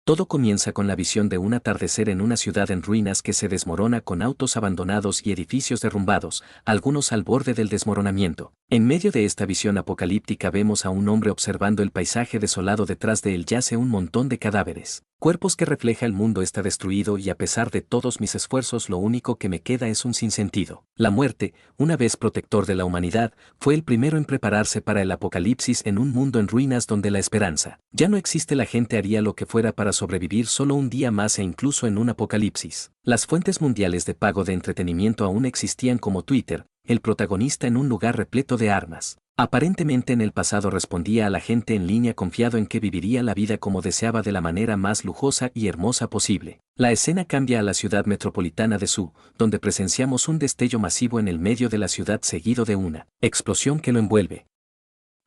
Todo comienza con la visión de un atardecer en una ciudad en ruinas que se desmorona con autos abandonados y edificios derrumbados, algunos al borde del desmoronamiento. En medio de esta visión apocalíptica vemos a un hombre observando el paisaje desolado. Detrás de él yace un montón de cadáveres, cuerpos que refleja el mundo está destruido y a pesar de todos mis esfuerzos lo único que me queda es un sinsentido. La muerte, una vez protector de la humanidad, fue el primero en prepararse para el apocalipsis en un mundo en ruinas donde la esperanza ya no existe. La gente haría lo que fuera para sobrevivir solo un día más e incluso en un apocalipsis. Las fuentes mundiales de pago de entretenimiento aún existían como Twitter, el protagonista en un lugar repleto de armas. Aparentemente en el pasado respondía a la gente en línea confiado en que viviría la vida como deseaba de la manera más lujosa y hermosa posible. La escena cambia a la ciudad metropolitana de Su, donde presenciamos un destello masivo en el medio de la ciudad seguido de una explosión que lo envuelve.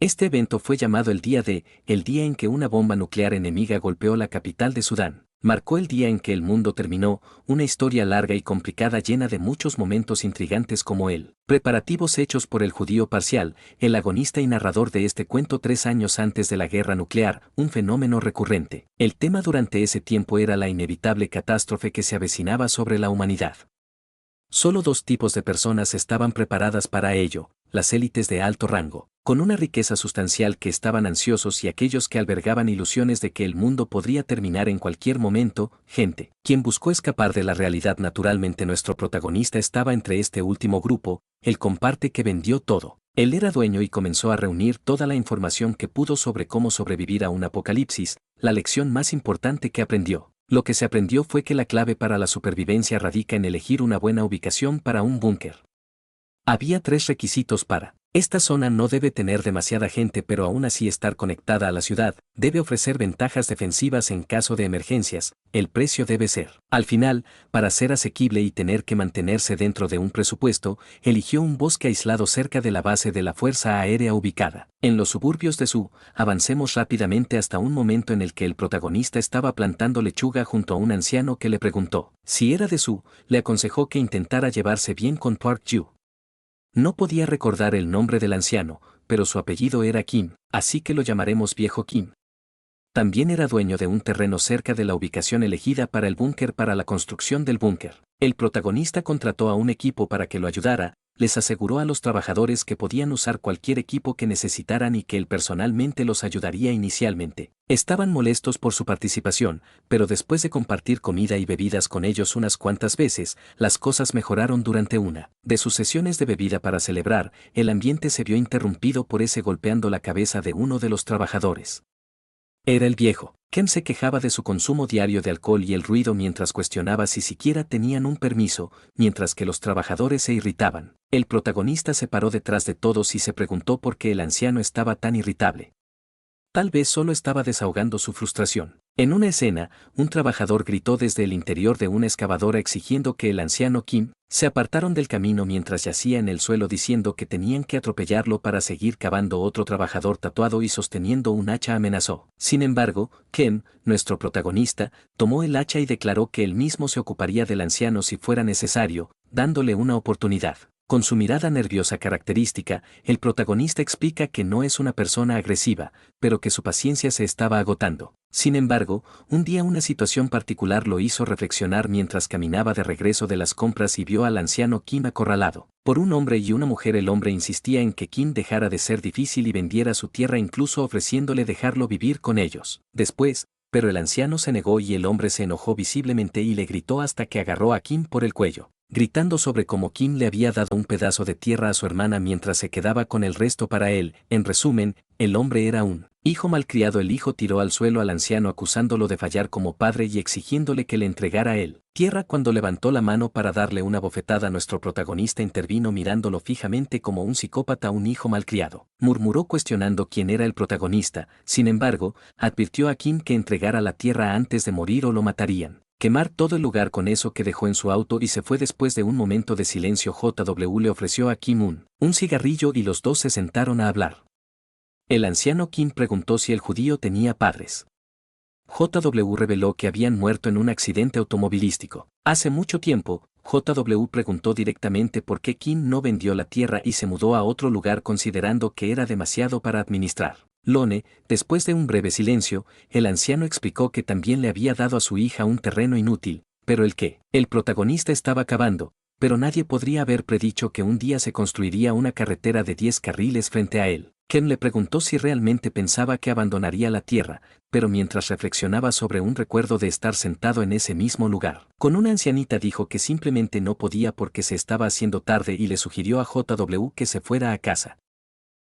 Este evento fue llamado el día en que una bomba nuclear enemiga golpeó la capital de Sudán. Marcó el día en que el mundo terminó, una historia larga y complicada llena de muchos momentos intrigantes como el preparativos hechos por el judío parcial, el agonista y narrador de este cuento 3 años antes de la guerra nuclear, un fenómeno recurrente. El tema durante ese tiempo era la inevitable catástrofe que se avecinaba sobre la humanidad. Solo 2 tipos de personas estaban preparadas para ello, las élites de alto rango, con una riqueza sustancial que estaban ansiosos y aquellos que albergaban ilusiones de que el mundo podría terminar en cualquier momento, gente, quien buscó escapar de la realidad. Naturalmente nuestro protagonista estaba entre este último grupo, el comparte que vendió todo. Él era dueño y comenzó a reunir toda la información que pudo sobre cómo sobrevivir a un apocalipsis, la lección más importante que aprendió. Lo que se aprendió fue que la clave para la supervivencia radica en elegir una buena ubicación para un búnker. Había 3 requisitos para. Esta zona no debe tener demasiada gente pero aún así estar conectada a la ciudad, debe ofrecer ventajas defensivas en caso de emergencias, el precio debe ser. Al final, para ser asequible y tener que mantenerse dentro de un presupuesto, eligió un bosque aislado cerca de la base de la Fuerza Aérea ubicada en los suburbios de Su. Avancemos rápidamente hasta un momento en el que el protagonista estaba plantando lechuga junto a un anciano que le preguntó si era de Su, le aconsejó que intentara llevarse bien con Park Yu. No podía recordar el nombre del anciano, pero su apellido era Kim, así que lo llamaremos Viejo Kim. También era dueño de un terreno cerca de la ubicación elegida para el búnker. Para la construcción del búnker, el protagonista contrató a un equipo para que lo ayudara, les aseguró a los trabajadores que podían usar cualquier equipo que necesitaran y que él personalmente los ayudaría inicialmente. Estaban molestos por su participación, pero después de compartir comida y bebidas con ellos unas cuantas veces, las cosas mejoraron. Durante una de sus sesiones de bebida para celebrar, el ambiente se vio interrumpido por ese golpeando la cabeza de uno de los trabajadores. Era el viejo. Ken se quejaba de su consumo diario de alcohol y el ruido mientras cuestionaba si siquiera tenían un permiso, mientras que los trabajadores se irritaban. El protagonista se paró detrás de todos y se preguntó por qué el anciano estaba tan irritable. Tal vez solo estaba desahogando su frustración. En una escena, un trabajador gritó desde el interior de una excavadora exigiendo que el anciano Kim se apartaron del camino mientras yacía en el suelo diciendo que tenían que atropellarlo para seguir cavando. Otro trabajador tatuado y sosteniendo un hacha amenazó. Sin embargo, Ken, nuestro protagonista, tomó el hacha y declaró que él mismo se ocuparía del anciano si fuera necesario, dándole una oportunidad. Con su mirada nerviosa característica, el protagonista explica que no es una persona agresiva, pero que su paciencia se estaba agotando. Sin embargo, un día una situación particular lo hizo reflexionar mientras caminaba de regreso de las compras y vio al anciano Kim acorralado por un hombre y una mujer. El hombre insistía en que Kim dejara de ser difícil y vendiera su tierra, incluso ofreciéndole dejarlo vivir con ellos. Pero el anciano se negó y el hombre se enojó visiblemente y le gritó hasta que agarró a Kim por el cuello, gritando sobre cómo Kim le había dado un pedazo de tierra a su hermana mientras se quedaba con el resto para él. En resumen, el hombre era un hijo malcriado. El hijo tiró al suelo al anciano acusándolo de fallar como padre y exigiéndole que le entregara a él tierra. Cuando levantó la mano para darle una bofetada, nuestro protagonista intervino mirándolo fijamente como un psicópata. Un hijo malcriado, murmuró cuestionando quién era el protagonista. Sin embargo, advirtió a Kim que entregara la tierra antes de morir o lo matarían. Quemar todo el lugar con eso que dejó en su auto y se fue. Después de un momento de silencio, JW le ofreció a Kim un cigarrillo y los dos se sentaron a hablar. El anciano Kim preguntó si el judío tenía padres. JW reveló que habían muerto en un accidente automovilístico. Hace mucho tiempo, JW preguntó directamente por qué Kim no vendió la tierra y se mudó a otro lugar considerando que era demasiado para administrar. Lone, después de un breve silencio, el anciano explicó que también le había dado a su hija un terreno inútil, pero el que el protagonista estaba cavando, pero nadie podría haber predicho que un día se construiría una carretera de 10 carriles frente a él. Ken le preguntó si realmente pensaba que abandonaría la tierra, pero mientras reflexionaba sobre un recuerdo de estar sentado en ese mismo lugar, con una ancianita dijo que simplemente no podía porque se estaba haciendo tarde y le sugirió a JW que se fuera a casa.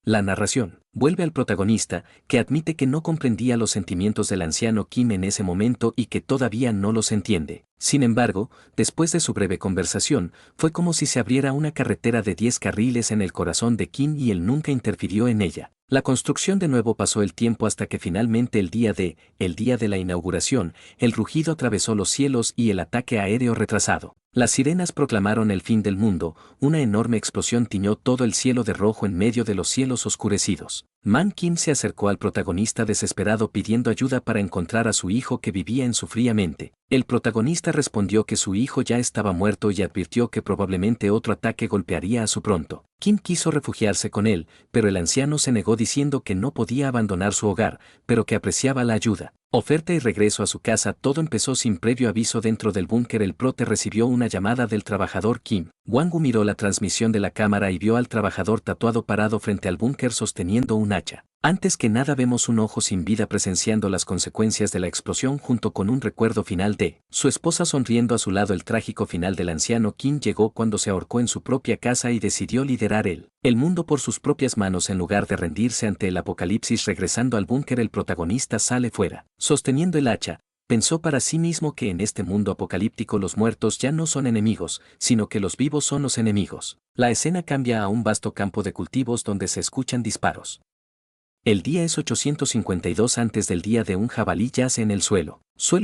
La narración vuelve al protagonista, que admite que no comprendía los sentimientos del anciano Kim en ese momento y que todavía no los entiende. Sin embargo, después de su breve conversación, fue como si se abriera una carretera de 10 carriles en el corazón de Kim y él nunca interfirió en ella. La construcción de nuevo pasó el tiempo hasta que finalmente el día de la inauguración, el rugido atravesó los cielos y el ataque aéreo retrasado. Las sirenas proclamaron el fin del mundo, una enorme explosión tiñó todo el cielo de rojo en medio de los cielos oscurecidos. Man Kim se acercó al protagonista desesperado pidiendo ayuda para encontrar a su hijo que vivía en su fría mente. El protagonista respondió que su hijo ya estaba muerto y advirtió que probablemente otro ataque golpearía a su pronto. Kim quiso refugiarse con él, pero el anciano se negó diciendo que no podía abandonar su hogar, pero que apreciaba la ayuda. Oferta y regreso a su casa. Todo empezó sin previo aviso dentro del búnker. El prote recibió una llamada del trabajador Kim. Wang-Wu miró la transmisión de la cámara y vio al trabajador tatuado parado frente al búnker sosteniendo un hacha. Antes que nada vemos un ojo sin vida presenciando las consecuencias de la explosión junto con un recuerdo final de su esposa sonriendo a su lado. El trágico final del anciano Kim llegó cuando se ahorcó en su propia casa y decidió liderar el mundo por sus propias manos en lugar de rendirse ante el apocalipsis. Regresando al búnker, el protagonista sale fuera, sosteniendo el hacha. Pensó para sí mismo que en este mundo apocalíptico los muertos ya no son enemigos, sino que los vivos son los enemigos. La escena cambia a un vasto campo de cultivos donde se escuchan disparos. El día es 852 antes del día de un jabalí yace en el suelo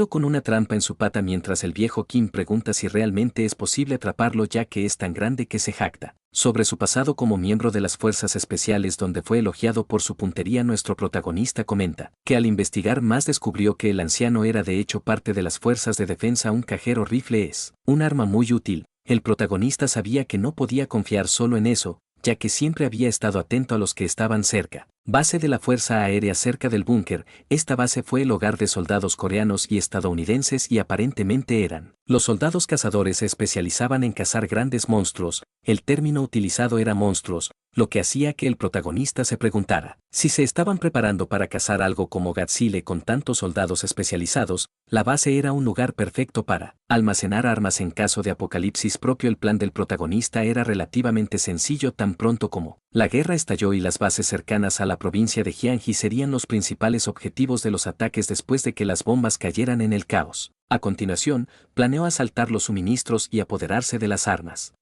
con una trampa en su pata mientras el viejo Kim pregunta si realmente es posible atraparlo ya que es tan grande que se jacta sobre su pasado como miembro de las fuerzas especiales donde fue elogiado por su puntería. Nuestro protagonista comenta que al investigar más descubrió que el anciano era de hecho parte de las fuerzas de defensa. Un cajero rifle es un arma muy útil. El protagonista sabía que no podía confiar solo en eso, ya que siempre había estado atento a los que estaban cerca. Base de la Fuerza Aérea cerca del búnker. Esta base fue el hogar de soldados coreanos y estadounidenses y aparentemente eran los soldados cazadores. Se especializaban en cazar grandes monstruos. El término utilizado era monstruos, lo que hacía que el protagonista se preguntara si se estaban preparando para cazar algo como Godzilla con tantos soldados especializados. La base era un lugar perfecto para almacenar armas en caso de apocalipsis propio. El plan del protagonista era relativamente sencillo. Tan pronto como la guerra estalló y las bases cercanas a la provincia de Jiangxi serían los principales objetivos de los ataques después de que las bombas cayeran en el caos. A continuación, planeó asaltar los suministros y apoderarse de las armas.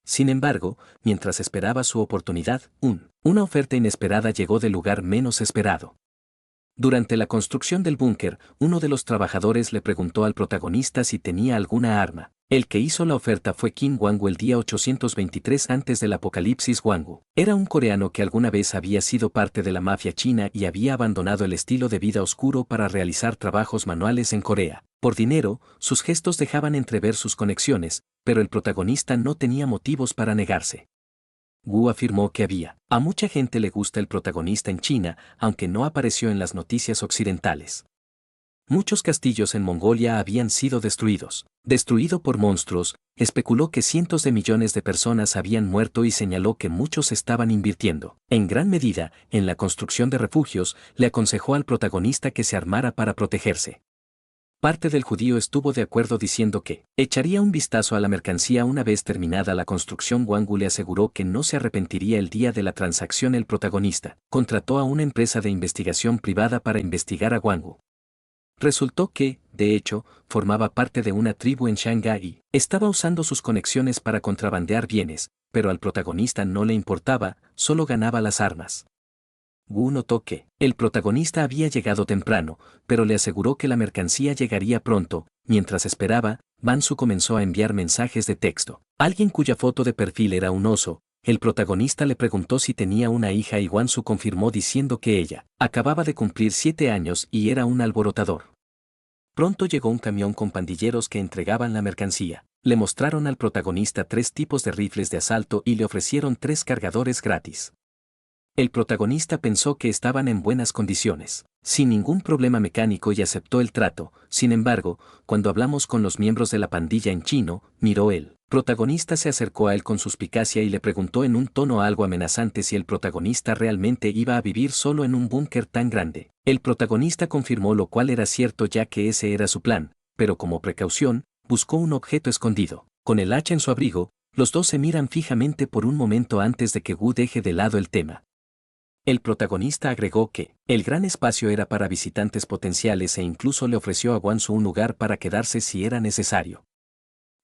Sin embargo, mientras esperaba su oportunidad, una oferta inesperada llegó del lugar menos esperado. Durante la construcción del búnker, uno de los trabajadores le preguntó al protagonista si tenía alguna arma. El que hizo la oferta fue Kim Wang-Wu el día 823 antes del apocalipsis. Wang-Wu era un coreano que alguna vez había sido parte de la mafia china y había abandonado el estilo de vida oscuro para realizar trabajos manuales en Corea. Por dinero, sus gestos dejaban entrever sus conexiones, pero el protagonista no tenía motivos para negarse. Wu afirmó que a mucha gente le gusta el protagonista en China, aunque no apareció en las noticias occidentales. Muchos castillos en Mongolia habían sido destruido por monstruos. Especuló que cientos de millones de personas habían muerto y señaló que muchos estaban invirtiendo, en gran medida, en la construcción de refugios. Le aconsejó al protagonista que se armara para protegerse. Parte del judío estuvo de acuerdo diciendo que echaría un vistazo a la mercancía una vez terminada la construcción. Wang-Wu le aseguró que no se arrepentiría el día de la transacción. El protagonista contrató a una empresa de investigación privada para investigar a Wang-Wu. Resultó que, de hecho, formaba parte de una tribu en Shanghái y estaba usando sus conexiones para contrabandear bienes, pero al protagonista no le importaba, solo ganaba las armas. Wu notó que el protagonista había llegado temprano, pero le aseguró que la mercancía llegaría pronto. Mientras esperaba, Ban-Su comenzó a enviar mensajes de texto. Alguien cuya foto de perfil era un oso. El protagonista le preguntó si tenía una hija y Wan-Su confirmó diciendo que ella acababa de cumplir 7 años y era un alborotador. Pronto llegó un camión con pandilleros que entregaban la mercancía. Le mostraron al protagonista 3 tipos de rifles de asalto y le ofrecieron 3 cargadores gratis. El protagonista pensó que estaban en buenas condiciones, sin ningún problema mecánico y aceptó el trato. Sin embargo, cuando hablamos con los miembros de la pandilla en chino, miró él. El protagonista se acercó a él con suspicacia y le preguntó en un tono algo amenazante si el protagonista realmente iba a vivir solo en un búnker tan grande. El protagonista confirmó, lo cual era cierto ya que ese era su plan, pero como precaución, buscó un objeto escondido. Con el hacha en su abrigo, los dos se miran fijamente por un momento antes de que Wu deje de lado el tema. El protagonista agregó que el gran espacio era para visitantes potenciales e incluso le ofreció a Wang Su un lugar para quedarse si era necesario.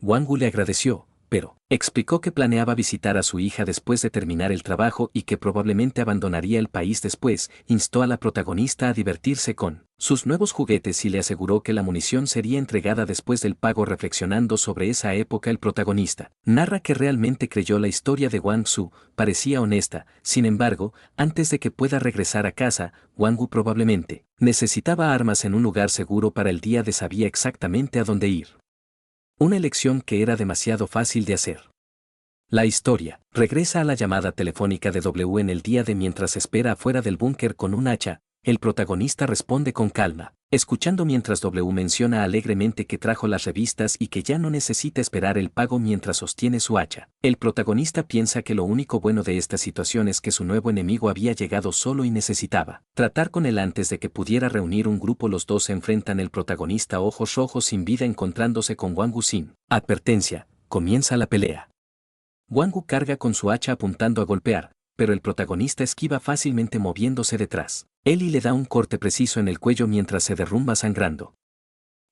Wang Wu le agradeció, pero explicó que planeaba visitar a su hija después de terminar el trabajo y que probablemente abandonaría el país después. Instó a la protagonista a divertirse con sus nuevos juguetes y le aseguró que la munición sería entregada después del pago. Reflexionando sobre esa época, el protagonista narra que realmente creyó la historia de Wang Su, parecía honesta. Sin embargo, antes de que pueda regresar a casa, Wang Wu probablemente necesitaba armas en un lugar seguro para el día de sabía exactamente a dónde ir. Una elección que era demasiado fácil de hacer. La historia regresa a la llamada telefónica de W en el día de mientras espera afuera del búnker con un hacha. El protagonista responde con calma, escuchando mientras W menciona alegremente que trajo las revistas y que ya no necesita esperar el pago mientras sostiene su hacha. El protagonista piensa que lo único bueno de esta situación es que su nuevo enemigo había llegado solo y necesitaba tratar con él antes de que pudiera reunir un grupo. Los dos se enfrentan. El protagonista, ojos rojos sin vida, encontrándose con Wang Wu sin advertencia. Comienza la pelea. Wang Wu carga con su hacha apuntando a golpear, pero el protagonista esquiva fácilmente moviéndose detrás. Él le da un corte preciso en el cuello mientras se derrumba sangrando.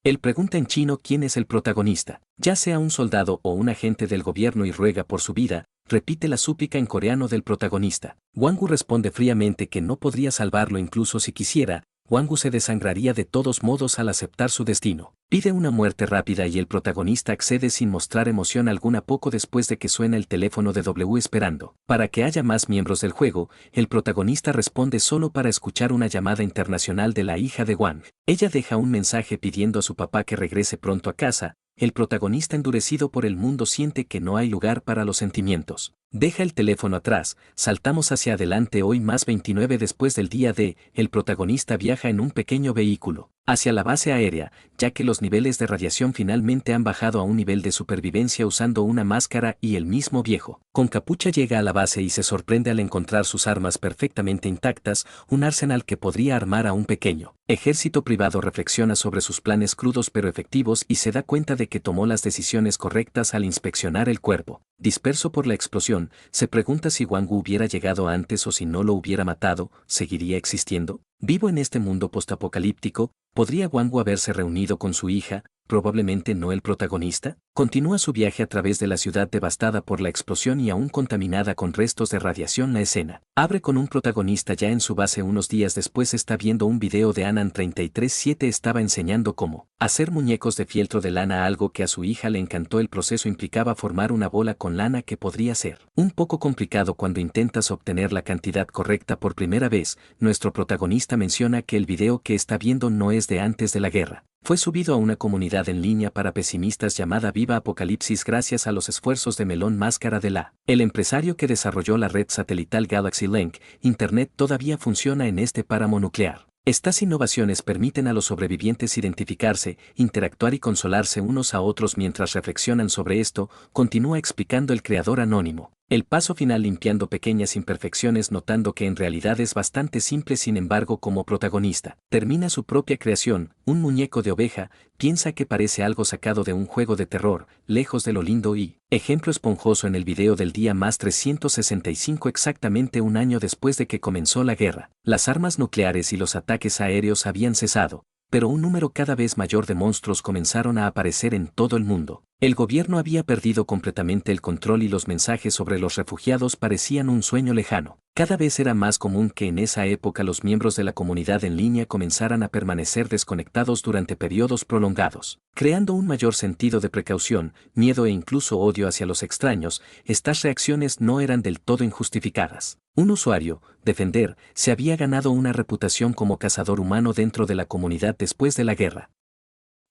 Él pregunta en chino quién es el protagonista, ya sea un soldado o un agente del gobierno, y ruega por su vida. Repite la súplica en coreano del protagonista. Wang Wu responde fríamente que no podría salvarlo incluso si quisiera. Wang Wu se desangraría de todos modos al aceptar su destino. Pide una muerte rápida y el protagonista accede sin mostrar emoción alguna. Poco después de que suena el teléfono de W esperando para que haya más miembros del juego, el protagonista responde solo para escuchar una llamada internacional de la hija de Wang. Ella deja un mensaje pidiendo a su papá que regrese pronto a casa. El protagonista, endurecido por el mundo, siente que no hay lugar para los sentimientos. Deja el teléfono atrás. Saltamos hacia adelante. Hoy más 29 después del día D, el protagonista viaja en un pequeño vehículo hacia la base aérea, ya que los niveles de radiación finalmente han bajado a un nivel de supervivencia. Usando una máscara y el mismo viejo con capucha llega a la base y se sorprende al encontrar sus armas perfectamente intactas, un arsenal que podría armar a un pequeño ejército privado. Reflexiona sobre sus planes crudos pero efectivos y se da cuenta de que tomó las decisiones correctas al inspeccionar el cuerpo disperso por la explosión. Se pregunta si Wang Wu hubiera llegado antes o si no lo hubiera matado, ¿seguiría existiendo vivo en este mundo postapocalíptico? ¿Podría Wang Wu haberse reunido con su hija? Probablemente no. El protagonista continúa su viaje a través de la ciudad devastada por la explosión y aún contaminada con restos de radiación. La escena abre con un protagonista ya en su base. Unos días después está viendo un video de Anan 33-7. Estaba enseñando cómo hacer muñecos de fieltro de lana, algo que a su hija le encantó. El proceso implicaba formar una bola con lana que podría ser un poco complicado cuando intentas obtener la cantidad correcta por primera vez. Nuestro protagonista menciona que el video que está viendo no es de antes de la guerra. Fue subido a una comunidad en línea para pesimistas llamada Viva Apocalipsis gracias a los esfuerzos de Melon Máscara de el empresario que desarrolló la red satelital Galaxy Link. Internet todavía funciona en este páramo nuclear. Estas innovaciones permiten a los sobrevivientes identificarse, interactuar y consolarse unos a otros mientras reflexionan sobre esto, continúa explicando el creador anónimo. El paso final, limpiando pequeñas imperfecciones, notando que en realidad es bastante simple. Sin embargo, como protagonista termina su propia creación, un muñeco de oveja. Piensa que parece algo sacado de un juego de terror, lejos de lo lindo y ejemplo esponjoso. En el video del día más 365, exactamente un año después de que comenzó la guerra, las armas nucleares y los ataques aéreos habían cesado, pero un número cada vez mayor de monstruos comenzaron a aparecer en todo el mundo. El gobierno había perdido completamente el control y los mensajes sobre los refugiados parecían un sueño lejano. Cada vez era más común que en esa época los miembros de la comunidad en línea comenzaran a permanecer desconectados durante periodos prolongados, creando un mayor sentido de precaución, miedo e incluso odio hacia los extraños. Estas reacciones no eran del todo injustificadas. Un usuario, Defender, se había ganado una reputación como cazador humano dentro de la comunidad después de la guerra.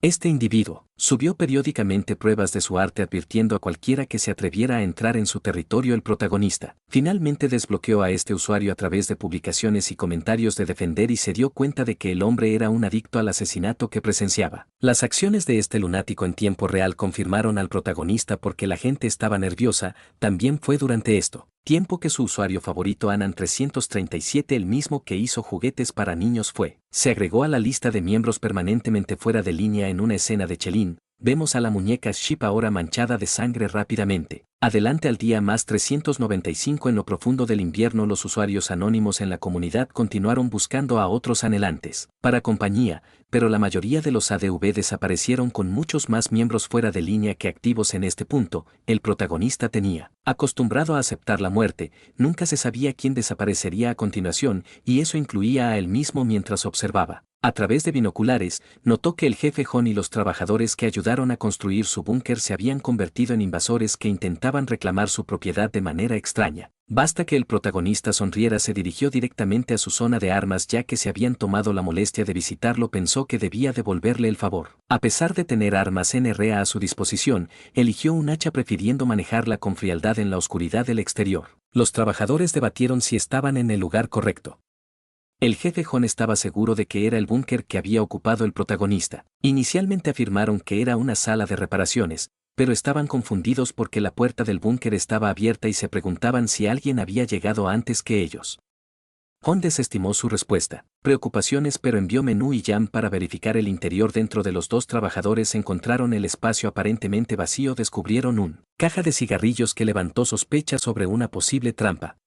Este individuo subió periódicamente pruebas de su arte advirtiendo a cualquiera que se atreviera a entrar en su territorio. El protagonista finalmente desbloqueó a este usuario a través de publicaciones y comentarios de Defender y se dio cuenta de que el hombre era un adicto al asesinato que presenciaba. Las acciones de este lunático en tiempo real confirmaron al protagonista porque la gente estaba nerviosa. También fue durante esto tiempo que su usuario favorito Anan 337, el mismo que hizo juguetes para niños, se agregó a la lista de miembros permanentemente fuera de línea. En una escena de Chelín, vemos a la muñeca Ship ahora manchada de sangre rápidamente. Adelante al día más 395. En lo profundo del invierno, los usuarios anónimos en la comunidad continuaron buscando a otros anhelantes para compañía, pero la mayoría de los ADV desaparecieron con muchos más miembros fuera de línea que activos. En este punto, el protagonista tenía acostumbrado a aceptar la muerte, nunca se sabía quién desaparecería a continuación, y eso incluía a él mismo. Mientras observaba a través de binoculares, notó que el jefe John y los trabajadores que ayudaron a construir su búnker se habían convertido en invasores que intentaban reclamar su propiedad de manera extraña. Basta que el protagonista sonriera, se dirigió directamente a su zona de armas ya que se habían tomado la molestia de visitarlo. Pensó que debía devolverle el favor. A pesar de tener armas NRA a su disposición, eligió un hacha prefiriendo manejarla con frialdad en la oscuridad del exterior. Los trabajadores debatieron si estaban en el lugar correcto. El jefe John estaba seguro de que era el búnker que había ocupado el protagonista. Inicialmente afirmaron que era una sala de reparaciones, pero estaban confundidos porque la puerta del búnker estaba abierta y se preguntaban si alguien había llegado antes que ellos. John desestimó su respuesta. Preocupaciones, pero envió Menú y Jam para verificar el interior. Dentro de los dos trabajadores encontraron el espacio aparentemente vacío. Descubrieron una caja de cigarrillos que levantó sospechas sobre una posible trampa.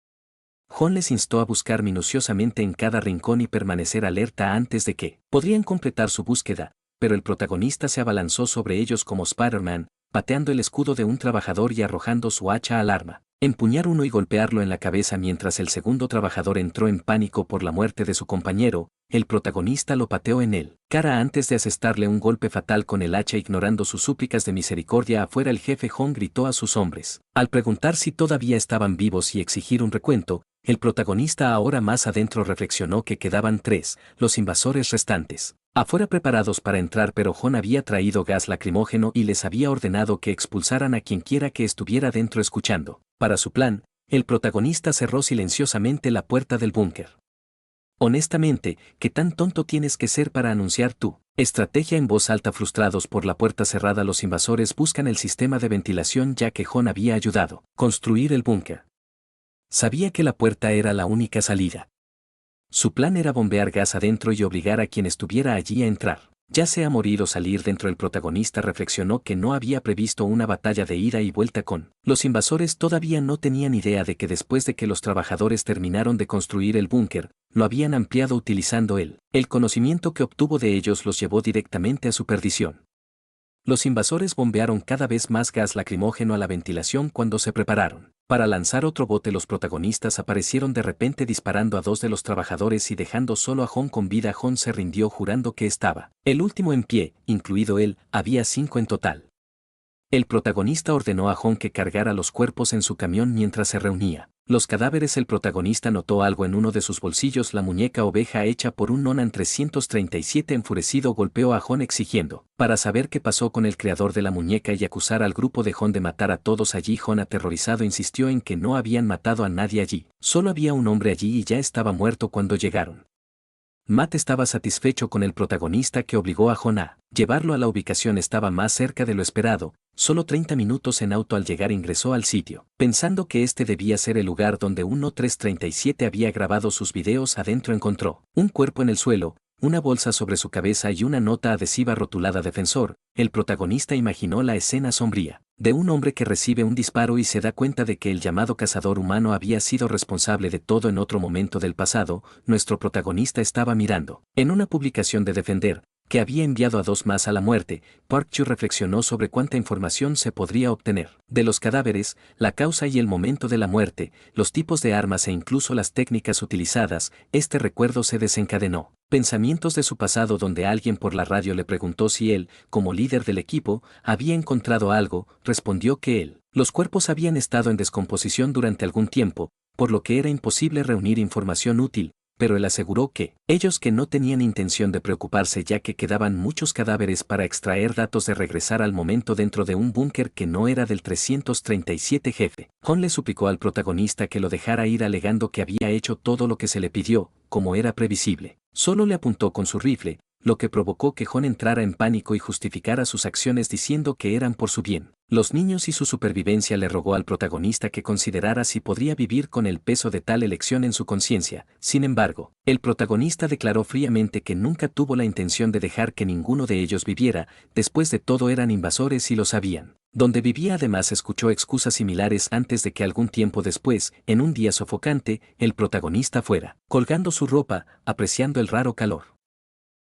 John les instó a buscar minuciosamente en cada rincón y permanecer alerta antes de que podrían completar su búsqueda, pero el protagonista se abalanzó sobre ellos como Spider-Man, pateando el escudo de un trabajador y arrojando su hacha al arma. Empuñar uno y golpearlo en la cabeza mientras el segundo trabajador entró en pánico por la muerte de su compañero. El protagonista lo pateó en el cara antes de asestarle un golpe fatal con el hacha. Ignorando sus súplicas de misericordia afuera, el jefe John gritó a sus hombres. Al preguntar si todavía estaban vivos y exigir un recuento, el protagonista, ahora más adentro, reflexionó que quedaban 3, los invasores restantes, afuera preparados para entrar, pero John había traído gas lacrimógeno y les había ordenado que expulsaran a quienquiera que estuviera dentro escuchando. Para su plan, el protagonista cerró silenciosamente la puerta del búnker. Honestamente, ¿qué tan tonto tienes que ser para anunciar tu estrategia en voz alta? Frustrados por la puerta cerrada, los invasores buscan el sistema de ventilación ya que John había ayudado a construir el búnker. Sabía que la puerta era la única salida. Su plan era bombear gas adentro y obligar a quien estuviera allí a entrar, ya sea morir o salir dentro. El protagonista reflexionó que no había previsto una batalla de ida y vuelta con los invasores. Todavía no tenían idea de que después de que los trabajadores terminaron de construir el búnker, lo habían ampliado utilizando él. El conocimiento que obtuvo de ellos los llevó directamente a su perdición. Los invasores bombearon cada vez más gas lacrimógeno a la ventilación. Cuando se prepararon para lanzar otro bote, los protagonistas aparecieron de repente disparando a 2 de los trabajadores y dejando solo a John con vida. John se rindió jurando que estaba el último en pie, incluido él. Había 5 en total. El protagonista ordenó a John que cargara los cuerpos en su camión mientras se reunía los cadáveres. El protagonista notó algo en uno de sus bolsillos, la muñeca oveja hecha por un Nonan 337. Enfurecido golpeó a John exigiendo para saber qué pasó con el creador de la muñeca y acusar al grupo de John de matar a todos allí. John, aterrorizado, insistió en que no habían matado a nadie allí, solo había un hombre allí y ya estaba muerto cuando llegaron. Matt estaba satisfecho con el protagonista, que obligó a John a llevarlo a la ubicación. Estaba más cerca de lo esperado, solo 30 minutos en auto. Al llegar ingresó al sitio, pensando que este debía ser el lugar donde 1337 había grabado sus videos. Adentro encontró un cuerpo en el suelo, una bolsa sobre su cabeza y una nota adhesiva rotulada Defensor. El protagonista imaginó la escena sombría de un hombre que recibe un disparo y se da cuenta de que el llamado cazador humano había sido responsable de todo. En otro momento del pasado, nuestro protagonista estaba mirando en una publicación de Defender, que había enviado a 2 más a la muerte. Park Chu reflexionó sobre cuánta información se podría obtener de los cadáveres, la causa y el momento de la muerte, los tipos de armas e incluso las técnicas utilizadas. Este recuerdo se desencadenó pensamientos de su pasado, donde alguien por la radio le preguntó si él, como líder del equipo, había encontrado algo. Respondió que los cuerpos habían estado en descomposición durante algún tiempo, por lo que era imposible reunir información útil. pero él aseguró que ellos que no tenían intención de preocuparse ya que quedaban muchos cadáveres para extraer datos de regresar al momento dentro de un búnker que no era del 337 jefe. John le suplicó al protagonista que lo dejara ir alegando que había hecho todo lo que se le pidió, como era previsible. Solo le apuntó con su rifle, lo que provocó que John entrara en pánico y justificara sus acciones diciendo que eran por su bien. Los niños y su supervivencia le rogó al protagonista que considerara si podría vivir con el peso de tal elección en su conciencia. Sin embargo, el protagonista declaró fríamente que nunca tuvo la intención de dejar que ninguno de ellos viviera, después de todo eran invasores y lo sabían. Donde vivía además escuchó excusas similares antes de que algún tiempo después, en un día sofocante, el protagonista fuera, colgando su ropa, apreciando el raro calor.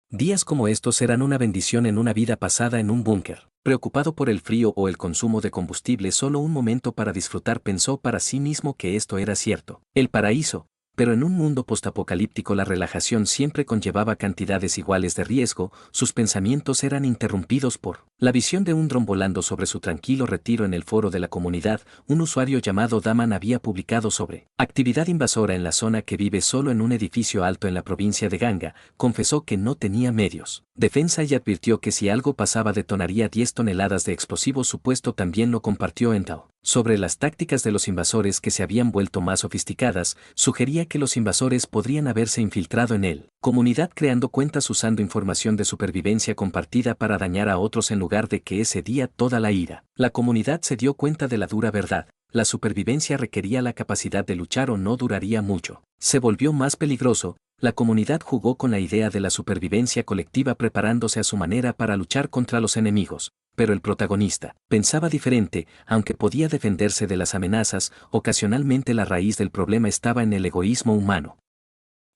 Días como estos eran una bendición en una vida pasada en un búnker. Preocupado por el frío o el consumo de combustible, solo un momento para disfrutar, pensó para sí mismo que esto era cierto. El paraíso. Pero en un mundo postapocalíptico la relajación siempre conllevaba cantidades iguales de riesgo. Sus pensamientos eran interrumpidos por la visión de un dron volando sobre su tranquilo retiro. En el foro de la comunidad, un usuario llamado Daman había publicado sobre actividad invasora en la zona que vive solo en un edificio alto en la provincia de Ganga. Confesó que no tenía medios defensa y advirtió que si algo pasaba detonaría 10 toneladas de explosivos. Su puesto también lo compartió en Tao. Sobre las tácticas de los invasores que se habían vuelto más sofisticadas, sugería que los invasores podrían haberse infiltrado en él. Comunidad creando cuentas usando información de supervivencia compartida para dañar a otros en lugar de que ese día toda la ira. La comunidad se dio cuenta de la dura verdad. La supervivencia requería la capacidad de luchar o no duraría mucho. Se volvió más peligroso. La comunidad jugó con la idea de la supervivencia colectiva preparándose a su manera para luchar contra los enemigos. Pero el protagonista pensaba diferente, aunque podía defenderse de las amenazas, ocasionalmente la raíz del problema estaba en el egoísmo humano.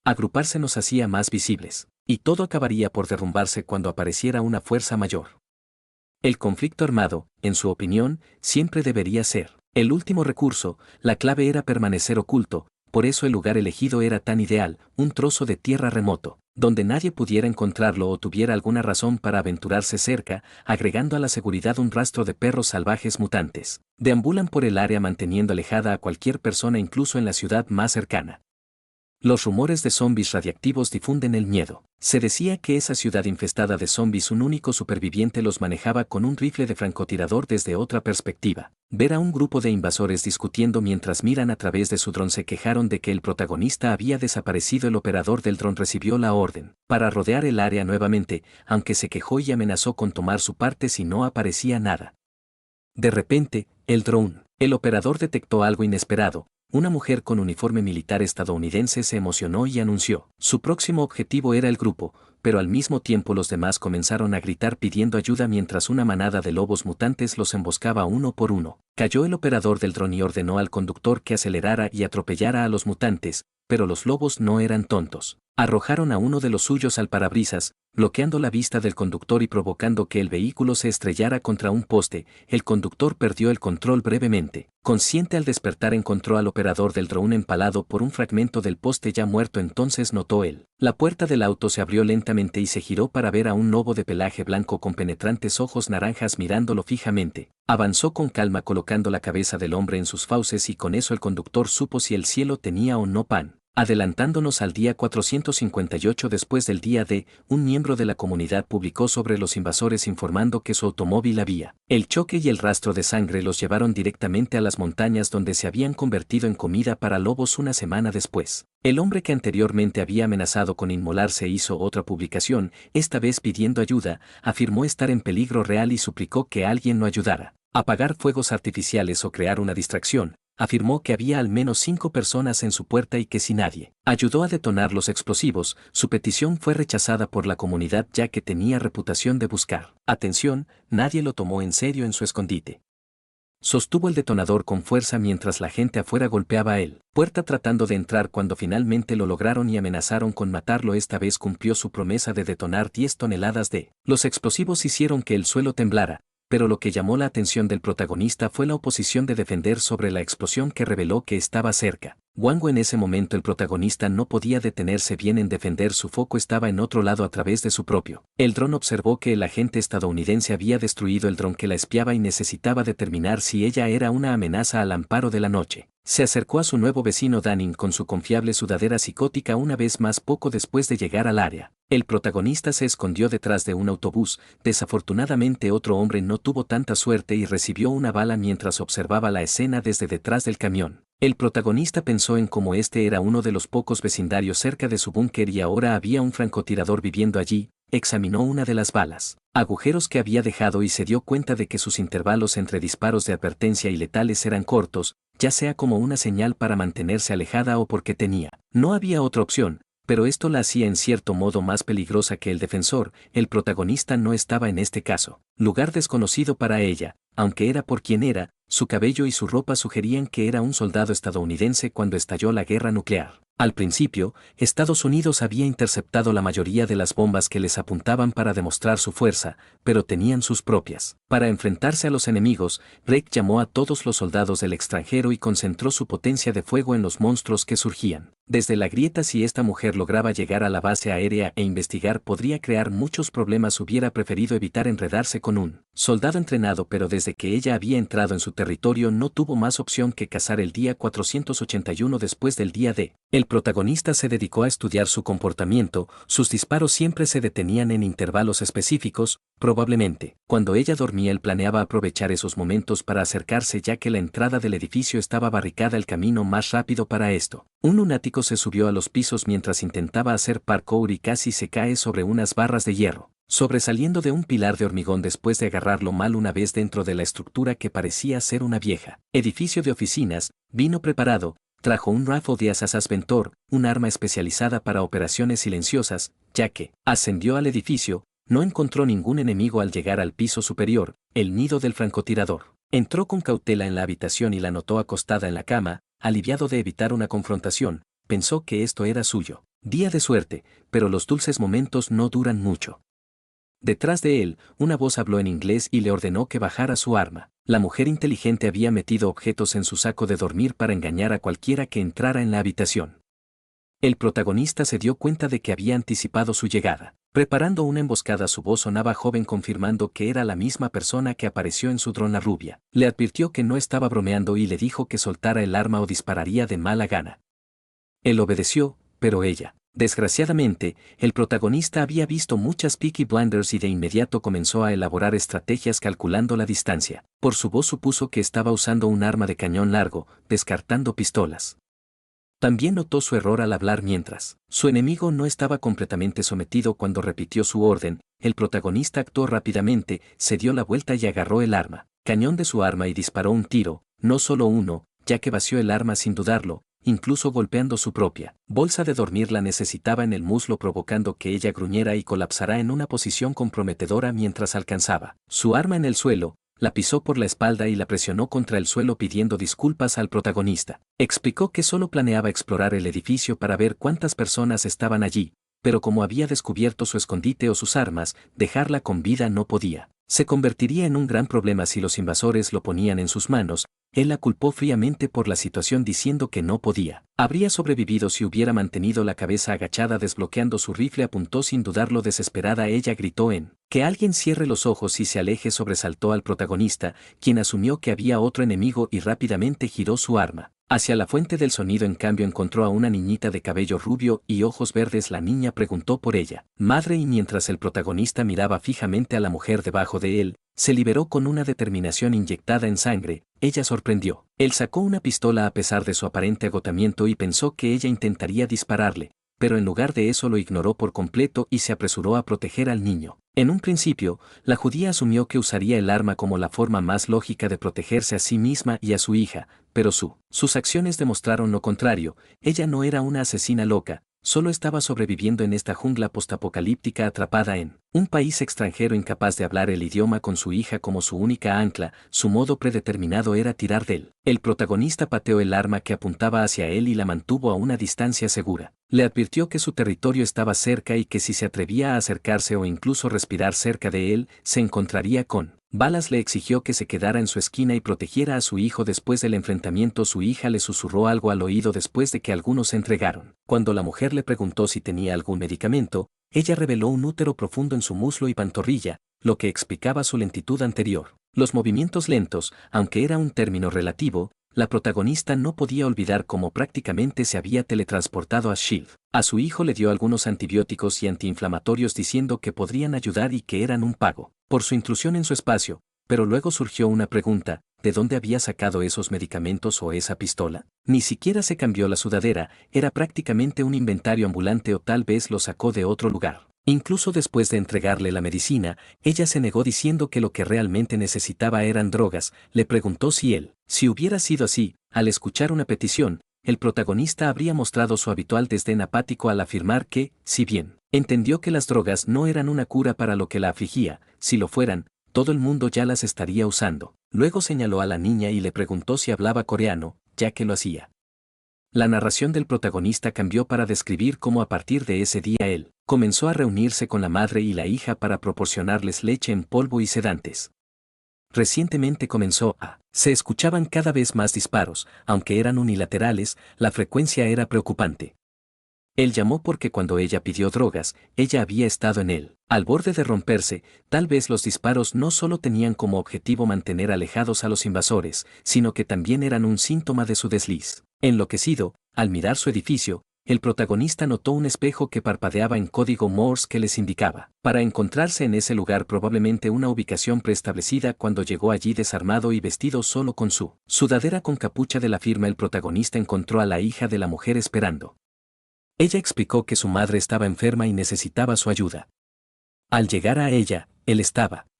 Agruparse nos hacía más visibles, y todo acabaría por derrumbarse cuando apareciera una fuerza mayor. El conflicto armado, en su opinión, siempre debería ser el último recurso. La clave era permanecer oculto, por eso el lugar elegido era tan ideal, un trozo de tierra remoto, donde nadie pudiera encontrarlo o tuviera alguna razón para aventurarse cerca, agregando a la seguridad un rastro de perros salvajes mutantes. Deambulan por el área manteniendo alejada a cualquier persona incluso en la ciudad más cercana. Los rumores de zombies radiactivos difunden el miedo. Se decía que esa ciudad infestada de zombies un único superviviente los manejaba con un rifle de francotirador. Desde otra perspectiva, ver a un grupo de invasores discutiendo mientras miran a través de su dron se quejaron de que el protagonista había desaparecido. El operador del dron recibió la orden para rodear el área nuevamente, aunque se quejó y amenazó con tomar su parte si no aparecía nada. De repente, el operador detectó algo inesperado. Una mujer con uniforme militar estadounidense se emocionó y anunció. Su próximo objetivo era el grupo, pero al mismo tiempo los demás comenzaron a gritar pidiendo ayuda mientras una manada de lobos mutantes los emboscaba uno por uno. Cayó el operador del dron y ordenó al conductor que acelerara y atropellara a los mutantes, pero los lobos no eran tontos. Arrojaron a uno de los suyos al parabrisas, bloqueando la vista del conductor y provocando que el vehículo se estrellara contra un poste. El conductor perdió el control brevemente. Consciente al despertar encontró al operador del dron empalado por un fragmento del poste ya muerto. Entonces notó él. La puerta del auto se abrió lentamente y se giró para ver a un lobo de pelaje blanco con penetrantes ojos naranjas mirándolo fijamente. Avanzó con calma colocando la cabeza del hombre en sus fauces y con eso el conductor supo si el cielo tenía o no pan. Adelantándonos al día 458 después del día D, un miembro de la comunidad publicó sobre los invasores informando que su automóvil había. El choque y el rastro de sangre los llevaron directamente a las montañas donde se habían convertido en comida para lobos una semana después. El hombre que anteriormente había amenazado con inmolarse hizo otra publicación, esta vez pidiendo ayuda, afirmó estar en peligro real y suplicó que alguien lo ayudara. Apagar fuegos artificiales o crear una distracción. Afirmó que había al menos 5 personas en su puerta y que si nadie ayudó a detonar los explosivos, su petición fue rechazada por la comunidad ya que tenía reputación de buscar atención. Nadie lo tomó en serio en su escondite. Sostuvo el detonador con fuerza mientras la gente afuera golpeaba a él puerta tratando de entrar. Cuando finalmente lo lograron y amenazaron con matarlo, esta vez cumplió su promesa de detonar 10 toneladas de los explosivos. Hicieron que el suelo temblara. Pero lo que llamó la atención del protagonista fue la oposición de defender sobre la explosión que reveló que estaba cerca. Wango. En ese momento el protagonista no podía detenerse bien en defender, su foco estaba en otro lado a través de su propio. El dron observó que el agente estadounidense había destruido el dron que la espiaba y necesitaba determinar si ella era una amenaza al amparo de la noche. Se acercó a su nuevo vecino Danning con su confiable sudadera psicótica una vez más poco después de llegar al área. El protagonista se escondió detrás de un autobús. Desafortunadamente otro hombre no tuvo tanta suerte y recibió una bala mientras observaba la escena desde detrás del camión. El protagonista pensó en cómo este era uno de los pocos vecindarios cerca de su búnker y ahora había un francotirador viviendo allí. Examinó una de las balas, agujeros que había dejado y se dio cuenta de que sus intervalos entre disparos de advertencia y letales eran cortos, ya sea como una señal para mantenerse alejada o porque tenía. No había otra opción, pero esto la hacía en cierto modo más peligrosa que el defensor. El protagonista no estaba en este caso. Lugar desconocido para ella, aunque era por quien era, su cabello y su ropa sugerían que era un soldado estadounidense cuando estalló la guerra nuclear. Al principio, Estados Unidos había interceptado la mayoría de las bombas que les apuntaban para demostrar su fuerza, pero tenían sus propias. Para enfrentarse a los enemigos, Drake llamó a todos los soldados del extranjero y concentró su potencia de fuego en los monstruos que surgían. Desde la grieta, si esta mujer lograba llegar a la base aérea e investigar, podría crear muchos problemas. Hubiera preferido evitar enredarse con un soldado entrenado, pero desde que ella había entrado en su territorio no tuvo más opción que cazar el día 481 después del día D. El protagonista se dedicó a estudiar su comportamiento. Sus disparos siempre se detenían en intervalos específicos. Probablemente, cuando ella dormía, él planeaba aprovechar esos momentos para acercarse, ya que la entrada del edificio estaba barricada. El camino más rápido para esto. Un lunático se subió a los pisos mientras intentaba hacer parkour y casi se cae sobre unas barras de hierro, sobresaliendo de un pilar de hormigón después de agarrarlo mal una vez dentro de la estructura que parecía ser una vieja edificio de oficinas. Vino preparado, trajo un rifle de Assassin's Ventor, un arma especializada para operaciones silenciosas, ya que ascendió al edificio. No encontró ningún enemigo al llegar al piso superior, el nido del francotirador. Entró con cautela en la habitación y la notó acostada en la cama, aliviado de evitar una confrontación. Pensó que esto era suyo día de suerte, pero los dulces momentos no duran mucho. Detrás de él, una voz habló en inglés y le ordenó que bajara su arma. La mujer inteligente había metido objetos en su saco de dormir para engañar a cualquiera que entrara en la habitación. El protagonista se dio cuenta de que había anticipado su llegada. Preparando una emboscada, su voz sonaba joven, confirmando que era la misma persona que apareció en su dron. La rubia le advirtió que no estaba bromeando y le dijo que soltara el arma o dispararía de mala gana. Él obedeció, pero ella. Desgraciadamente, el protagonista había visto muchas Peaky Blinders y de inmediato comenzó a elaborar estrategias calculando la distancia. Por su voz supuso que estaba usando un arma de cañón largo, descartando pistolas. También notó su error al hablar mientras su enemigo no estaba completamente sometido. Cuando repitió su orden, el protagonista actuó rápidamente, se dio la vuelta y agarró el arma, cañón de su arma y disparó un tiro, no solo uno, ya que vació el arma sin dudarlo, incluso golpeando su propia bolsa de dormir. La necesitaba en el muslo, provocando que ella gruñera y colapsara en una posición comprometedora mientras alcanzaba su arma en el suelo. La pisó por la espalda y la presionó contra el suelo pidiendo disculpas al protagonista. Explicó que solo planeaba explorar el edificio para ver cuántas personas estaban allí, pero como había descubierto su escondite o sus armas, dejarla con vida no podía. Se convertiría en un gran problema si los invasores lo ponían en sus manos. Él la culpó fríamente por la situación, diciendo que no podía. Habría sobrevivido si hubiera mantenido la cabeza agachada. Desbloqueando su rifle, apuntó sin dudarlo. Desesperada, ella gritó en que alguien cierre los ojos y se aleje. Sobresaltó al protagonista, quien asumió que había otro enemigo y rápidamente giró su arma hacia la fuente del sonido. En cambio, encontró a una niñita de cabello rubio y ojos verdes. La niña preguntó por ella, madre, y mientras el protagonista miraba fijamente a la mujer debajo de él, se liberó con una determinación inyectada en sangre. Ella sorprendió. Él sacó una pistola a pesar de su aparente agotamiento y pensó que ella intentaría dispararle, pero en lugar de eso lo ignoró por completo y se apresuró a proteger al niño. En un principio, la judía asumió que usaría el arma como la forma más lógica de protegerse a sí misma y a su hija, pero sus acciones demostraron lo contrario. Ella no era una asesina loca, solo estaba sobreviviendo en esta jungla postapocalíptica, atrapada en un país extranjero, incapaz de hablar el idioma, con su hija como su única ancla. Su modo predeterminado era tirar de él. El protagonista pateó el arma que apuntaba hacia él y la mantuvo a una distancia segura. Le advirtió que su territorio estaba cerca y que si se atrevía a acercarse o incluso respirar cerca de él, se encontraría con Balas le exigió que se quedara en su esquina y protegiera a su hijo. Después del enfrentamiento, su hija le susurró algo al oído después de que algunos se entregaron. Cuando la mujer le preguntó si tenía algún medicamento, ella reveló un útero profundo en su muslo y pantorrilla, lo que explicaba su lentitud anterior. Los movimientos lentos, aunque era un término relativo, la protagonista no podía olvidar cómo prácticamente se había teletransportado a Shield. A su hijo le dio algunos antibióticos y antiinflamatorios diciendo que podrían ayudar y que eran un pago por su intrusión en su espacio, pero luego surgió una pregunta: ¿de dónde había sacado esos medicamentos o esa pistola? Ni siquiera se cambió la sudadera, era prácticamente un inventario ambulante, o tal vez lo sacó de otro lugar. Incluso después de entregarle la medicina, ella se negó diciendo que lo que realmente necesitaba eran drogas. Le preguntó si hubiera sido así. Al escuchar una petición, el protagonista habría mostrado su habitual desdén apático al afirmar que, si bien entendió que las drogas no eran una cura para lo que la afligía, si lo fueran, todo el mundo ya las estaría usando. Luego señaló a la niña y le preguntó si hablaba coreano, ya que lo hacía. La narración del protagonista cambió para describir cómo a partir de ese día él comenzó a reunirse con la madre y la hija para proporcionarles leche en polvo y sedantes. Recientemente se escuchaban cada vez más disparos, aunque eran unilaterales, la frecuencia era preocupante. Él llamó porque cuando ella pidió drogas, ella había estado en él, al borde de romperse. Tal vez los disparos no solo tenían como objetivo mantener alejados a los invasores, sino que también eran un síntoma de su desliz. Enloquecido, al mirar su edificio, el protagonista notó un espejo que parpadeaba en código Morse que les indicaba para encontrarse en ese lugar, probablemente una ubicación preestablecida. Cuando llegó allí desarmado y vestido solo con su sudadera con capucha de la firma, el protagonista encontró a la hija de la mujer esperando. Ella explicó que su madre estaba enferma y necesitaba su ayuda. Al llegar a ella,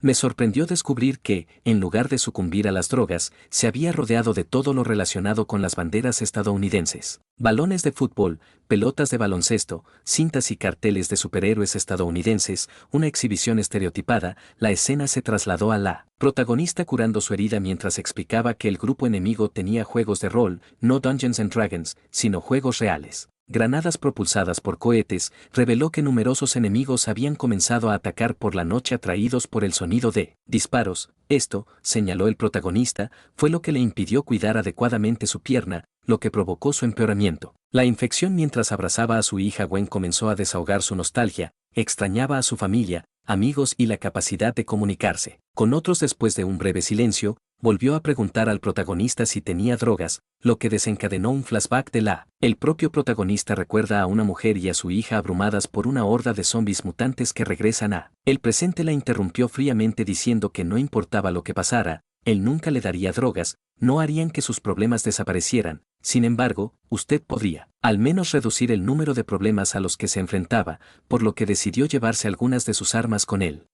me sorprendió descubrir que, en lugar de sucumbir a las drogas, se había rodeado de todo lo relacionado con las banderas estadounidenses. Balones de fútbol, pelotas de baloncesto, cintas y carteles de superhéroes estadounidenses, una exhibición estereotipada. La escena se trasladó a la protagonista curando su herida mientras explicaba que el grupo enemigo tenía juegos de rol, no Dungeons and Dragons, sino juegos reales. Granadas propulsadas por cohetes, reveló que numerosos enemigos habían comenzado a atacar por la noche atraídos por el sonido de disparos. Esto, señaló el protagonista, fue lo que le impidió cuidar adecuadamente su pierna, lo que provocó su empeoramiento. La infección. Mientras abrazaba a su hija, Gwen comenzó a desahogar su nostalgia, extrañaba a su familia, amigos y la capacidad de comunicarse con otros. Después de un breve silencio, volvió a preguntar al protagonista si tenía drogas, lo que desencadenó un flashback de el propio protagonista recuerda a una mujer y a su hija abrumadas por una horda de zombies mutantes que regresan a el presente. La interrumpió fríamente diciendo que no importaba lo que pasara, él nunca le daría drogas, no harían que sus problemas desaparecieran. Sin embargo, usted podría al menos reducir el número de problemas a los que se enfrentaba, por lo que decidió llevarse algunas de sus armas con él.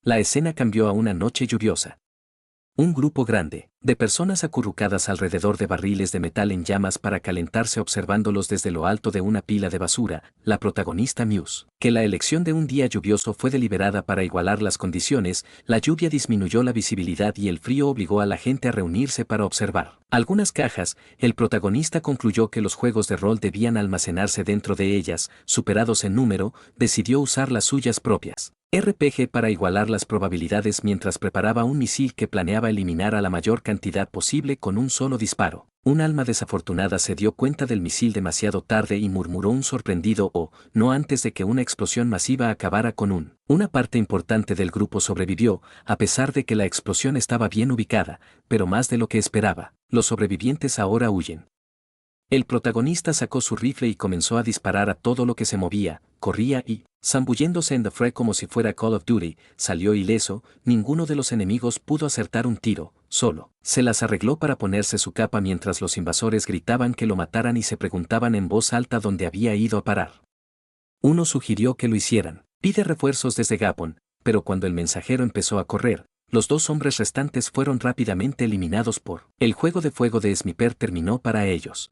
La escena cambió a una noche lluviosa. Un grupo grande de personas acurrucadas alrededor de barriles de metal en llamas para calentarse, observándolos desde lo alto de una pila de basura. La protagonista Muse, que la elección de un día lluvioso fue deliberada para igualar las condiciones. La lluvia disminuyó la visibilidad y el frío obligó a la gente a reunirse para observar algunas cajas. El protagonista concluyó que los juegos de rol debían almacenarse dentro de ellas. Superados en número, decidió usar las suyas propias RPG para igualar las probabilidades mientras preparaba un misil que planeaba eliminar a la mayor cantidad posible con un solo disparo. Un alma desafortunada se dio cuenta del misil demasiado tarde y murmuró un sorprendido "oh, no", antes de que una explosión masiva acabara con una parte importante del grupo sobrevivió, a pesar de que la explosión estaba bien ubicada, pero más de lo que esperaba. Los sobrevivientes ahora huyen. El protagonista sacó su rifle y comenzó a disparar a todo lo que se movía, corría y, zambulléndose en The Fray como si fuera Call of Duty, salió ileso. Ninguno de los enemigos pudo acertar un tiro, solo se las arregló para ponerse su capa mientras los invasores gritaban que lo mataran y se preguntaban en voz alta dónde había ido a parar. Uno sugirió que lo hicieran. Pide refuerzos desde Gapon, pero cuando el mensajero empezó a correr, los dos hombres restantes fueron rápidamente eliminados por el juego de fuego de Sniper terminó para ellos.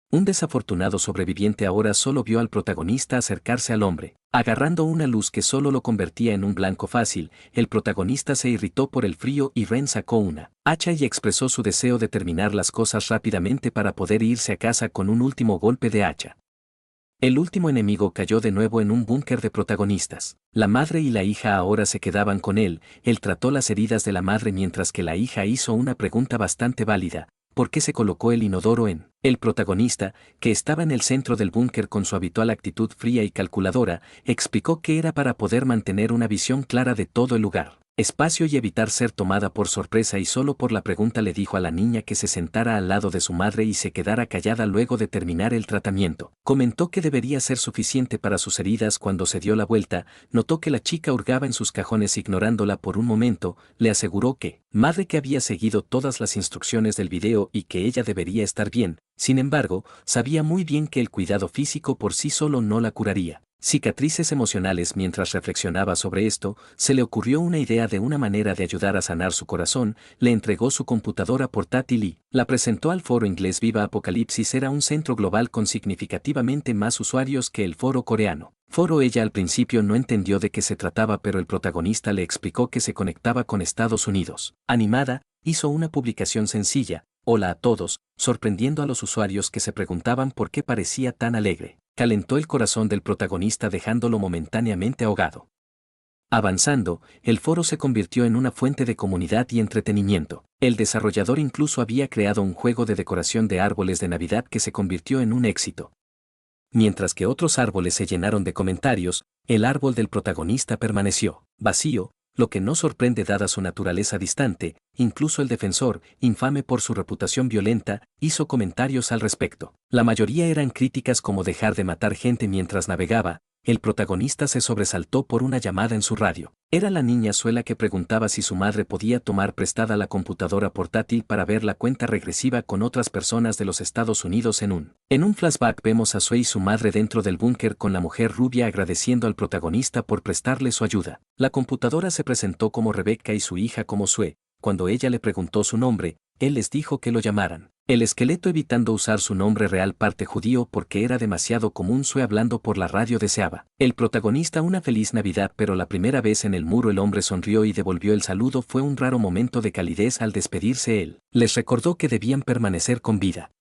Un desafortunado sobreviviente ahora solo vio al protagonista acercarse al hombre, agarrando una luz que solo lo convertía en un blanco fácil. El protagonista se irritó por el frío y Ren sacó una hacha y expresó su deseo de terminar las cosas rápidamente para poder irse a casa con un último golpe de hacha. El último enemigo cayó de nuevo en un búnker de protagonistas. La madre y la hija ahora se quedaban con él. Él trató las heridas de la madre mientras que la hija hizo una pregunta bastante válida. ¿Por qué se colocó el inodoro en? El protagonista, que estaba en el centro del búnker con su habitual actitud fría y calculadora, explicó que era para poder mantener una visión clara de todo el lugar, espacio y evitar ser tomada por sorpresa, y solo por la pregunta le dijo a la niña que se sentara al lado de su madre y se quedara callada luego de terminar el tratamiento. Comentó que debería ser suficiente para sus heridas. Cuando se dio la vuelta, notó que la chica hurgaba en sus cajones ignorándola por un momento. Le aseguró que, madre, que había seguido todas las instrucciones del video y que ella debería estar bien. Sin embargo, sabía muy bien que el cuidado físico por sí solo no la curaría. Cicatrices emocionales. Mientras reflexionaba sobre esto, se le ocurrió una idea de una manera de ayudar a sanar su corazón. Le entregó su computadora portátil y la presentó al foro inglés. Viva Apocalipsis era un centro global con significativamente más usuarios que el foro coreano. Ella al principio no entendió de qué se trataba, pero el protagonista le explicó que se conectaba con Estados Unidos. Animada, hizo una publicación sencilla: hola a todos, sorprendiendo a los usuarios que se preguntaban por qué parecía tan alegre. Calentó el corazón del protagonista dejándolo momentáneamente ahogado. Avanzando, el foro se convirtió en una fuente de comunidad y entretenimiento. El desarrollador incluso había creado un juego de decoración de árboles de Navidad que se convirtió en un éxito. Mientras que otros árboles se llenaron de comentarios, el árbol del protagonista permaneció vacío, lo que no sorprende dada su naturaleza distante. Incluso el defensor, infame por su reputación violenta, hizo comentarios al respecto. La mayoría eran críticas como dejar de matar gente mientras navegaba. El protagonista se sobresaltó por una llamada en su radio. Era la niña Suela, que preguntaba si su madre podía tomar prestada la computadora portátil para ver la cuenta regresiva con otras personas de los Estados Unidos. En un flashback vemos a Sue y su madre dentro del búnker con la mujer rubia agradeciendo al protagonista por prestarle su ayuda. La computadora se presentó como Rebecca y su hija como Sue. Cuando ella le preguntó su nombre, él les dijo que lo llamaran el esqueleto, evitando usar su nombre real parte judío porque era demasiado común. Sue, hablando por la radio, deseaba el protagonista una feliz Navidad, pero la primera vez en el muro el hombre sonrió y devolvió el saludo. Fue un raro momento de calidez al despedirse. Él les recordó que debían permanecer con vida.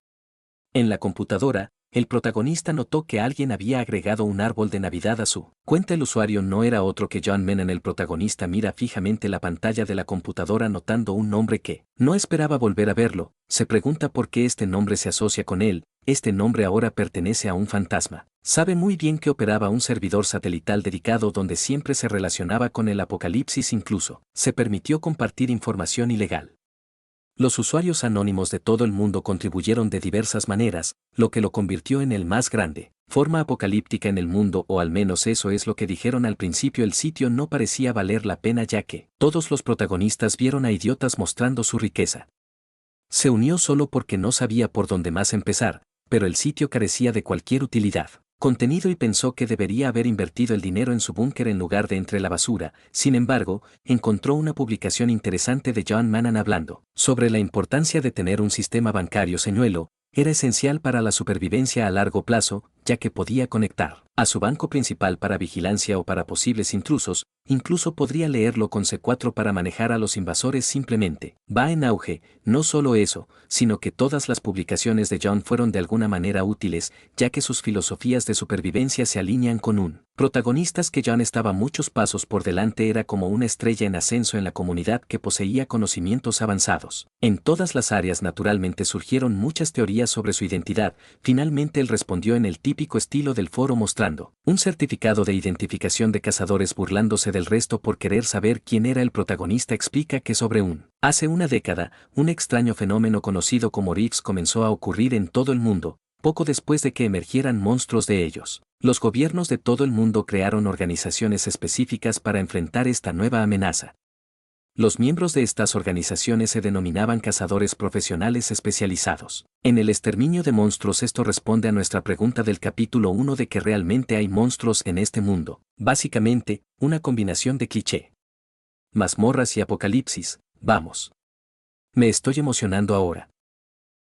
En la computadora, el protagonista notó que alguien había agregado un árbol de Navidad a su cuenta. El usuario no era otro que John Menan. El protagonista mira fijamente la pantalla de la computadora notando un nombre que no esperaba volver a verlo. Se pregunta por qué este nombre se asocia con él. Este nombre ahora pertenece a un fantasma. Sabe muy bien que operaba un servidor satelital dedicado donde siempre se relacionaba con el apocalipsis. Incluso se permitió compartir información ilegal. Los usuarios anónimos de todo el mundo contribuyeron de diversas maneras, lo que lo convirtió en el más grande forma apocalíptica en el mundo, o al menos eso es lo que dijeron al principio. El sitio no parecía valer la pena ya que todos los protagonistas vieron a idiotas mostrando su riqueza. Se unió solo porque no sabía por dónde más empezar, pero el sitio carecía de cualquier utilidad, contenido, y pensó que debería haber invertido el dinero en su búnker en lugar de entre la basura. Sin embargo, encontró una publicación interesante de John Menan hablando sobre la importancia de tener un sistema bancario señuelo. Era esencial para la supervivencia a largo plazo, ya que podía conectar a su banco principal para vigilancia o para posibles intrusos. Incluso podría leerlo con C4 para manejar a los invasores. Simplemente va en auge. No solo eso, sino que todas las publicaciones de John fueron de alguna manera útiles, ya que sus filosofías de supervivencia se alinean con un protagonistas que John estaba muchos pasos por delante. Era como una estrella en ascenso en la comunidad que poseía conocimientos avanzados en todas las áreas. Naturalmente surgieron muchas teorías sobre su identidad. Finalmente él respondió en el típico estilo del foro, mostrando un certificado de identificación de cazadores, burlándose del resto por querer saber quién era el protagonista. Explica que hace una década, un extraño fenómeno conocido como rifts comenzó a ocurrir en todo el mundo. Poco después de que emergieran monstruos de ellos, los gobiernos de todo el mundo crearon organizaciones específicas para enfrentar esta nueva amenaza. Los miembros de estas organizaciones se denominaban cazadores profesionales especializados en el exterminio de monstruos. Esto responde a nuestra pregunta del capítulo 1 de que realmente hay monstruos en este mundo. Básicamente, una combinación de cliché, mazmorras y apocalipsis. Vamos. Me estoy emocionando ahora.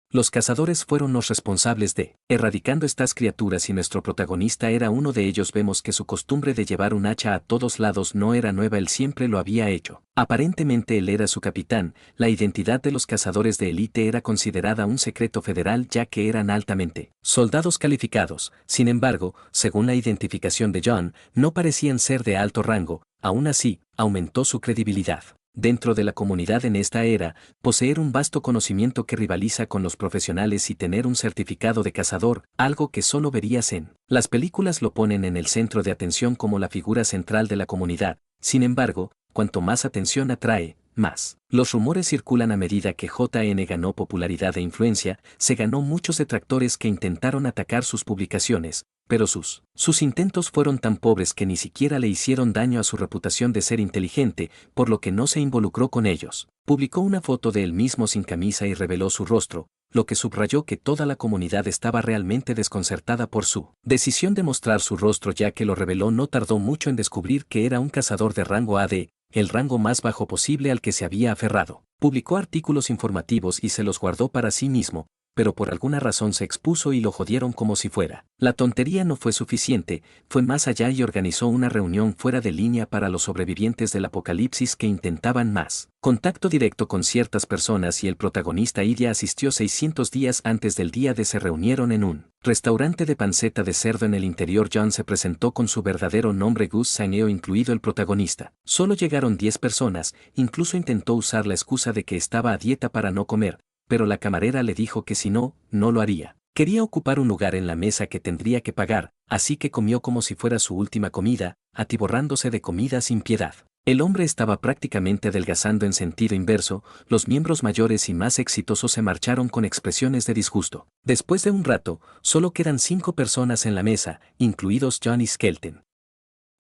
Los cazadores fueron los responsables de erradicando estas criaturas y nuestro protagonista era uno de ellos. Vemos que su costumbre de llevar un hacha a todos lados no era nueva, él siempre lo había hecho. Aparentemente él era su capitán, la identidad de los cazadores de élite era considerada un secreto federal ya que eran altamente soldados calificados. Sin embargo, según la identificación de John, no parecían ser de alto rango, aún así, aumentó su credibilidad. Dentro de la comunidad en esta era, poseer un vasto conocimiento que rivaliza con los profesionales y tener un certificado de cazador, algo que solo verías en las películas, lo ponen en el centro de atención como la figura central de la comunidad. Sin embargo, cuanto más atención atrae, más. Los rumores circulan a medida que JN ganó popularidad e influencia, se ganó muchos detractores que intentaron atacar sus publicaciones, pero sus intentos fueron tan pobres que ni siquiera le hicieron daño a su reputación de ser inteligente, por lo que no se involucró con ellos. Publicó una foto de él mismo sin camisa y reveló su rostro, lo que subrayó que toda la comunidad estaba realmente desconcertada por su decisión de mostrar su rostro, ya que lo reveló no tardó mucho en descubrir que era un cazador de rango AD, el rango más bajo posible al que se había aferrado. Publicó artículos informativos y se los guardó para sí mismo, pero por alguna razón se expuso y lo jodieron como si fuera. La tontería no fue suficiente, fue más allá y organizó una reunión fuera de línea para los sobrevivientes del apocalipsis que intentaban más contacto directo con ciertas personas, y el protagonista Idia asistió 600 días antes del día de se reunieron en un restaurante de panceta de cerdo en el interior. John se presentó con su verdadero nombre Gus Saneo, incluido el protagonista. Solo llegaron 10 personas, incluso intentó usar la excusa de que estaba a dieta para no comer, pero la camarera le dijo que si no, no lo haría. Quería ocupar un lugar en la mesa que tendría que pagar, así que comió como si fuera su última comida, atiborrándose de comida sin piedad. El hombre estaba prácticamente adelgazando en sentido inverso, los miembros mayores y más exitosos se marcharon con expresiones de disgusto. Después de un rato, solo quedan 5 personas en la mesa, incluidos John y Skelton.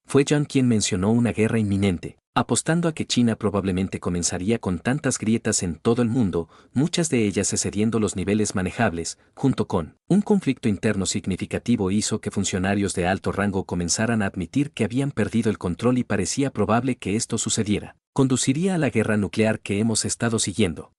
Fue John quien mencionó una guerra inminente, apostando a que China probablemente comenzaría con tantas grietas en todo el mundo, muchas de ellas excediendo los niveles manejables, junto con un conflicto interno significativo hizo que funcionarios de alto rango comenzaran a admitir que habían perdido el control y parecía probable que esto sucediera. Conduciría a la guerra nuclear que hemos estado siguiendo.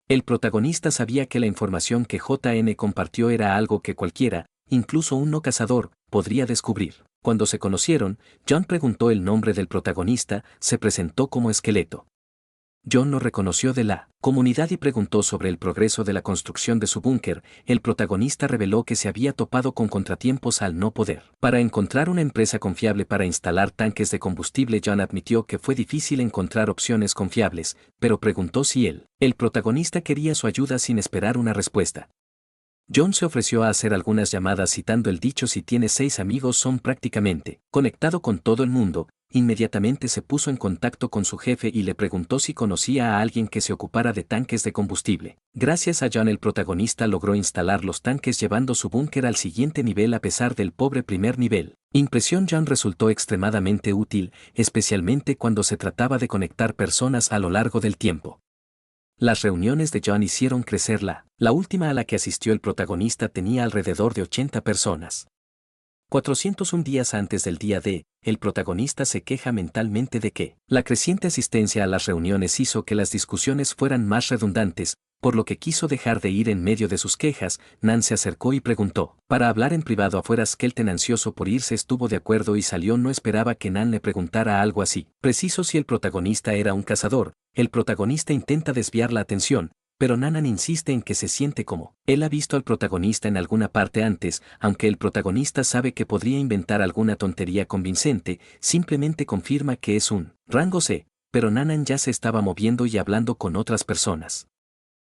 El protagonista sabía que la información que JN compartió era algo que cualquiera, incluso un no cazador, podría descubrir. Cuando se conocieron, John preguntó el nombre del protagonista, se presentó como Esqueleto. John lo reconoció de la comunidad y preguntó sobre el progreso de la construcción de su búnker. El protagonista reveló que se había topado con contratiempos al no poder para encontrar una empresa confiable para instalar tanques de combustible. John admitió que fue difícil encontrar opciones confiables, pero preguntó si el protagonista quería su ayuda sin esperar una respuesta. John se ofreció a hacer algunas llamadas citando el dicho si tienes 6 amigos son prácticamente conectado con todo el mundo. Inmediatamente se puso en contacto con su jefe y le preguntó si conocía a alguien que se ocupara de tanques de combustible. Gracias a John el protagonista logró instalar los tanques llevando su búnker al siguiente nivel a pesar del pobre primer nivel. Impresión John resultó extremadamente útil, especialmente cuando se trataba de conectar personas a lo largo del tiempo. Las reuniones de John hicieron crecer la última a la que asistió el protagonista tenía alrededor de 80 personas. 401 días antes del día D, el protagonista se queja mentalmente de que la creciente asistencia a las reuniones hizo que las discusiones fueran más redundantes, por lo que quiso dejar de ir. En medio de sus quejas, Nan se acercó y preguntó para hablar en privado afuera. Skelton, ansioso por irse, estuvo de acuerdo y salió. No esperaba que Nan le preguntara algo así preciso si el protagonista era un cazador. El protagonista intenta desviar la atención, pero Nanan insiste en que se siente como él ha visto al protagonista en alguna parte antes. Aunque el protagonista sabe que podría inventar alguna tontería convincente, simplemente confirma que es un rango C, pero Nanan ya se estaba moviendo y hablando con otras personas.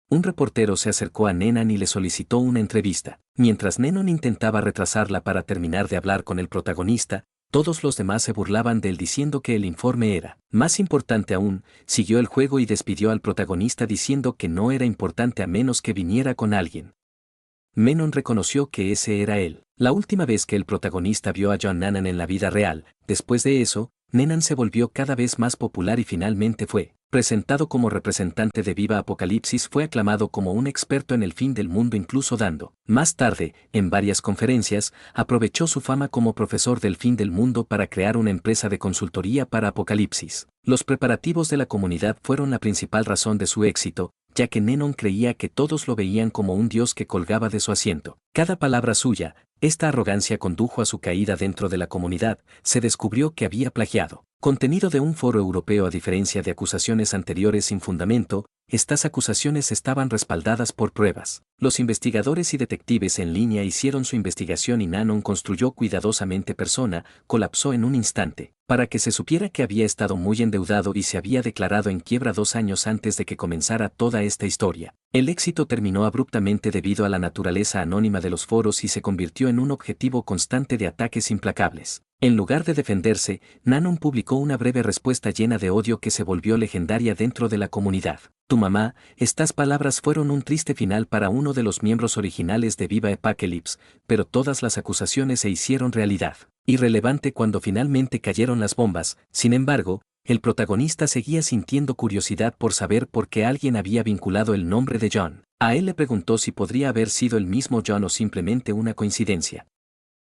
Un reportero se acercó a Nenan y le solicitó una entrevista. Mientras Nenon intentaba retrasarla para terminar de hablar con el protagonista, todos los demás se burlaban de él diciendo que el informe era más importante aún. Siguió el juego y despidió al protagonista diciendo que no era importante a menos que viniera con alguien. Menon reconoció que ese era él. La última vez que el protagonista vio a John Nanan en la vida real. Después de eso, Nenan se volvió cada vez más popular y finalmente fue presentado como representante de Viva Apocalipsis. Fue aclamado como un experto en el fin del mundo, incluso dando. Más tarde, en varias conferencias, aprovechó su fama como profesor del fin del mundo para crear una empresa de consultoría para Apocalipsis. Los preparativos de la comunidad fueron la principal razón de su éxito, ya que Nenon creía que todos lo veían como un dios que colgaba de su asiento. Cada palabra suya, esta arrogancia condujo a su caída dentro de la comunidad, se descubrió que había plagiado contenido de un foro europeo. A diferencia de acusaciones anteriores sin fundamento, estas acusaciones estaban respaldadas por pruebas. Los investigadores y detectives en línea hicieron su investigación y Nanon construyó cuidadosamente persona, colapsó en un instante, para que se supiera que había estado muy endeudado y se había declarado en quiebra 2 años antes de que comenzara toda esta historia. El éxito terminó abruptamente debido a la naturaleza anónima de los foros y se convirtió en un objetivo constante de ataques implacables. En lugar de defenderse, Nanon publicó una breve respuesta llena de odio que se volvió legendaria dentro de la comunidad. Tu mamá, estas palabras fueron un triste final para uno de los miembros originales de Viva Apocalypse, pero todas las acusaciones se hicieron realidad. Irrelevante cuando finalmente cayeron las bombas, sin embargo, el protagonista seguía sintiendo curiosidad por saber por qué alguien había vinculado el nombre de John. A él le preguntó si podría haber sido el mismo John o simplemente una coincidencia.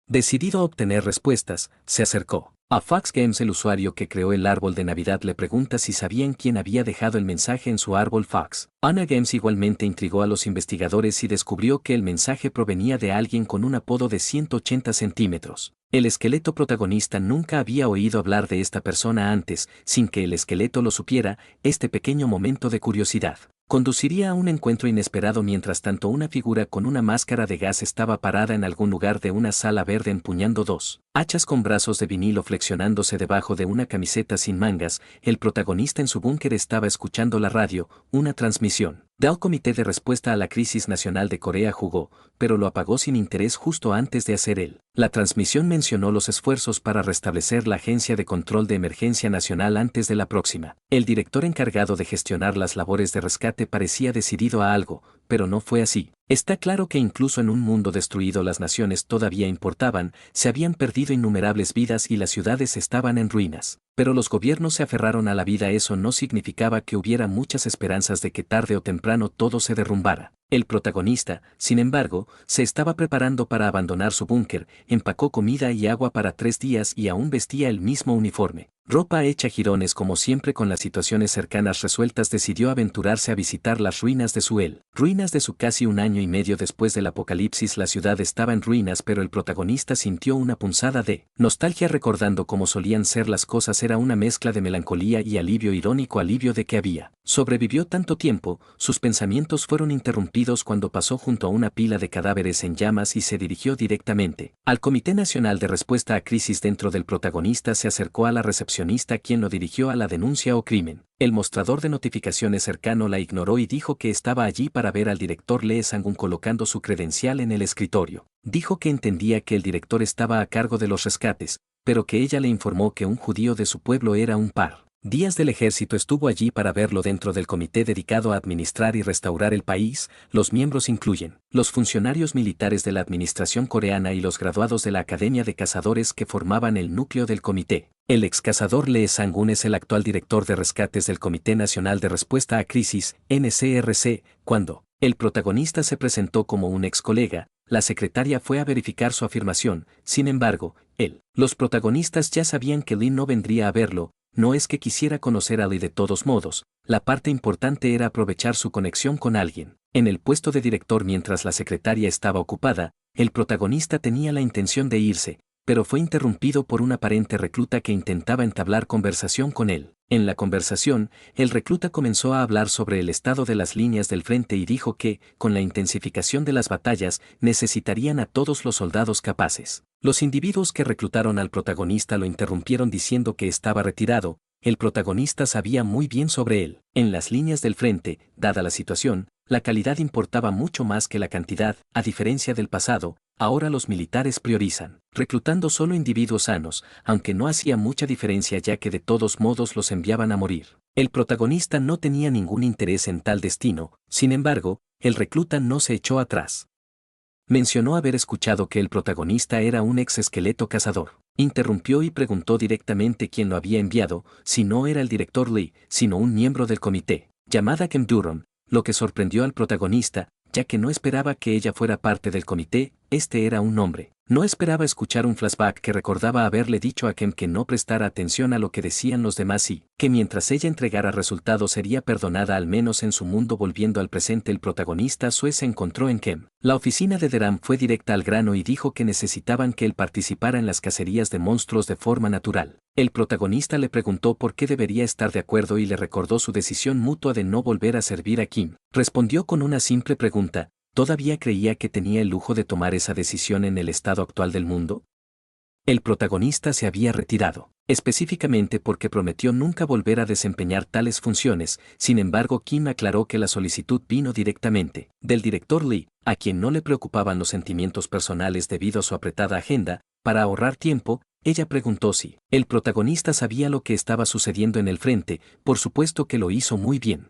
Decidido a obtener respuestas, se acercó a Fox Games. El usuario que creó el árbol de Navidad le pregunta si sabían quién había dejado el mensaje en su árbol Fox. Ana Games igualmente intrigó a los investigadores y descubrió que el mensaje provenía de alguien con un apodo de 180 centímetros. El esqueleto protagonista nunca había oído hablar de esta persona antes, sin que el esqueleto lo supiera. Este pequeño momento de curiosidad conduciría a un encuentro inesperado. Mientras tanto, una figura con una máscara de gas estaba parada en algún lugar de una sala verde empuñando 2 hachas con brazos de vinilo flexionándose debajo de una camiseta sin mangas. El protagonista en su búnker estaba escuchando la radio, una transmisión del Comité de Respuesta a la Crisis Nacional de Corea jugó, pero lo apagó sin interés justo antes de hacer él. La transmisión mencionó los esfuerzos para restablecer la Agencia de Control de Emergencia Nacional antes de la próxima. El director encargado de gestionar las labores de rescate parecía decidido a algo, pero no fue así. Está claro que incluso en un mundo destruido las naciones todavía importaban, se habían perdido innumerables vidas y las ciudades estaban en ruinas. Pero los gobiernos se aferraron a la vida. Eso no significaba que hubiera muchas esperanzas de que tarde o temprano todo se derrumbara. El protagonista, sin embargo, se estaba preparando para abandonar su búnker, empacó comida y agua para 3 días y aún vestía el mismo uniforme. Ropa hecha jirones como siempre con las situaciones cercanas resueltas, decidió aventurarse a visitar las ruinas de Suel. Ruinas de su casi 1 año y medio después del apocalipsis. La ciudad estaba en ruinas, pero el protagonista sintió una punzada de nostalgia recordando cómo solían ser las cosas. Era una mezcla de melancolía y alivio irónico, alivio de que había sobrevivió tanto tiempo. Sus pensamientos fueron interrumpidos cuando pasó junto a una pila de cadáveres en llamas y se dirigió directamente al Comité Nacional de Respuesta a Crisis. Dentro del protagonista se acercó a la recepcionista, quien lo dirigió a la denuncia o crimen. El mostrador de notificaciones cercano la ignoró y dijo que estaba allí para ver al director Lee Sang-un colocando su credencial en el escritorio. Dijo que entendía que el director estaba a cargo de los rescates, pero que ella le informó que un judío de su pueblo era un par días del ejército estuvo allí para verlo. Dentro del comité dedicado a administrar y restaurar el país, los miembros incluyen los funcionarios militares de la administración coreana y los graduados de la Academia de Cazadores que formaban el núcleo del comité. El ex cazador Lee Sang-un es el actual director de rescates del Comité Nacional de Respuesta a Crisis, NCRC. Cuando el protagonista se presentó como un ex colega, la secretaria fue a verificar su afirmación. Sin embargo, los protagonistas ya sabían que Lee no vendría a verlo. No es que quisiera conocer a Lee de todos modos, la parte importante era aprovechar su conexión con alguien. En el puesto de director, mientras la secretaria estaba ocupada, el protagonista tenía la intención de irse, pero fue interrumpido por un aparente recluta que intentaba entablar conversación con él. En la conversación, el recluta comenzó a hablar sobre el estado de las líneas del frente y dijo que, con la intensificación de las batallas, necesitarían a todos los soldados capaces. Los individuos que reclutaron al protagonista lo interrumpieron diciendo que estaba retirado. El protagonista sabía muy bien sobre él. En las líneas del frente, dada la situación, la calidad importaba mucho más que la cantidad. A diferencia del pasado, ahora los militares priorizan reclutando solo individuos sanos, aunque no hacía mucha diferencia ya que de todos modos los enviaban a morir. El protagonista no tenía ningún interés en tal destino. Sin embargo, el recluta no se echó atrás. Mencionó haber escuchado que el protagonista era un ex esqueleto cazador. Interrumpió y preguntó directamente quién lo había enviado, si no era el director Lee, sino un miembro del comité, llamada Kim Duron, lo que sorprendió al protagonista, ya que no esperaba que ella fuera parte del comité. Este era un hombre No esperaba escuchar un flashback que recordaba haberle dicho a Kem que no prestara atención a lo que decían los demás y que mientras ella entregara resultados sería perdonada al menos en su mundo. Volviendo al presente, el protagonista Sue se encontró en Kem. La oficina de Deram fue directa al grano y dijo que necesitaban que él participara en las cacerías de monstruos de forma natural. El protagonista le preguntó por qué debería estar de acuerdo y le recordó su decisión mutua de no volver a servir a Kim. Respondió con una simple pregunta: ¿todavía creía que tenía el lujo de tomar esa decisión en el estado actual del mundo? El protagonista se había retirado, específicamente porque prometió nunca volver a desempeñar tales funciones. Sin embargo, Kim aclaró que la solicitud vino directamente del director Lee, a quien no le preocupaban los sentimientos personales debido a su apretada agenda. Para ahorrar tiempo, ella preguntó si el protagonista sabía lo que estaba sucediendo en el frente. Por supuesto que lo hizo muy bien.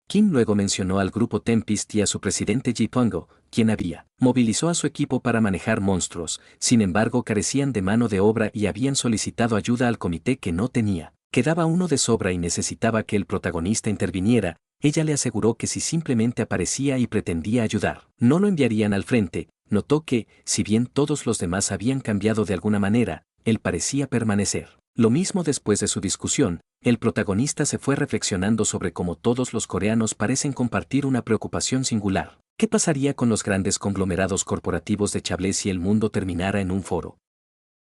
Kim luego mencionó al grupo Tempest y a su presidente Ji Pungo, quien movilizó a su equipo para manejar monstruos. Sin embargo, carecían de mano de obra y habían solicitado ayuda al comité que no tenía. Quedaba uno de sobra y necesitaba que el protagonista interviniera. Ella le aseguró que si simplemente aparecía y pretendía ayudar, no lo enviarían al frente. Notó que, si bien todos los demás habían cambiado de alguna manera, él parecía permanecer. Lo mismo después de su discusión, el protagonista se fue reflexionando sobre cómo todos los coreanos parecen compartir una preocupación singular. ¿Qué pasaría con los grandes conglomerados corporativos de Chable si el mundo terminara en un foro?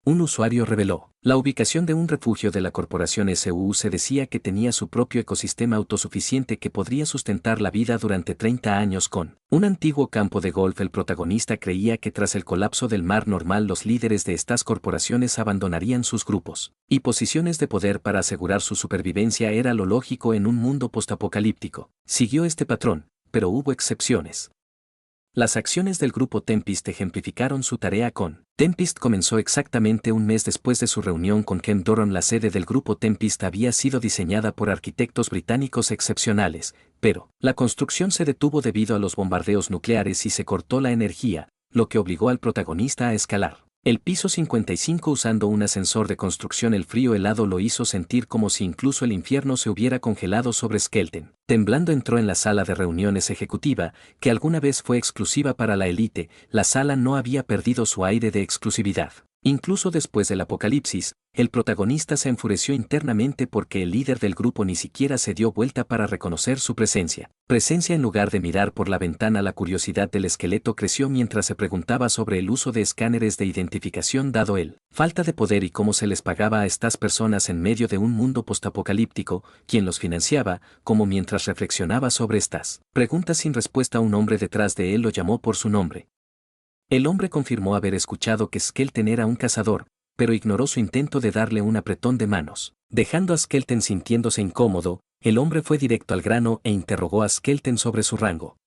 Un usuario reveló la ubicación de un refugio de la corporación SUU. Se decía que tenía su propio ecosistema autosuficiente que podría sustentar la vida durante 30 años con un antiguo campo de golf. El protagonista creía que tras el colapso del mar normal los líderes de estas corporaciones abandonarían sus grupos y posiciones de poder para asegurar su supervivencia. Era lo lógico en un mundo postapocalíptico. Siguió este patrón, pero hubo excepciones. Las acciones del grupo Tempest ejemplificaron su tarea con Tempest. Comenzó exactamente un mes después de su reunión con Kem Doron. La sede del grupo Tempest había sido diseñada por arquitectos británicos excepcionales, pero la construcción se detuvo debido a los bombardeos nucleares y se cortó la energía, lo que obligó al protagonista a escalar el piso 55 usando un ascensor de construcción. El frío helado lo hizo sentir como si incluso el infierno se hubiera congelado sobre Skelton. Temblando entró en la sala de reuniones ejecutiva, que alguna vez fue exclusiva para la élite. La sala no había perdido su aire de exclusividad. Incluso después del apocalipsis, el protagonista se enfureció internamente porque el líder del grupo ni siquiera se dio vuelta para reconocer su presencia. En lugar de mirar por la ventana. La curiosidad del esqueleto creció mientras se preguntaba sobre el uso de escáneres de identificación dado el falta de poder y cómo se les pagaba a estas personas en medio de un mundo postapocalíptico, quién los financiaba. Como mientras reflexionaba sobre estas preguntas sin respuesta, un hombre detrás de él lo llamó por su nombre. El hombre confirmó haber escuchado que Skelton era un cazador, pero ignoró su intento de darle un apretón de manos. Dejando a Skelton sintiéndose incómodo, el hombre fue directo al grano e interrogó a Skelton sobre su rango.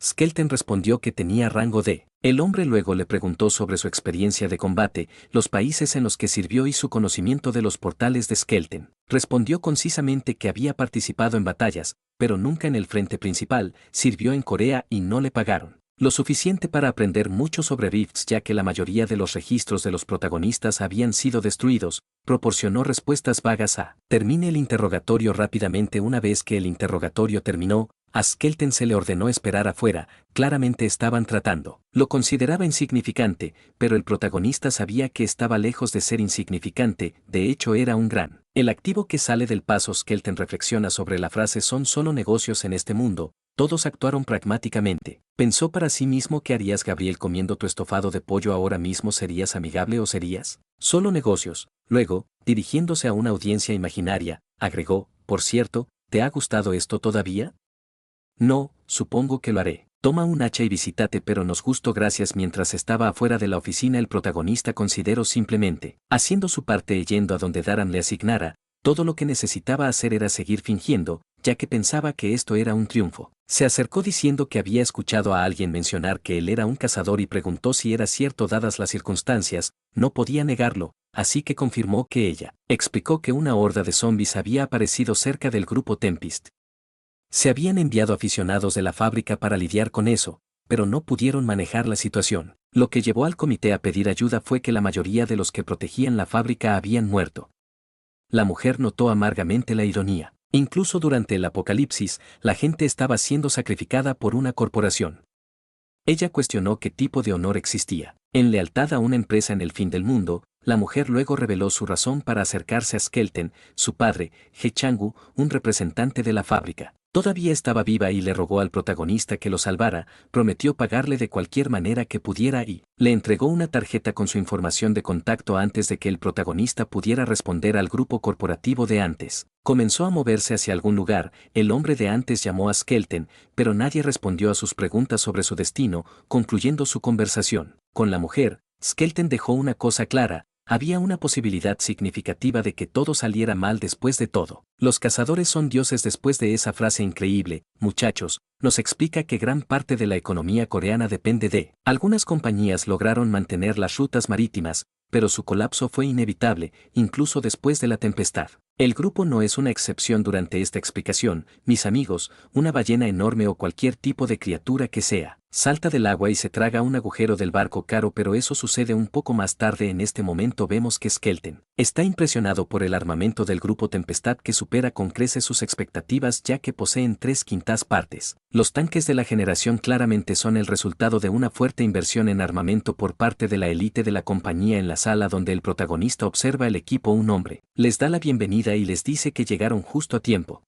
Skelton respondió que tenía rango D. El hombre luego le preguntó sobre su experiencia de combate, los países en los que sirvió y su conocimiento de los portales de Skelton. Respondió concisamente que había participado en batallas, pero nunca en el frente principal. Sirvió en Corea y no le pagaron lo suficiente para aprender mucho sobre rifts, ya que la mayoría de los registros de los protagonistas habían sido destruidos. Proporcionó respuestas vagas a termine el interrogatorio rápidamente. Una vez que el interrogatorio terminó, a Skelton se le ordenó esperar afuera. Claramente estaban tratando. Lo consideraba insignificante, pero el protagonista sabía que estaba lejos de ser insignificante. De hecho, era un gran el activo que sale del paso. Skelton reflexiona sobre la frase son solo negocios en este mundo. Todos actuaron pragmáticamente. Pensó para sí mismo: ¿qué harías, Gabriel, comiendo tu estofado de pollo ahora mismo? ¿Serías amigable o serías solo negocios? Luego, dirigiéndose a una audiencia imaginaria, agregó: por cierto, ¿te ha gustado esto todavía? No, supongo que lo haré. Toma un hacha y visítate, pero nos gustó. Gracias. Mientras estaba afuera de la oficina, el protagonista consideró simplemente haciendo su parte y yendo a donde Daran le asignara. Todo lo que necesitaba hacer era seguir fingiendo, ya que pensaba que esto era un triunfo. Se acercó diciendo que había escuchado a alguien mencionar que él era un cazador y preguntó si era cierto dadas las circunstancias. No podía negarlo, así que confirmó que ella explicó que una horda de zombies había aparecido cerca del grupo Tempest. Se habían enviado aficionados de la fábrica para lidiar con eso, pero no pudieron manejar la situación. Lo que llevó al comité a pedir ayuda fue que la mayoría de los que protegían la fábrica habían muerto. La mujer notó amargamente la ironía. Incluso durante el apocalipsis, la gente estaba siendo sacrificada por una corporación. Ella cuestionó qué tipo de honor existía. En lealtad a una empresa en el fin del mundo, la mujer luego reveló su razón para acercarse a Skelton, su padre, He Chang-gu, un representante de la fábrica. Todavía estaba viva y le rogó al protagonista que lo salvara, prometió pagarle de cualquier manera que pudiera y le entregó una tarjeta con su información de contacto antes de que el protagonista pudiera responder al grupo corporativo de antes. Comenzó a moverse hacia algún lugar, el hombre de antes llamó a Skelton, pero nadie respondió a sus preguntas sobre su destino, concluyendo su conversación. Con la mujer, Skelton dejó una cosa clara. Había una posibilidad significativa de que todo saliera mal después de todo. Los cazadores son dioses. Después de esa frase increíble, muchachos, nos explica que gran parte de la economía coreana depende de. Algunas compañías lograron mantener las rutas marítimas, pero su colapso fue inevitable, incluso después de la tempestad. El grupo no es una excepción durante esta explicación, mis amigos, una ballena enorme o cualquier tipo de criatura que sea. Salta del agua y se traga un agujero del barco caro, pero eso sucede un poco más tarde. En este momento vemos que Skelton está impresionado por el armamento del grupo Tempestad, que supera con creces sus expectativas, ya que poseen 3/5 partes. Los tanques de la generación claramente son el resultado de una fuerte inversión en armamento por parte de la élite de la compañía. En la sala donde el protagonista observa el equipo, un hombre les da la bienvenida y les dice que llegaron justo a tiempo.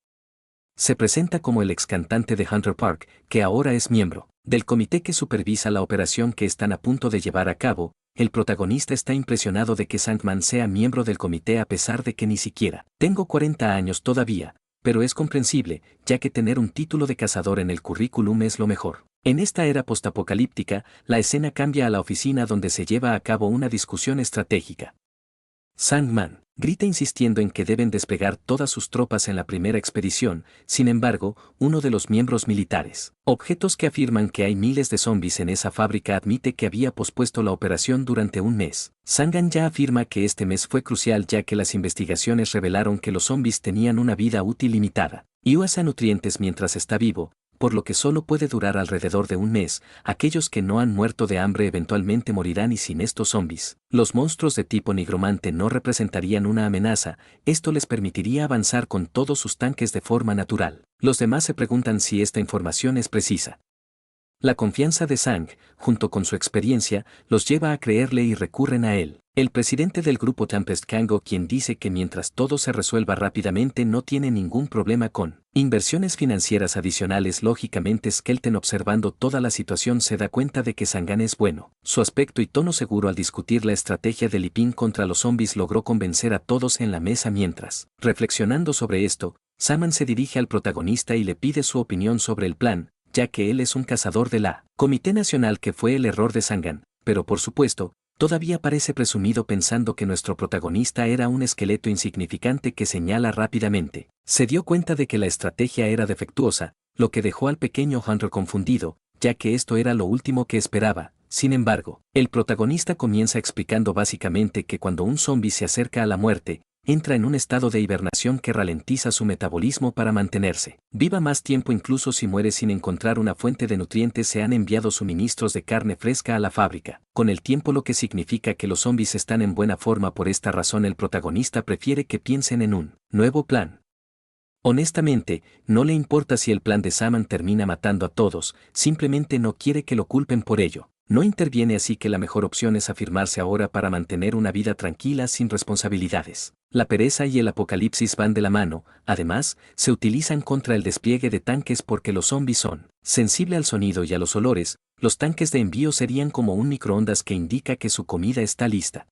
Se presenta como el ex cantante de Hunter Park, que ahora es miembro del comité que supervisa la operación que están a punto de llevar a cabo. El protagonista está impresionado de que Sandman sea miembro del comité a pesar de que ni siquiera tengo 40 años todavía, pero es comprensible, ya que tener un título de cazador en el currículum es lo mejor. En esta era postapocalíptica, la escena cambia a la oficina donde se lleva a cabo una discusión estratégica. Sandman grita insistiendo en que deben desplegar todas sus tropas en la primera expedición. Sin embargo, uno de los miembros militares, objetos que afirman que hay miles de zombies en esa fábrica, admite que había pospuesto la operación durante un mes. Sangan ya afirma que este mes fue crucial, ya que las investigaciones revelaron que los zombies tenían una vida útil limitada y usa nutrientes mientras está vivo, por lo que solo puede durar alrededor de un mes. Aquellos que no han muerto de hambre eventualmente morirán, y sin estos zombies, los monstruos de tipo nigromante no representarían una amenaza. Esto les permitiría avanzar con todos sus tanques de forma natural. Los demás se preguntan si esta información es precisa. La confianza de Sang, junto con su experiencia, los lleva a creerle y recurren a él. El presidente del grupo Tempest, Kang-go, quien dice que mientras todo se resuelva rápidamente no tiene ningún problema con inversiones financieras adicionales. Lógicamente, Skelton, observando toda la situación, se da cuenta de que Sangan es bueno. Su aspecto y tono seguro al discutir la estrategia de Liping contra los zombies logró convencer a todos en la mesa. Mientras reflexionando sobre esto, Saman se dirige al protagonista y le pide su opinión sobre el plan, ya que él es un cazador de la Comité Nacional, que fue el error de Sangan, pero por supuesto, todavía parece presumido pensando que nuestro protagonista era un esqueleto insignificante que señala rápidamente. Se dio cuenta de que la estrategia era defectuosa, lo que dejó al pequeño Hunter confundido, ya que esto era lo último que esperaba. Sin embargo, el protagonista comienza explicando básicamente que cuando un zombie se acerca a la muerte, entra en un estado de hibernación que ralentiza su metabolismo para mantenerse viva más tiempo. Incluso si muere sin encontrar una fuente de nutrientes, se han enviado suministros de carne fresca a la fábrica con el tiempo, lo que significa que los zombies están en buena forma. Por esta razón, el protagonista prefiere que piensen en un nuevo plan. Honestamente, no le importa si el plan de Saman termina matando a todos, simplemente no quiere que lo culpen por ello. No interviene, así que la mejor opción es afirmarse ahora para mantener una vida tranquila sin responsabilidades. La pereza y el apocalipsis van de la mano. Además, se utilizan contra el despliegue de tanques porque los zombies son sensibles al sonido y a los olores. Los tanques de envío serían como un microondas que indica que su comida está lista.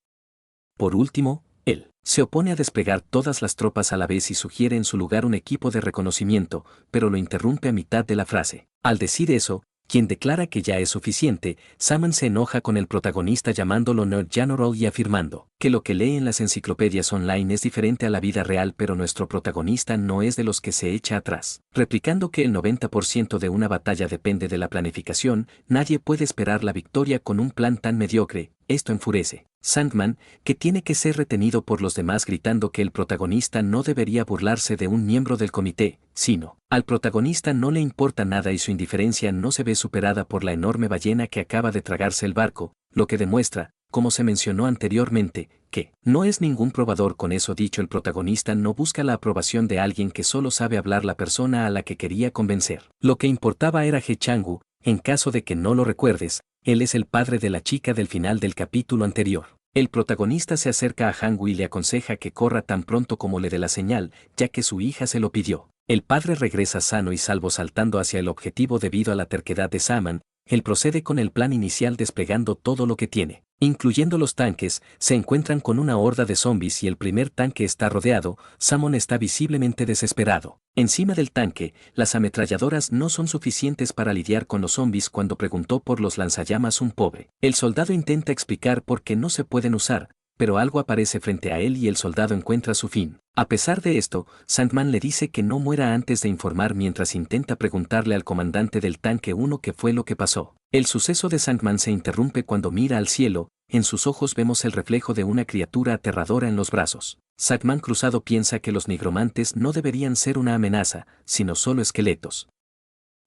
Por último, él se opone a desplegar todas las tropas a la vez y sugiere en su lugar un equipo de reconocimiento, pero lo interrumpe a mitad de la frase. Al decir eso, quien declara que ya es suficiente, Saman se enoja con el protagonista llamándolo Nerd General y afirmando que lo que lee en las enciclopedias online es diferente a la vida real, pero nuestro protagonista no es de los que se echa atrás. Replicando que el 90% de una batalla depende de la planificación, nadie puede esperar la victoria con un plan tan mediocre. Esto enfurece Sandman, que tiene que ser retenido por los demás, gritando que el protagonista no debería burlarse de un miembro del comité, sino al protagonista no le importa nada y su indiferencia no se ve superada por la enorme ballena que acaba de tragarse el barco, lo que demuestra, como se mencionó anteriormente, que no es ningún probador. Con eso dicho, el protagonista no busca la aprobación de alguien que solo sabe hablar. La persona a la que quería convencer, lo que importaba era He Chang-gu. En caso de que no lo recuerdes, él es el padre de la chica del final del capítulo anterior. El protagonista se acerca a Hangul y le aconseja que corra tan pronto como le dé la señal, ya que su hija se lo pidió. El padre regresa sano y salvo saltando hacia el objetivo debido a la terquedad de Saman. Él procede con el plan inicial desplegando todo lo que tiene, incluyendo los tanques. Se encuentran con una horda de zombies y el primer tanque está rodeado. Samon está visiblemente desesperado. Encima del tanque, las ametralladoras no son suficientes para lidiar con los zombies cuando preguntó por los lanzallamas un pobre. El soldado intenta explicar por qué no se pueden usar, pero algo aparece frente a él y el soldado encuentra su fin. A pesar de esto, Sandman le dice que no muera antes de informar mientras intenta preguntarle al comandante del tanque 1 qué fue lo que pasó. El suceso de Sandman se interrumpe cuando mira al cielo. En sus ojos vemos el reflejo de una criatura aterradora en los brazos. Sandman cruzado piensa que los nigromantes no deberían ser una amenaza, sino solo esqueletos.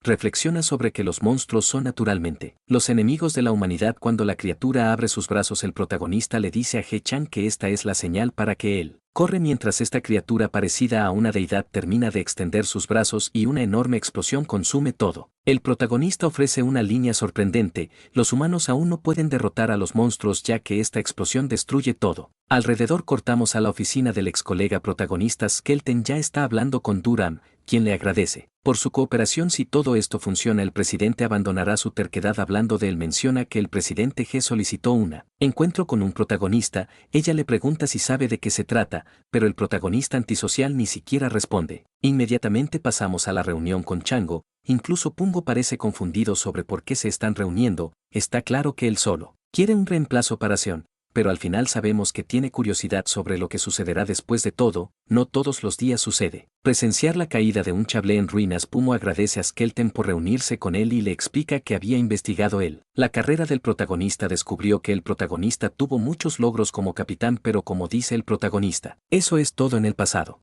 Reflexiona sobre que los monstruos son naturalmente los enemigos de la humanidad. Cuando la criatura abre sus brazos, el protagonista le dice a He-chan que esta es la señal para que él corre mientras esta criatura parecida a una deidad termina de extender sus brazos y una enorme explosión consume todo. El protagonista ofrece una línea sorprendente: los humanos aún no pueden derrotar a los monstruos ya que esta explosión destruye todo. Alrededor cortamos a la oficina del ex colega protagonista. Skelton ya está hablando con Durham, quien le agradece por su cooperación. Si todo esto funciona, el presidente abandonará su terquedad. Hablando de él, menciona que el presidente G solicitó un encuentro con un protagonista. Ella le pregunta si sabe de qué se trata, pero el protagonista antisocial ni siquiera responde. Inmediatamente pasamos a la reunión con Chango. Incluso Pungo parece confundido sobre por qué se están reuniendo. Está claro que él solo quiere un reemplazo para Seon, pero al final sabemos que tiene curiosidad sobre lo que sucederá después de todo. No todos los días sucede presenciar la caída de un chablé en ruinas. Pumo agradece a Skelton por reunirse con él y le explica que había investigado la carrera del protagonista. Descubrió que el protagonista tuvo muchos logros como capitán, pero como dice el protagonista, eso es todo en el pasado.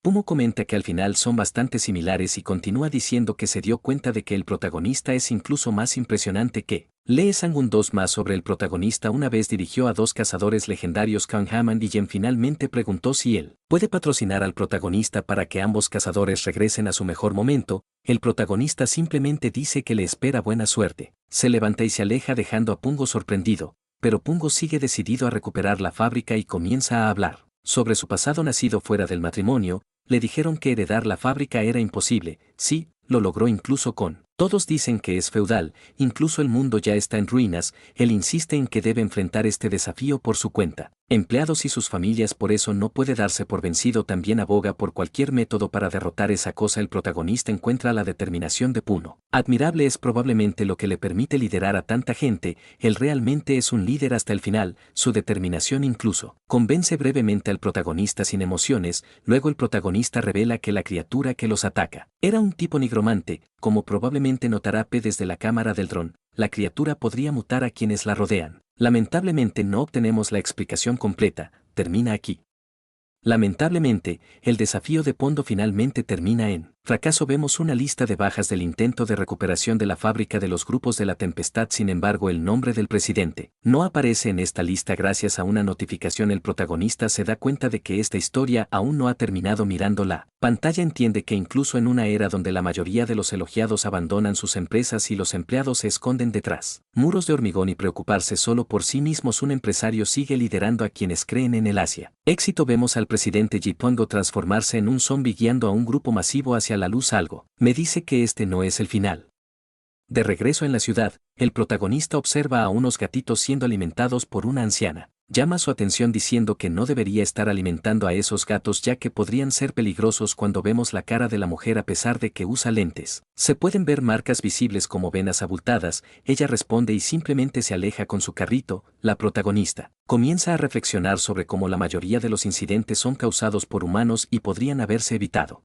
Pumo comenta que al final son bastante similares y continúa diciendo que se dio cuenta de que el protagonista es incluso más impresionante que Lee Sang-un. 2 más sobre el protagonista. Una vez dirigió a 2 cazadores legendarios, Kang Hammond y Jen. Finalmente preguntó si él puede patrocinar al protagonista para que ambos cazadores regresen a su mejor momento. El protagonista simplemente dice que le espera buena suerte. Se levanta y se aleja dejando a Pungo sorprendido, pero Pungo sigue decidido a recuperar la fábrica y comienza a hablar sobre su pasado nacido fuera del matrimonio. Le dijeron que heredar la fábrica era imposible. Sí, lo logró incluso con. Todos dicen que es feudal, incluso el mundo ya está en ruinas. Él insiste en que debe enfrentar este desafío por su cuenta. Empleados y sus familias, por eso no puede darse por vencido. También aboga por cualquier método para derrotar esa cosa. El protagonista encuentra la determinación de Puno admirable. Es probablemente lo que le permite liderar a tanta gente. Él realmente es un líder hasta el final. Su determinación incluso convence brevemente al protagonista sin emociones. Luego el protagonista revela que la criatura que los ataca era un tipo nigromante. Como probablemente notará P desde la cámara del dron, la criatura podría mutar a quienes la rodean. Lamentablemente no obtenemos la explicación completa. Termina aquí. Lamentablemente, el desafío de Pondo finalmente termina en fracaso. Vemos una lista de bajas del intento de recuperación de la fábrica de los grupos de la tempestad. Sin embargo, el nombre del presidente no aparece en esta lista. Gracias a una notificación, el protagonista se da cuenta de que esta historia aún no ha terminado. Mirando la pantalla entiende que incluso en una era donde la mayoría de los elogiados abandonan sus empresas y los empleados se esconden detrás muros de hormigón y preocuparse solo por sí mismos, un empresario sigue liderando a quienes creen en el Asia. Éxito. Vemos al presidente Jipongo transformarse en un zombie guiando a un grupo masivo hacia la luz. Algo me dice que este no es el final. De regreso en la ciudad, el protagonista observa a unos gatitos siendo alimentados por una anciana. Llama su atención diciendo que no debería estar alimentando a esos gatos ya que podrían ser peligrosos. Cuando vemos la cara de la mujer, a pesar de que usa lentes, se pueden ver marcas visibles como venas abultadas. Ella responde y simplemente se aleja con su carrito. La protagonista comienza a reflexionar sobre cómo la mayoría de los incidentes son causados por humanos y podrían haberse evitado.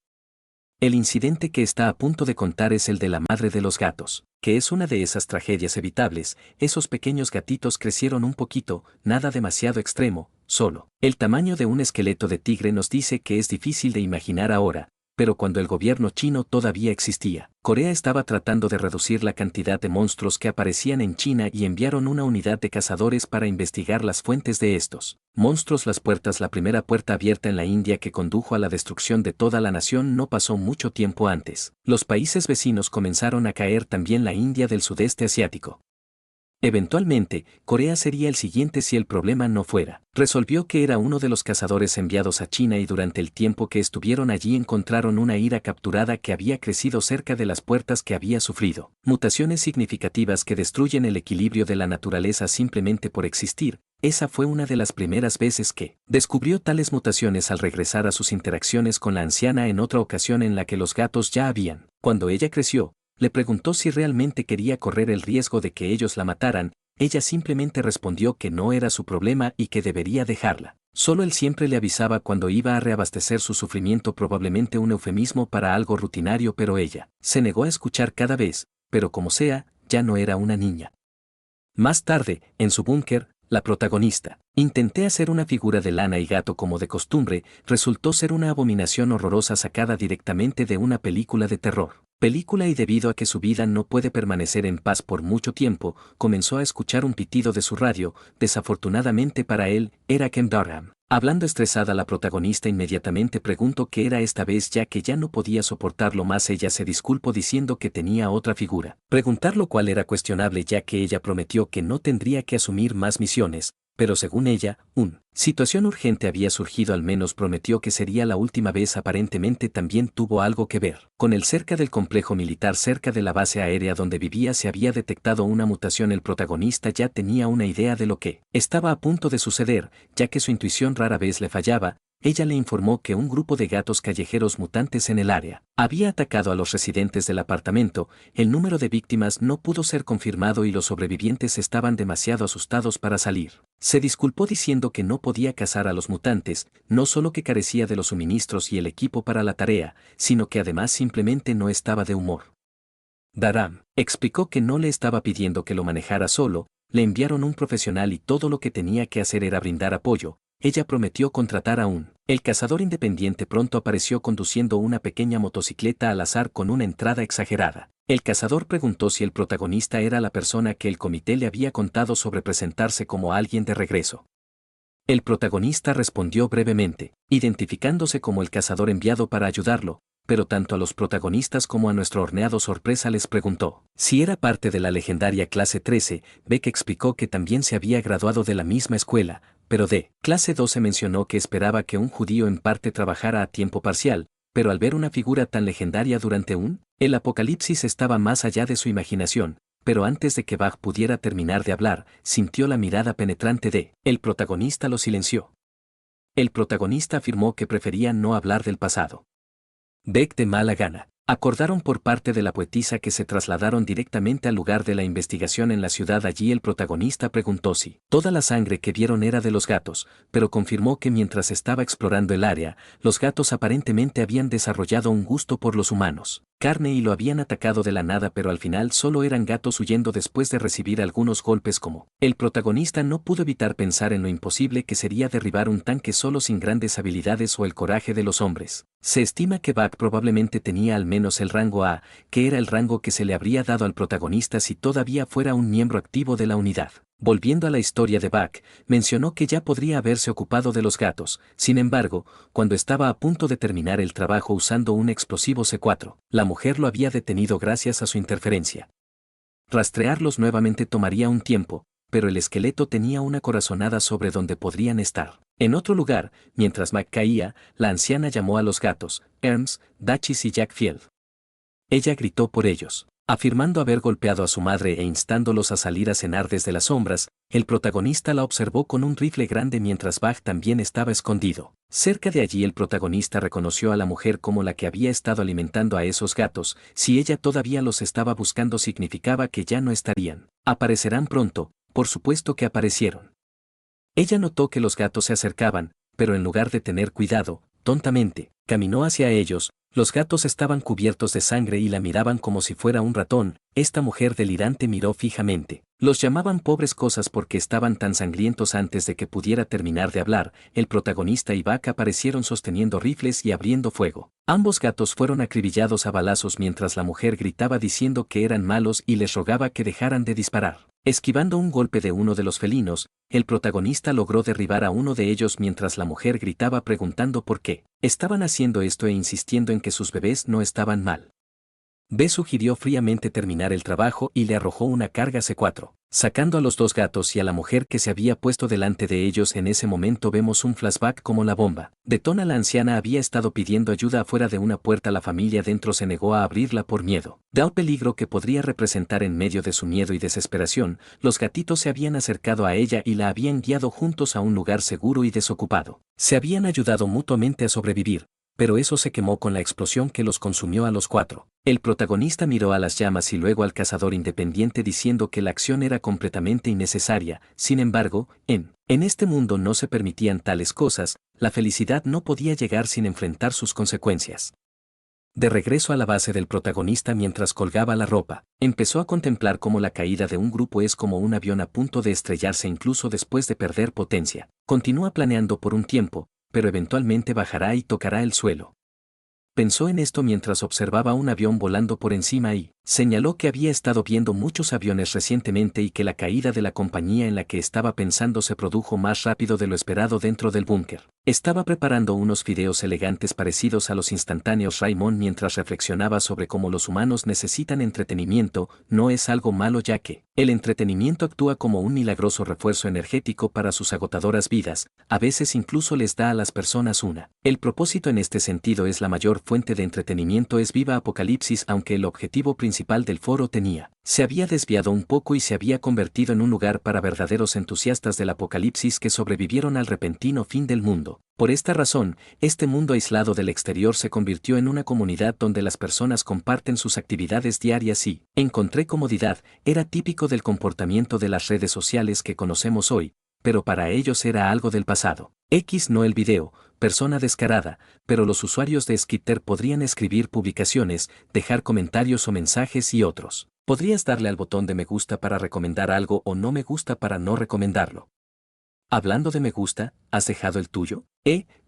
El incidente que está a punto de contar es el de la madre de los gatos, que es una de esas tragedias evitables. Esos pequeños gatitos crecieron un poquito, nada demasiado extremo, solo el tamaño de un esqueleto de tigre. Nos dice que es difícil de imaginar ahora, pero cuando el gobierno chino todavía existía, Corea estaba tratando de reducir la cantidad de monstruos que aparecían en China y enviaron una unidad de cazadores para investigar las fuentes de estos monstruos. Las puertas. La primera puerta abierta en la India que condujo a la destrucción de toda la nación no pasó mucho tiempo antes. Los países vecinos comenzaron a caer, también la India del sudeste asiático. Eventualmente, Corea sería el siguiente si el problema no fuera. Resolvió que era uno de los cazadores enviados a China y durante el tiempo que estuvieron allí encontraron una ira capturada que había crecido cerca de las puertas que había sufrido. Mutaciones significativas que destruyen el equilibrio de la naturaleza simplemente por existir. Esa fue una de las primeras veces que descubrió tales mutaciones al regresar a sus interacciones con la anciana en otra ocasión en la que los gatos ya habían. Cuando ella creció, le preguntó si realmente quería correr el riesgo de que ellos la mataran. Ella simplemente respondió que no era su problema y que debería dejarla. Solo él siempre le avisaba cuando iba a reabastecer su sufrimiento, probablemente un eufemismo para algo rutinario, pero ella se negó a escuchar cada vez, pero como sea, ya no era una niña. Más tarde, en su búnker, la protagonista. Intenté hacer una figura de lana y gato como de costumbre, resultó ser una abominación horrorosa sacada directamente de una película de terror. Y debido a que su vida no puede permanecer en paz por mucho tiempo, comenzó a escuchar un pitido de su radio. Desafortunadamente para él, era Ken Durham. Hablando estresada, la protagonista inmediatamente preguntó qué era esta vez, ya que ya no podía soportarlo más. Ella se disculpó diciendo que tenía otra figura. Preguntar lo cual era cuestionable, ya que ella prometió que no tendría que asumir más misiones, pero según ella, una situación urgente había surgido. Al menos prometió que sería la última vez. Aparentemente también tuvo algo que ver con el cerca del complejo militar cerca de la base aérea donde vivía. Se había detectado una mutación. El protagonista ya tenía una idea de lo que estaba a punto de suceder, ya que su intuición rara vez le fallaba. Ella le informó que un grupo de gatos callejeros mutantes en el área había atacado a los residentes del apartamento. El número de víctimas no pudo ser confirmado y los sobrevivientes estaban demasiado asustados para salir. Se disculpó diciendo que no podía cazar a los mutantes, no solo que carecía de los suministros y el equipo para la tarea, sino que además simplemente no estaba de humor. Durham explicó que no le estaba pidiendo que lo manejara solo, le enviaron un profesional y todo lo que tenía que hacer era brindar apoyo. Ella prometió contratar a el cazador independiente. Pronto apareció conduciendo una pequeña motocicleta al azar con una entrada exagerada. El cazador preguntó si el protagonista era la persona que el comité le había contado sobre presentarse como alguien de regreso. El protagonista respondió brevemente, identificándose como el cazador enviado para ayudarlo, pero tanto a los protagonistas como a nuestro horneado sorpresa les preguntó si era parte de la legendaria clase 13. Beck explicó que también se había graduado de la misma escuela, pero de clase 12 mencionó que esperaba que un judío en parte trabajara a tiempo parcial, pero al ver una figura tan legendaria durante el apocalipsis estaba más allá de su imaginación. Pero antes de que Bach pudiera terminar de hablar, sintió la mirada penetrante de el protagonista. Lo silenció. El protagonista afirmó que prefería no hablar del pasado. Beck de mala gana. Acordaron por parte de la poetisa que se trasladaron directamente al lugar de la investigación en la ciudad. Allí el protagonista preguntó si toda la sangre que vieron era de los gatos, pero confirmó que mientras estaba explorando el área, los gatos aparentemente habían desarrollado un gusto por los humanos carne y lo habían atacado de la nada, pero al final solo eran gatos huyendo después de recibir algunos golpes. Como el protagonista no pudo evitar pensar en lo imposible que sería derribar un tanque solo sin grandes habilidades o el coraje de los hombres. Se estima que Bach probablemente tenía al menos el rango A, que era el rango que se le habría dado al protagonista si todavía fuera un miembro activo de la unidad. Volviendo a la historia de Bach, mencionó que ya podría haberse ocupado de los gatos. Sin embargo, cuando estaba a punto de terminar el trabajo usando un explosivo C4, la mujer lo había detenido gracias a su interferencia. Rastrearlos nuevamente tomaría un tiempo, pero el esqueleto tenía una corazonada sobre donde podrían estar. En otro lugar, mientras Bach caía, la anciana llamó a los gatos, Herms, Dachis y Jack Field. Ella gritó por ellos, afirmando haber golpeado a su madre e instándolos a salir a cenar desde las sombras. El protagonista la observó con un rifle grande mientras Bach también estaba escondido. Cerca de allí el protagonista reconoció a la mujer como la que había estado alimentando a esos gatos. Si ella todavía los estaba buscando significaba que ya no estarían. Aparecerán pronto, por supuesto que aparecieron. Ella notó que los gatos se acercaban, pero en lugar de tener cuidado, tontamente, caminó hacia ellos. Los gatos estaban cubiertos de sangre y la miraban como si fuera un ratón. Esta mujer delirante miró fijamente. Los llamaban pobres cosas porque estaban tan sangrientos. Antes de que pudiera terminar de hablar, el protagonista y Bach aparecieron sosteniendo rifles y abriendo fuego. Ambos gatos fueron acribillados a balazos mientras la mujer gritaba diciendo que eran malos y les rogaba que dejaran de disparar. Esquivando un golpe de uno de los felinos, el protagonista logró derribar a uno de ellos mientras la mujer gritaba preguntando por qué estaban haciendo esto e insistiendo en que sus bebés no estaban mal. B sugirió fríamente terminar el trabajo y le arrojó una carga C4. Sacando a los dos gatos y a la mujer que se había puesto delante de ellos, en ese momento vemos un flashback como la bomba detona. La anciana había estado pidiendo ayuda afuera de una puerta. La familia dentro se negó a abrirla por miedo. Dado el peligro que podría representar. En medio de su miedo y desesperación, los gatitos se habían acercado a ella y la habían guiado juntos a un lugar seguro y desocupado. Se habían ayudado mutuamente a sobrevivir, pero eso se quemó con la explosión que los consumió a los cuatro. El protagonista miró a las llamas y luego al cazador independiente diciendo que la acción era completamente innecesaria. Sin embargo, en este mundo no se permitían tales cosas. La felicidad no podía llegar sin enfrentar sus consecuencias. De regreso a la base del protagonista, mientras colgaba la ropa, empezó a contemplar cómo la caída de un grupo es como un avión a punto de estrellarse incluso después de perder potencia. Continúa planeando por un tiempo, pero eventualmente bajará y tocará el suelo. Pensó en esto mientras observaba un avión volando por encima y señaló que había estado viendo muchos aviones recientemente y que la caída de la compañía en la que estaba pensando se produjo más rápido de lo esperado dentro del búnker. Estaba preparando unos fideos elegantes parecidos a los instantáneos Raymond mientras reflexionaba sobre cómo los humanos necesitan entretenimiento. No es algo malo, ya que el entretenimiento actúa como un milagroso refuerzo energético para sus agotadoras vidas. A veces incluso les da a las personas una. El propósito en este sentido es la mayor fuente de entretenimiento es Viva Apocalipsis, aunque el objetivo principal del foro se había desviado un poco y se había convertido en un lugar para verdaderos entusiastas del apocalipsis que sobrevivieron al repentino fin del mundo. Por esta razón, este mundo aislado del exterior se convirtió en una comunidad donde las personas comparten sus actividades diarias y encontré comodidad. Era típico del comportamiento de las redes sociales que conocemos hoy, pero para ellos era algo del pasado. No el video, persona descarada, pero los usuarios de Skitter podrían escribir publicaciones, dejar comentarios o mensajes y otros. Podrías darle al botón de me gusta para recomendar algo o no me gusta para no recomendarlo. Hablando de me gusta, ¿has dejado el tuyo?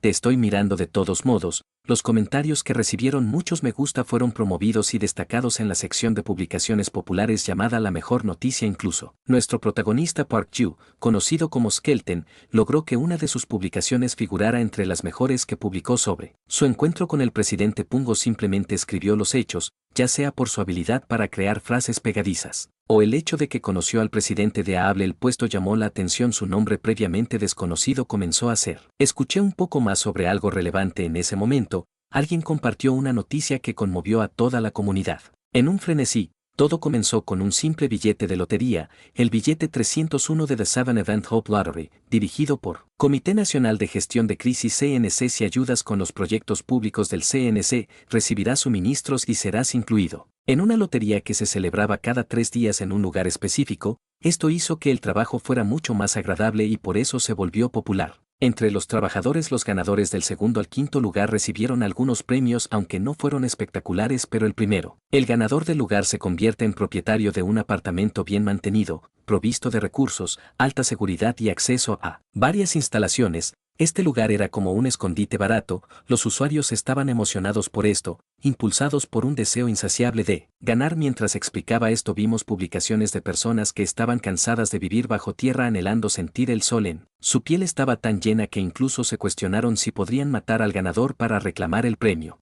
Te estoy mirando de todos modos. Los comentarios que recibieron muchos me gusta fueron promovidos y destacados en la sección de publicaciones populares llamada La Mejor Noticia. Incluso, nuestro protagonista Park Ju, conocido como Skelton, logró que una de sus publicaciones figurara entre las mejores que publicó sobre su encuentro con el presidente Pungo. Simplemente escribió los hechos, ya sea por su habilidad para crear frases pegadizas, o el hecho de que conoció al presidente de Able. El puesto llamó la atención, su nombre previamente desconocido comenzó a ser. Escuché un poco más sobre algo relevante en ese momento. Alguien compartió una noticia que conmovió a toda la comunidad. En un frenesí, todo comenzó con un simple billete de lotería, el billete 301 de The Seven Event Hope Lottery, dirigido por Comité Nacional de Gestión de Crisis CNC. Si ayudas con los proyectos públicos del CNC, recibirás suministros y serás incluido en una lotería que se celebraba cada 3 días en un lugar específico. Esto hizo que el trabajo fuera mucho más agradable y por eso se volvió popular. Entre los trabajadores, los ganadores del segundo al quinto lugar recibieron algunos premios, aunque no fueron espectaculares, pero el ganador del lugar se convierte en propietario de un apartamento bien mantenido, provisto de recursos, alta seguridad y acceso a varias instalaciones. Este lugar era como un escondite barato. Los usuarios estaban emocionados por esto, impulsados por un deseo insaciable de ganar. Mientras explicaba esto, vimos publicaciones de personas que estaban cansadas de vivir bajo tierra, anhelando sentir el sol en su piel. Estaba tan llena que incluso se cuestionaron si podrían matar al ganador para reclamar el premio.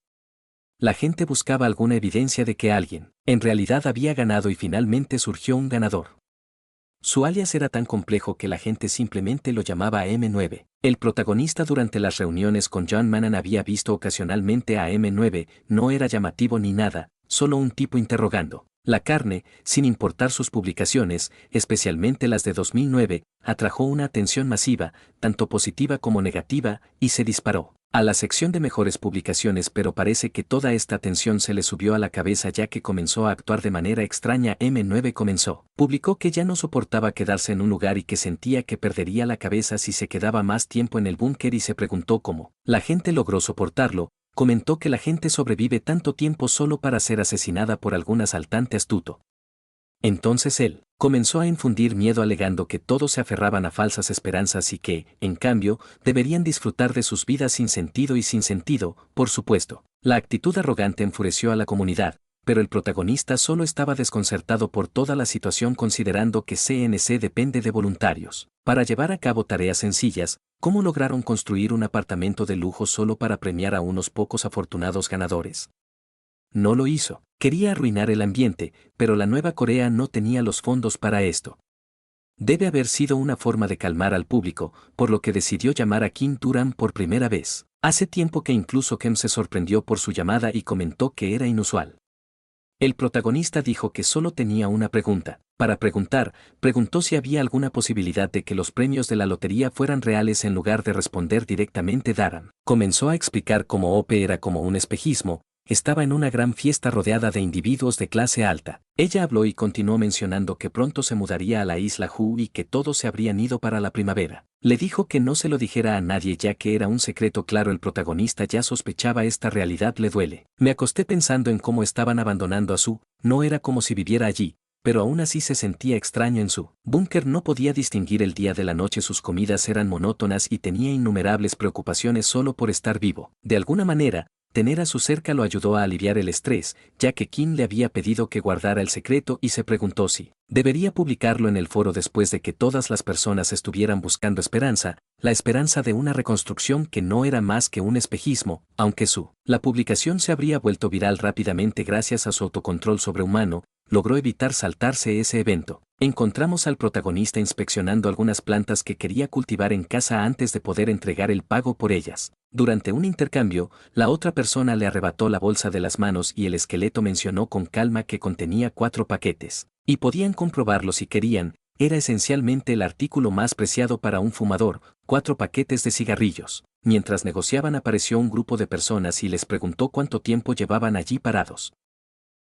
La gente buscaba alguna evidencia de que alguien en realidad había ganado y finalmente surgió un ganador. Su alias era tan complejo que la gente simplemente lo llamaba M9. El protagonista durante las reuniones con John Manan había visto ocasionalmente a M9, no era llamativo ni nada, solo un tipo interrogando la carne. Sin importar sus publicaciones, especialmente las de 2009, atrajo una atención masiva, tanto positiva como negativa, y se disparó a la sección de mejores publicaciones, pero parece que toda esta atención se le subió a la cabeza ya que comenzó a actuar de manera extraña. M9 publicó que ya no soportaba quedarse en un lugar y que sentía que perdería la cabeza si se quedaba más tiempo en el búnker, y se preguntó cómo la gente logró soportarlo. Comentó que la gente sobrevive tanto tiempo solo para ser asesinada por algún asaltante astuto. Entonces él comenzó a infundir miedo, alegando que todos se aferraban a falsas esperanzas y que, en cambio, deberían disfrutar de sus vidas sin sentido y sin sentido. Por supuesto, la actitud arrogante enfureció a la comunidad, pero el protagonista solo estaba desconcertado por toda la situación, considerando que CNC depende de voluntarios para llevar a cabo tareas sencillas. ¿Cómo lograron construir un apartamento de lujo solo para premiar a unos pocos afortunados ganadores? No lo hizo. Quería arruinar el ambiente, pero la Nueva Corea no tenía los fondos para esto. Debe haber sido una forma de calmar al público, por lo que decidió llamar a Kim Duran por primera vez. Hace tiempo que incluso Kim se sorprendió por su llamada y comentó que era inusual. El protagonista dijo que solo tenía una pregunta. Para preguntar, preguntó si había alguna posibilidad de que los premios de la lotería fueran reales en lugar de responder directamente Daran. Comenzó a explicar cómo Ope era como un espejismo, estaba en una gran fiesta rodeada de individuos de clase alta. Ella habló y continuó mencionando que pronto se mudaría a la isla Hu y que todos se habrían ido para la primavera. Le dijo que no se lo dijera a nadie ya que era un secreto claro. El protagonista ya sospechaba esta realidad le duele. Me acosté pensando en cómo estaban abandonando a Su, no era como si viviera allí, pero aún así se sentía extraño en su búnker. No podía distinguir el día de la noche, sus comidas eran monótonas y tenía innumerables preocupaciones solo por estar vivo. De alguna manera, tener a Su cerca lo ayudó a aliviar el estrés, ya que Kim le había pedido que guardara el secreto y se preguntó si debería publicarlo en el foro después de que todas las personas estuvieran buscando esperanza, la esperanza de una reconstrucción que no era más que un espejismo, aunque la publicación se habría vuelto viral rápidamente gracias a su autocontrol sobrehumano, logró evitar saltarse ese evento. Encontramos al protagonista inspeccionando algunas plantas que quería cultivar en casa antes de poder entregar el pago por ellas. Durante un intercambio, la otra persona le arrebató la bolsa de las manos y el esqueleto mencionó con calma que contenía 4 paquetes. Y podían comprobarlo si querían, era esencialmente el artículo más preciado para un fumador, 4 paquetes de cigarrillos. Mientras negociaban apareció un grupo de personas y les preguntó cuánto tiempo llevaban allí parados.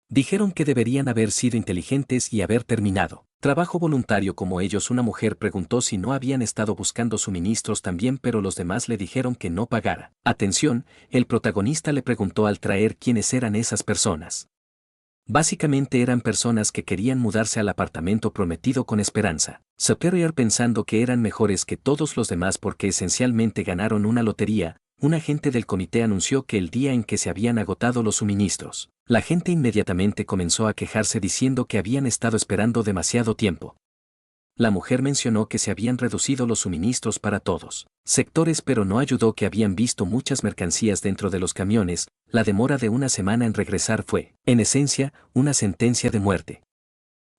Dijeron que deberían haber sido inteligentes y haber terminado trabajo voluntario como ellos. Una mujer preguntó si no habían estado buscando suministros también, pero los demás le dijeron que no pagara. Atención, el protagonista le preguntó al traer quiénes eran esas personas. Básicamente eran personas que querían mudarse al apartamento prometido con Esperanza Superior pensando que eran mejores que todos los demás porque esencialmente ganaron una lotería. Un agente del comité anunció que el día en que se habían agotado los suministros, la gente inmediatamente comenzó a quejarse diciendo que habían estado esperando demasiado tiempo. La mujer mencionó que se habían reducido los suministros para todos sectores, pero no ayudó que habían visto muchas mercancías dentro de los camiones. La demora de una semana en regresar fue, en esencia, una sentencia de muerte.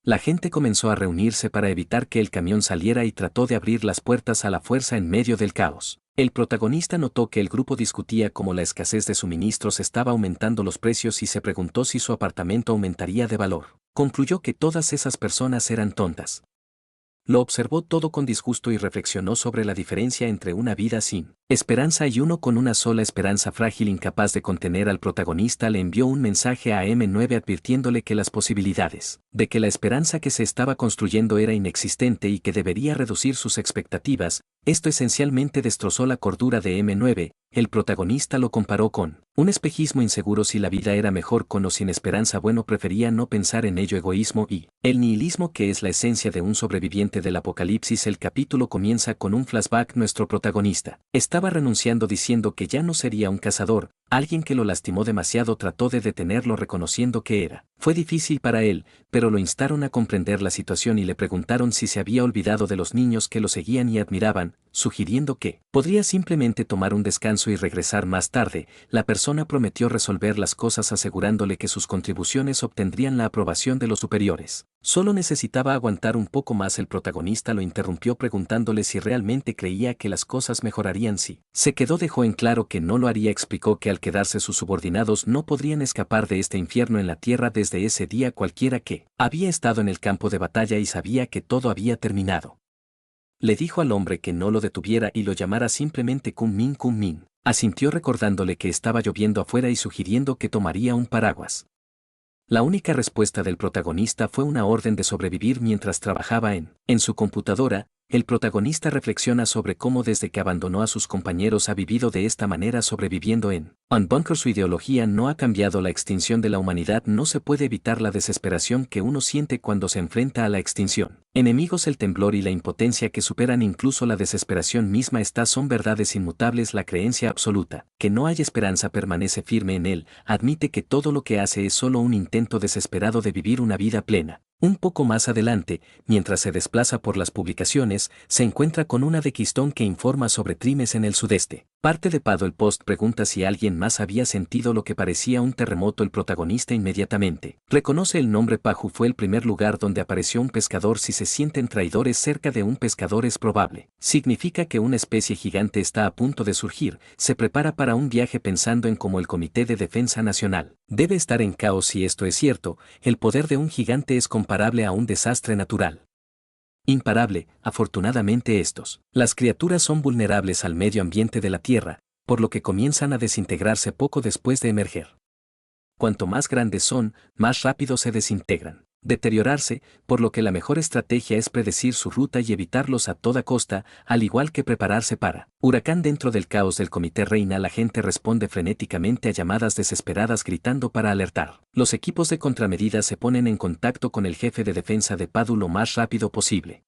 La gente comenzó a reunirse para evitar que el camión saliera y trató de abrir las puertas a la fuerza en medio del caos. El protagonista notó que el grupo discutía cómo la escasez de suministros estaba aumentando los precios y se preguntó si su apartamento aumentaría de valor. Concluyó que todas esas personas eran tontas. Lo observó todo con disgusto y reflexionó sobre la diferencia entre una vida sin esperanza y uno con una sola esperanza frágil. Incapaz de contener al protagonista, le envió un mensaje a M9 advirtiéndole que las posibilidades de que la esperanza que se estaba construyendo era inexistente y que debería reducir sus expectativas. Esto esencialmente destrozó la cordura de M9. El protagonista lo comparó con un espejismo inseguro. Si la vida era mejor con o sin esperanza, bueno, prefería no pensar en ello. Egoísmo y el nihilismo, que es la esencia de un sobreviviente del apocalipsis. El capítulo comienza con un flashback. Nuestro protagonista estaba renunciando diciendo que ya no sería un cazador. Alguien que lo lastimó demasiado trató de detenerlo reconociendo que era. Fue difícil para él, pero lo instaron a comprender la situación y le preguntaron si se había olvidado de los niños que lo seguían y admiraban, sugiriendo que podría simplemente tomar un descanso y regresar más tarde. La persona prometió resolver las cosas asegurándole que sus contribuciones obtendrían la aprobación de los superiores. Solo necesitaba aguantar un poco más. El protagonista lo interrumpió preguntándole si realmente creía que las cosas mejorarían si se quedó. Dejó en claro que no lo haría. Explicó que al quedarse sus subordinados no podrían escapar de este infierno en la tierra. Desde ese día cualquiera que había estado en el campo de batalla y sabía que todo había terminado. Le dijo al hombre que no lo detuviera y lo llamara simplemente Kun Min Kun Min. Asintió recordándole que estaba lloviendo afuera y sugiriendo que tomaría un paraguas. La única respuesta del protagonista fue una orden de sobrevivir mientras trabajaba en su computadora. El protagonista reflexiona sobre cómo desde que abandonó a sus compañeros ha vivido de esta manera, sobreviviendo en un búnker. Su ideología no ha cambiado. La extinción de la humanidad no se puede evitar. La desesperación que uno siente cuando se enfrenta a la extinción. Enemigos, el temblor y la impotencia que superan incluso la desesperación misma. Estas son verdades inmutables. La creencia absoluta que no hay esperanza permanece firme en él. Admite que todo lo que hace es solo un intento desesperado de vivir una vida plena. Un poco más adelante, mientras se desplaza por las publicaciones, se encuentra con una de Keystone que informa sobre crimes en el sudeste. Parte de Paddle Post pregunta si alguien más había sentido lo que parecía un terremoto. El protagonista inmediatamente reconoce el nombre. Paju fue el primer lugar donde apareció un pescador. Si se sienten traidores cerca de un pescador es probable. Significa que una especie gigante está a punto de surgir. Se prepara para un viaje pensando en cómo el Comité de Defensa Nacional debe estar en caos. Si esto es cierto, el poder de un gigante es comparable a un desastre natural. Imparable, afortunadamente las criaturas son vulnerables al medio ambiente de la Tierra, por lo que comienzan a desintegrarse poco después de emerger. Cuanto más grandes son, más rápido se desintegran. Deteriorarse, por lo que la mejor estrategia es predecir su ruta y evitarlos a toda costa, al igual que prepararse para huracán. Dentro del caos del comité reina, la gente responde frenéticamente a llamadas desesperadas gritando para alertar. Los equipos de contramedidas se ponen en contacto con el jefe de defensa de Padu lo más rápido posible.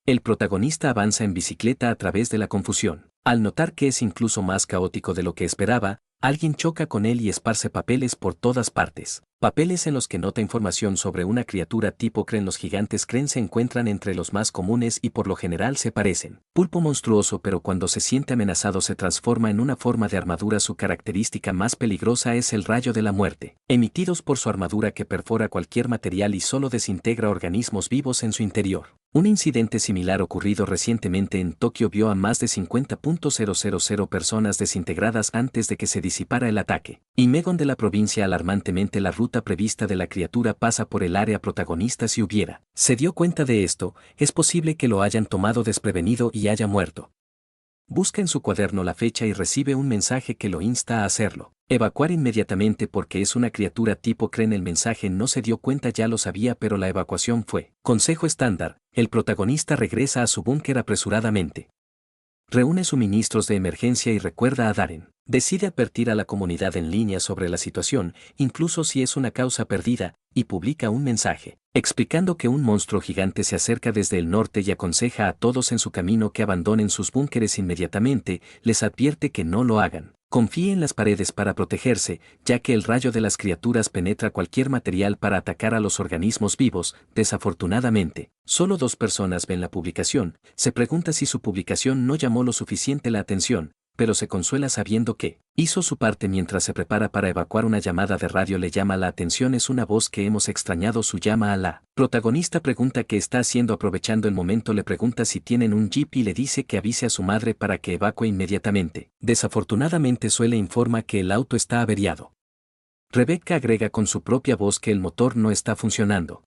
El protagonista avanza en bicicleta a través de la confusión. Al notar que es incluso más caótico de lo que esperaba, alguien choca con él y esparce papeles por todas partes. Papeles en los que nota información sobre una criatura tipo creen. Los gigantes creen se encuentran entre los más comunes y por lo general se parecen. Pulpo monstruoso, pero cuando se siente amenazado se transforma en una forma de armadura. Su característica más peligrosa es el rayo de la muerte, emitidos por su armadura que perfora cualquier material y solo desintegra organismos vivos en su interior. Un incidente similar ocurrido recientemente en Tokio vio a más de 50.000 personas desintegradas antes de que se disipara el ataque. Y Megon de la provincia. Alarmantemente, la ruta prevista de la criatura pasa por el área protagonista. Si se dio cuenta de esto, es posible que lo hayan tomado desprevenido y haya muerto. Busca en su cuaderno la fecha y recibe un mensaje que lo insta a hacerlo. Evacuar inmediatamente porque es una criatura tipo creen. El mensaje no se dio cuenta, ya lo sabía, pero la evacuación fue consejo estándar. El protagonista regresa a su búnker apresuradamente. Reúne suministros de emergencia y recuerda a Darren. Decide advertir a la comunidad en línea sobre la situación, incluso si es una causa perdida, y publica un mensaje explicando que un monstruo gigante se acerca desde el norte y aconseja a todos en su camino que abandonen sus búnkeres inmediatamente. Les advierte que no lo hagan. Confíe en las paredes para protegerse, ya que el rayo de las criaturas penetra cualquier material para atacar a los organismos vivos. Desafortunadamente, solo 2 personas ven la publicación. Se pregunta si su publicación no llamó lo suficiente la atención, pero se consuela sabiendo que hizo su parte. Mientras se prepara para evacuar, una llamada de radio le llama la atención. Es una voz que hemos extrañado. Su llama a la protagonista. Pregunta qué está haciendo. Aprovechando el momento le pregunta si tienen un jeep y le dice que avise a su madre para que evacue inmediatamente. Desafortunadamente Sue le informa que el auto está averiado. Rebecca agrega con su propia voz que el motor no está funcionando.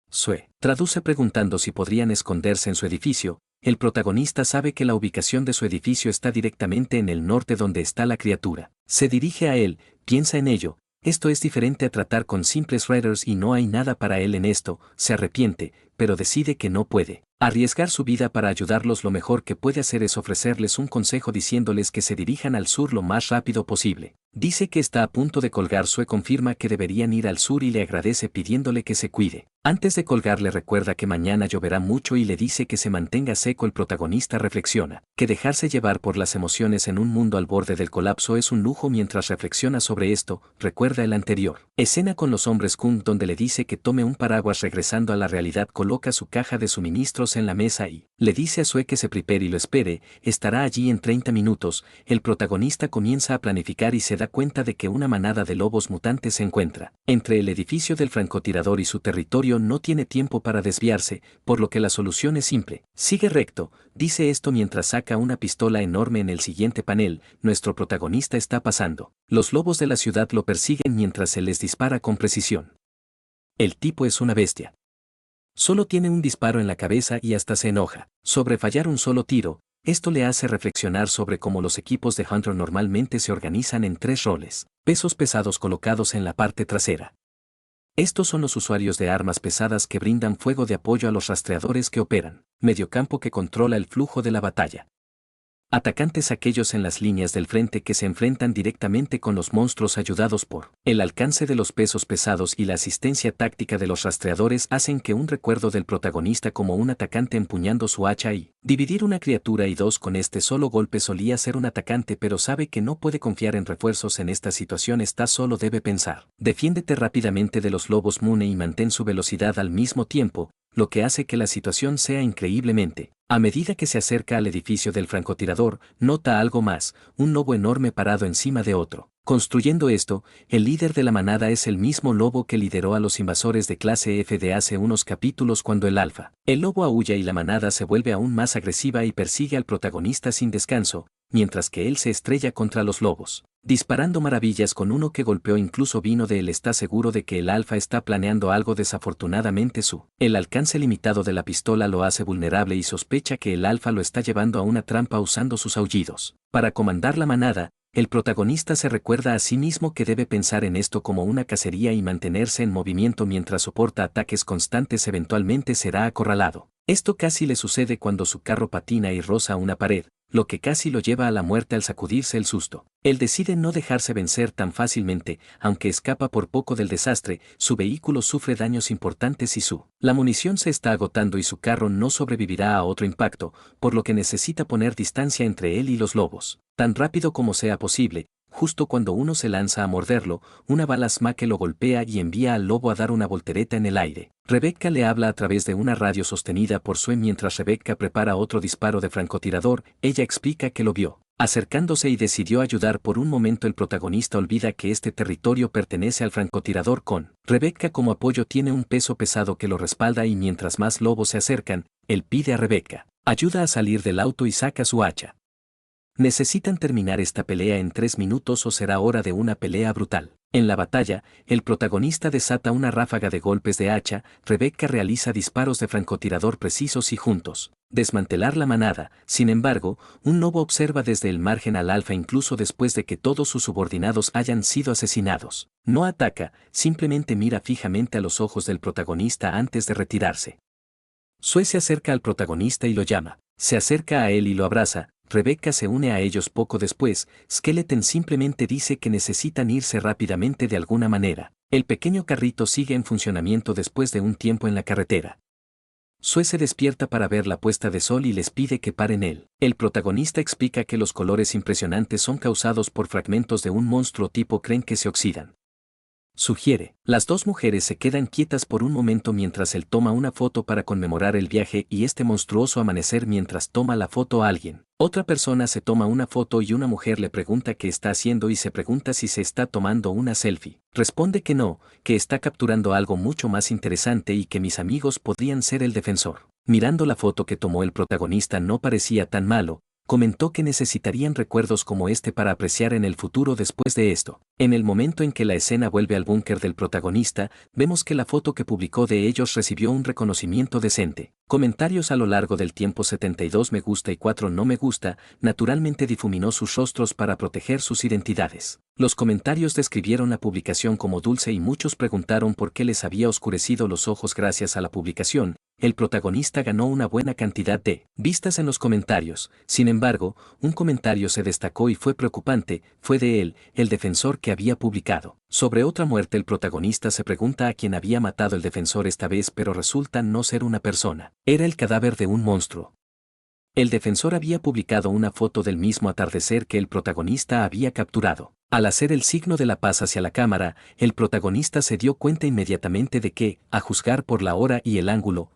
Sue traduce preguntando si podrían esconderse en su edificio. El protagonista sabe que la ubicación de su edificio está directamente en el norte donde está la criatura. Se dirige a él, piensa en ello. Esto es diferente a tratar con simples raiders y no hay nada para él en esto. Se arrepiente, pero decide que no puede arriesgar su vida para ayudarlos. Lo mejor que puede hacer es ofrecerles un consejo diciéndoles que se dirijan al sur lo más rápido posible. Dice que está a punto de colgar. Sue confirma que deberían ir al sur y le agradece pidiéndole que se cuide. Antes de colgar le recuerda que mañana lloverá mucho y le dice que se mantenga seco. El protagonista reflexiona que dejarse llevar por las emociones en un mundo al borde del colapso es un lujo. Mientras reflexiona sobre esto, recuerda el anterior escena con los hombres Kung donde le dice que tome un paraguas. Regresando a la realidad, coloca su caja de suministros en la mesa y le dice a Sue que se prepare y lo espere. Estará allí en 30 minutos. El protagonista comienza a planificar y se da cuenta de que una manada de lobos mutantes se encuentra entre el edificio del francotirador y su territorio. No tiene tiempo para desviarse, por lo que la solución es simple. Sigue recto, dice esto mientras saca una pistola enorme. En el siguiente panel, nuestro protagonista está pasando. Los lobos de la ciudad lo persiguen mientras se les dispara con precisión. El tipo es una bestia. Solo tiene un disparo en la cabeza y hasta se enoja sobre fallar un solo tiro. Esto le hace reflexionar sobre cómo los equipos de Hunter normalmente se organizan en 3 roles: pesos pesados colocados en la parte trasera. Estos son los usuarios de armas pesadas que brindan fuego de apoyo a los rastreadores que operan; mediocampo que controla el flujo de la batalla; atacantes aquellos en las líneas del frente que se enfrentan directamente con los monstruos ayudados por el alcance de los pesos pesados; y la asistencia táctica de los rastreadores hacen que un recuerdo del protagonista como un atacante empuñando su hacha y dividir una criatura y 2 con este solo golpe. Solía ser un atacante pero sabe que no puede confiar en refuerzos en esta situación. Está solo, debe pensar. Defiéndete rápidamente de los lobos Mune y mantén su velocidad al mismo tiempo. lo que hace que la situación sea increíblemente. A medida que se acerca al edificio del francotirador, nota algo más, un lobo enorme parado encima de otro. Construyendo esto, el líder de la manada es el mismo lobo que lideró a los invasores de clase F de hace unos capítulos cuando el alfa. El lobo aúlla y la manada se vuelve aún más agresiva y persigue al protagonista sin descanso, mientras que él se estrella contra los lobos, disparando maravillas con uno que golpeó incluso vino de él. Está seguro de que el alfa está planeando algo. Desafortunadamente el alcance limitado de la pistola lo hace vulnerable y sospecha que el alfa lo está llevando a una trampa usando sus aullidos. Para comandar la manada, el protagonista se recuerda a sí mismo que debe pensar en esto como una cacería y mantenerse en movimiento mientras soporta ataques constantes. Eventualmente será acorralado. Esto casi le sucede cuando su carro patina y roza una pared, lo que casi lo lleva a la muerte al sacudirse el susto. Él decide no dejarse vencer tan fácilmente, aunque escapa por poco del desastre. Su vehículo sufre daños importantes y la munición se está agotando y su carro no sobrevivirá a otro impacto, por lo que necesita poner distancia entre él y los lobos, tan rápido como sea posible. Justo cuando uno se lanza a morderlo, una bala Smake lo golpea y envía al lobo a dar una voltereta en el aire. Rebecca le habla a través de una radio sostenida por Sue. Mientras Rebecca prepara otro disparo de francotirador, ella explica que lo vio acercándose y decidió ayudar. Por un momento el protagonista olvida que este territorio pertenece al francotirador. Con Rebecca como apoyo tiene un peso pesado que lo respalda y mientras más lobos se acercan, él pide a Rebecca ayuda a salir del auto y saca su hacha. Necesitan terminar esta pelea en 3 minutos o será hora de una pelea brutal. En la batalla, el protagonista desata una ráfaga de golpes de hacha. Rebecca realiza disparos de francotirador precisos y juntos desmantelar la manada. Sin embargo, un lobo observa desde el margen al alfa incluso después de que todos sus subordinados hayan sido asesinados. No ataca, simplemente mira fijamente a los ojos del protagonista antes de retirarse. Sue se acerca al protagonista y lo llama. Se acerca a él y lo abraza. Rebecca se une a ellos poco después. Skeleton simplemente dice que necesitan irse rápidamente de alguna manera. El pequeño carrito sigue en funcionamiento después de un tiempo en la carretera. Sue se despierta para ver la puesta de sol y les pide que paren él. El protagonista explica que los colores impresionantes son causados por fragmentos de un monstruo tipo creen que se oxidan. Sugiere. Las dos mujeres se quedan quietas por un momento mientras él toma una foto para conmemorar el viaje y este monstruoso amanecer. Mientras toma la foto a alguien, otra persona se toma una foto y una mujer le pregunta qué está haciendo y se pregunta si se está tomando una selfie. Responde que no, que está capturando algo mucho más interesante y que mis amigos podrían ser el defensor. Mirando la foto que tomó el protagonista no parecía tan malo. Comentó que necesitarían recuerdos como este para apreciar en el futuro. Después de esto, en el momento en que la escena vuelve al búnker del protagonista, vemos que la foto que publicó de ellos recibió un reconocimiento decente. Comentarios a lo largo del tiempo: 72 me gusta y 4 no me gusta. Naturalmente difuminó sus rostros para proteger sus identidades. Los comentarios describieron la publicación como dulce y muchos preguntaron por qué les había oscurecido los ojos. Gracias a la publicación, el protagonista ganó una buena cantidad de vistas en los comentarios. Sin embargo, un comentario se destacó y fue preocupante, fue de él, el defensor que había publicado sobre otra muerte. El protagonista se pregunta a quién había matado el defensor esta vez, pero resulta no ser una persona. Era el cadáver de un monstruo. El defensor había publicado una foto del mismo atardecer que el protagonista había capturado. Al hacer el signo de la paz hacia la cámara, el protagonista se dio cuenta inmediatamente de que, a juzgar por la hora y el ángulo,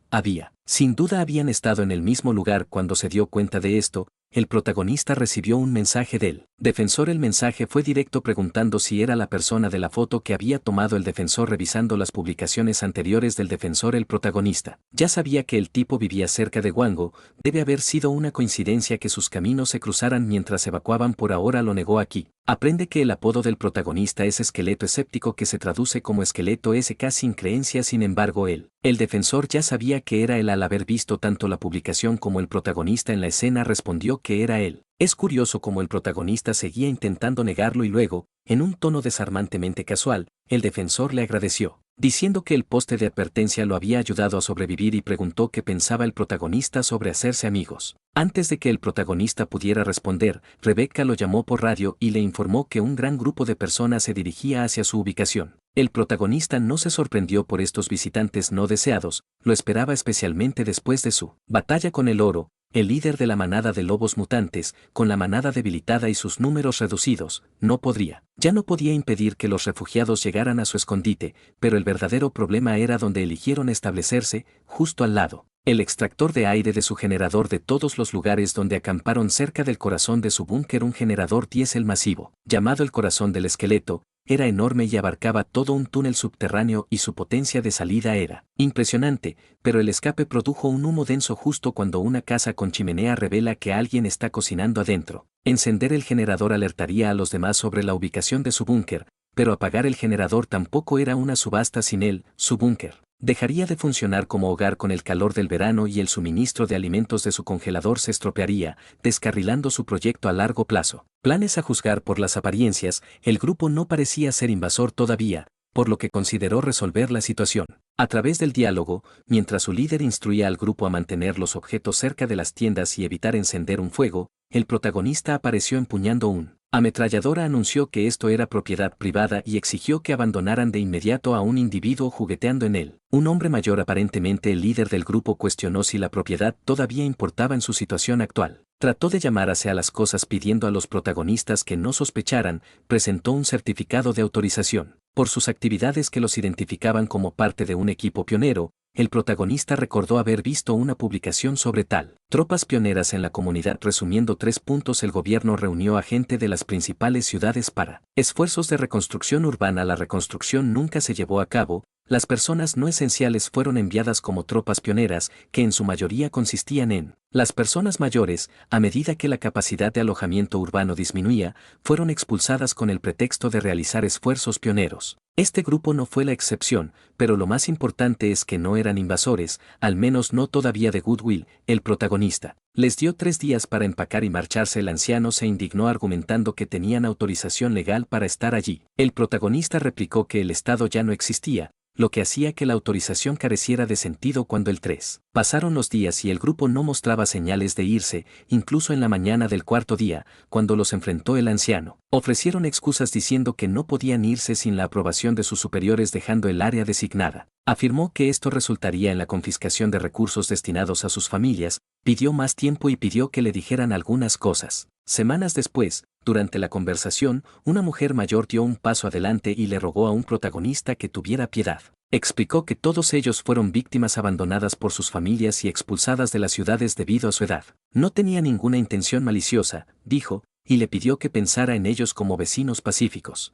sin duda habían estado en el mismo lugar. Cuando se dio cuenta de esto, el protagonista recibió un mensaje del defensor. El mensaje fue directo preguntando si era la persona de la foto que había tomado el defensor. Revisando las publicaciones anteriores del defensor, el protagonista ya sabía que el tipo vivía cerca de Wango. Debe haber sido una coincidencia que sus caminos se cruzaran mientras evacuaban. Por ahora lo negó aquí. Aprende que el apodo del protagonista es esqueleto escéptico, que se traduce como esqueleto SK sin creencia. Sin embargo, el defensor ya sabía que era él al haber visto tanto la publicación como el protagonista en la escena. Respondió que era él. Es curioso cómo el protagonista seguía intentando negarlo y luego, en un tono desarmantemente casual, el defensor le agradeció, diciendo que el poste de advertencia lo había ayudado a sobrevivir y preguntó qué pensaba el protagonista sobre hacerse amigos. Antes de que el protagonista pudiera responder, Rebecca lo llamó por radio y le informó que un gran grupo de personas se dirigía hacia su ubicación. El protagonista no se sorprendió por estos visitantes no deseados, lo esperaba especialmente después de su batalla con el oro. el líder de la manada de lobos mutantes, con la manada debilitada y sus números reducidos, no podría. Ya no podía impedir que los refugiados llegaran a su escondite, pero el verdadero problema era donde eligieron establecerse, justo al lado. El extractor de aire de su generador de todos los lugares donde acamparon cerca del corazón de su búnker, un generador diésel masivo, llamado el corazón del esqueleto, era enorme y abarcaba todo un túnel subterráneo y su potencia de salida era impresionante, pero el escape produjo un humo denso justo cuando una casa con chimenea revela que alguien está cocinando adentro. Encender el generador alertaría a los demás sobre la ubicación de su búnker, pero apagar el generador tampoco era una subasta sin él, su búnker dejaría de funcionar como hogar con el calor del verano y el suministro de alimentos de su congelador se estropearía, descarrilando su proyecto a largo plazo. Planes a juzgar por las apariencias, el grupo no parecía ser invasor todavía, por lo que consideró resolver la situación. A través del diálogo, mientras su líder instruía al grupo a mantener los objetos cerca de las tiendas y evitar encender un fuego, el protagonista apareció empuñando un ametralladora, anunció que esto era propiedad privada y exigió que abandonaran de inmediato a un individuo jugueteando en él. Un hombre mayor, aparentemente el líder del grupo, cuestionó si la propiedad todavía importaba en su situación actual. Trató de llamar hacia las cosas pidiendo a los protagonistas que no sospecharan, presentó un certificado de autorización. Por sus actividades que los identificaban como parte de un equipo pionero, el protagonista recordó haber visto una publicación sobre tal tropas pioneras en la comunidad. Resumiendo 3 puntos: el gobierno reunió a gente de las principales ciudades para esfuerzos de reconstrucción urbana. La reconstrucción nunca se llevó a cabo. Las personas no esenciales fueron enviadas como tropas pioneras, que en su mayoría consistían en las personas mayores. A medida que la capacidad de alojamiento urbano disminuía, fueron expulsadas con el pretexto de realizar esfuerzos pioneros. Este grupo no fue la excepción, pero lo más importante es que no eran invasores, al menos no todavía de Goodwill. El protagonista les dio 3 días para empacar y marcharse. El anciano se indignó argumentando que tenían autorización legal para estar allí. El protagonista replicó que el Estado ya no existía, lo que hacía que la autorización careciera de sentido. Cuando el 3 pasaron los días y el grupo no mostraba señales de irse, incluso en la mañana del 4.º día, cuando los enfrentó el anciano, ofrecieron excusas diciendo que no podían irse sin la aprobación de sus superiores dejando el área designada. Afirmó que esto resultaría en la confiscación de recursos destinados a sus familias, pidió más tiempo y pidió que le dijeran algunas cosas. Semanas después, durante la conversación, una mujer mayor dio un paso adelante y le rogó a un protagonista que tuviera piedad. Explicó que todos ellos fueron víctimas abandonadas por sus familias y expulsadas de las ciudades debido a su edad. No tenía ninguna intención maliciosa, dijo, y le pidió que pensara en ellos como vecinos pacíficos.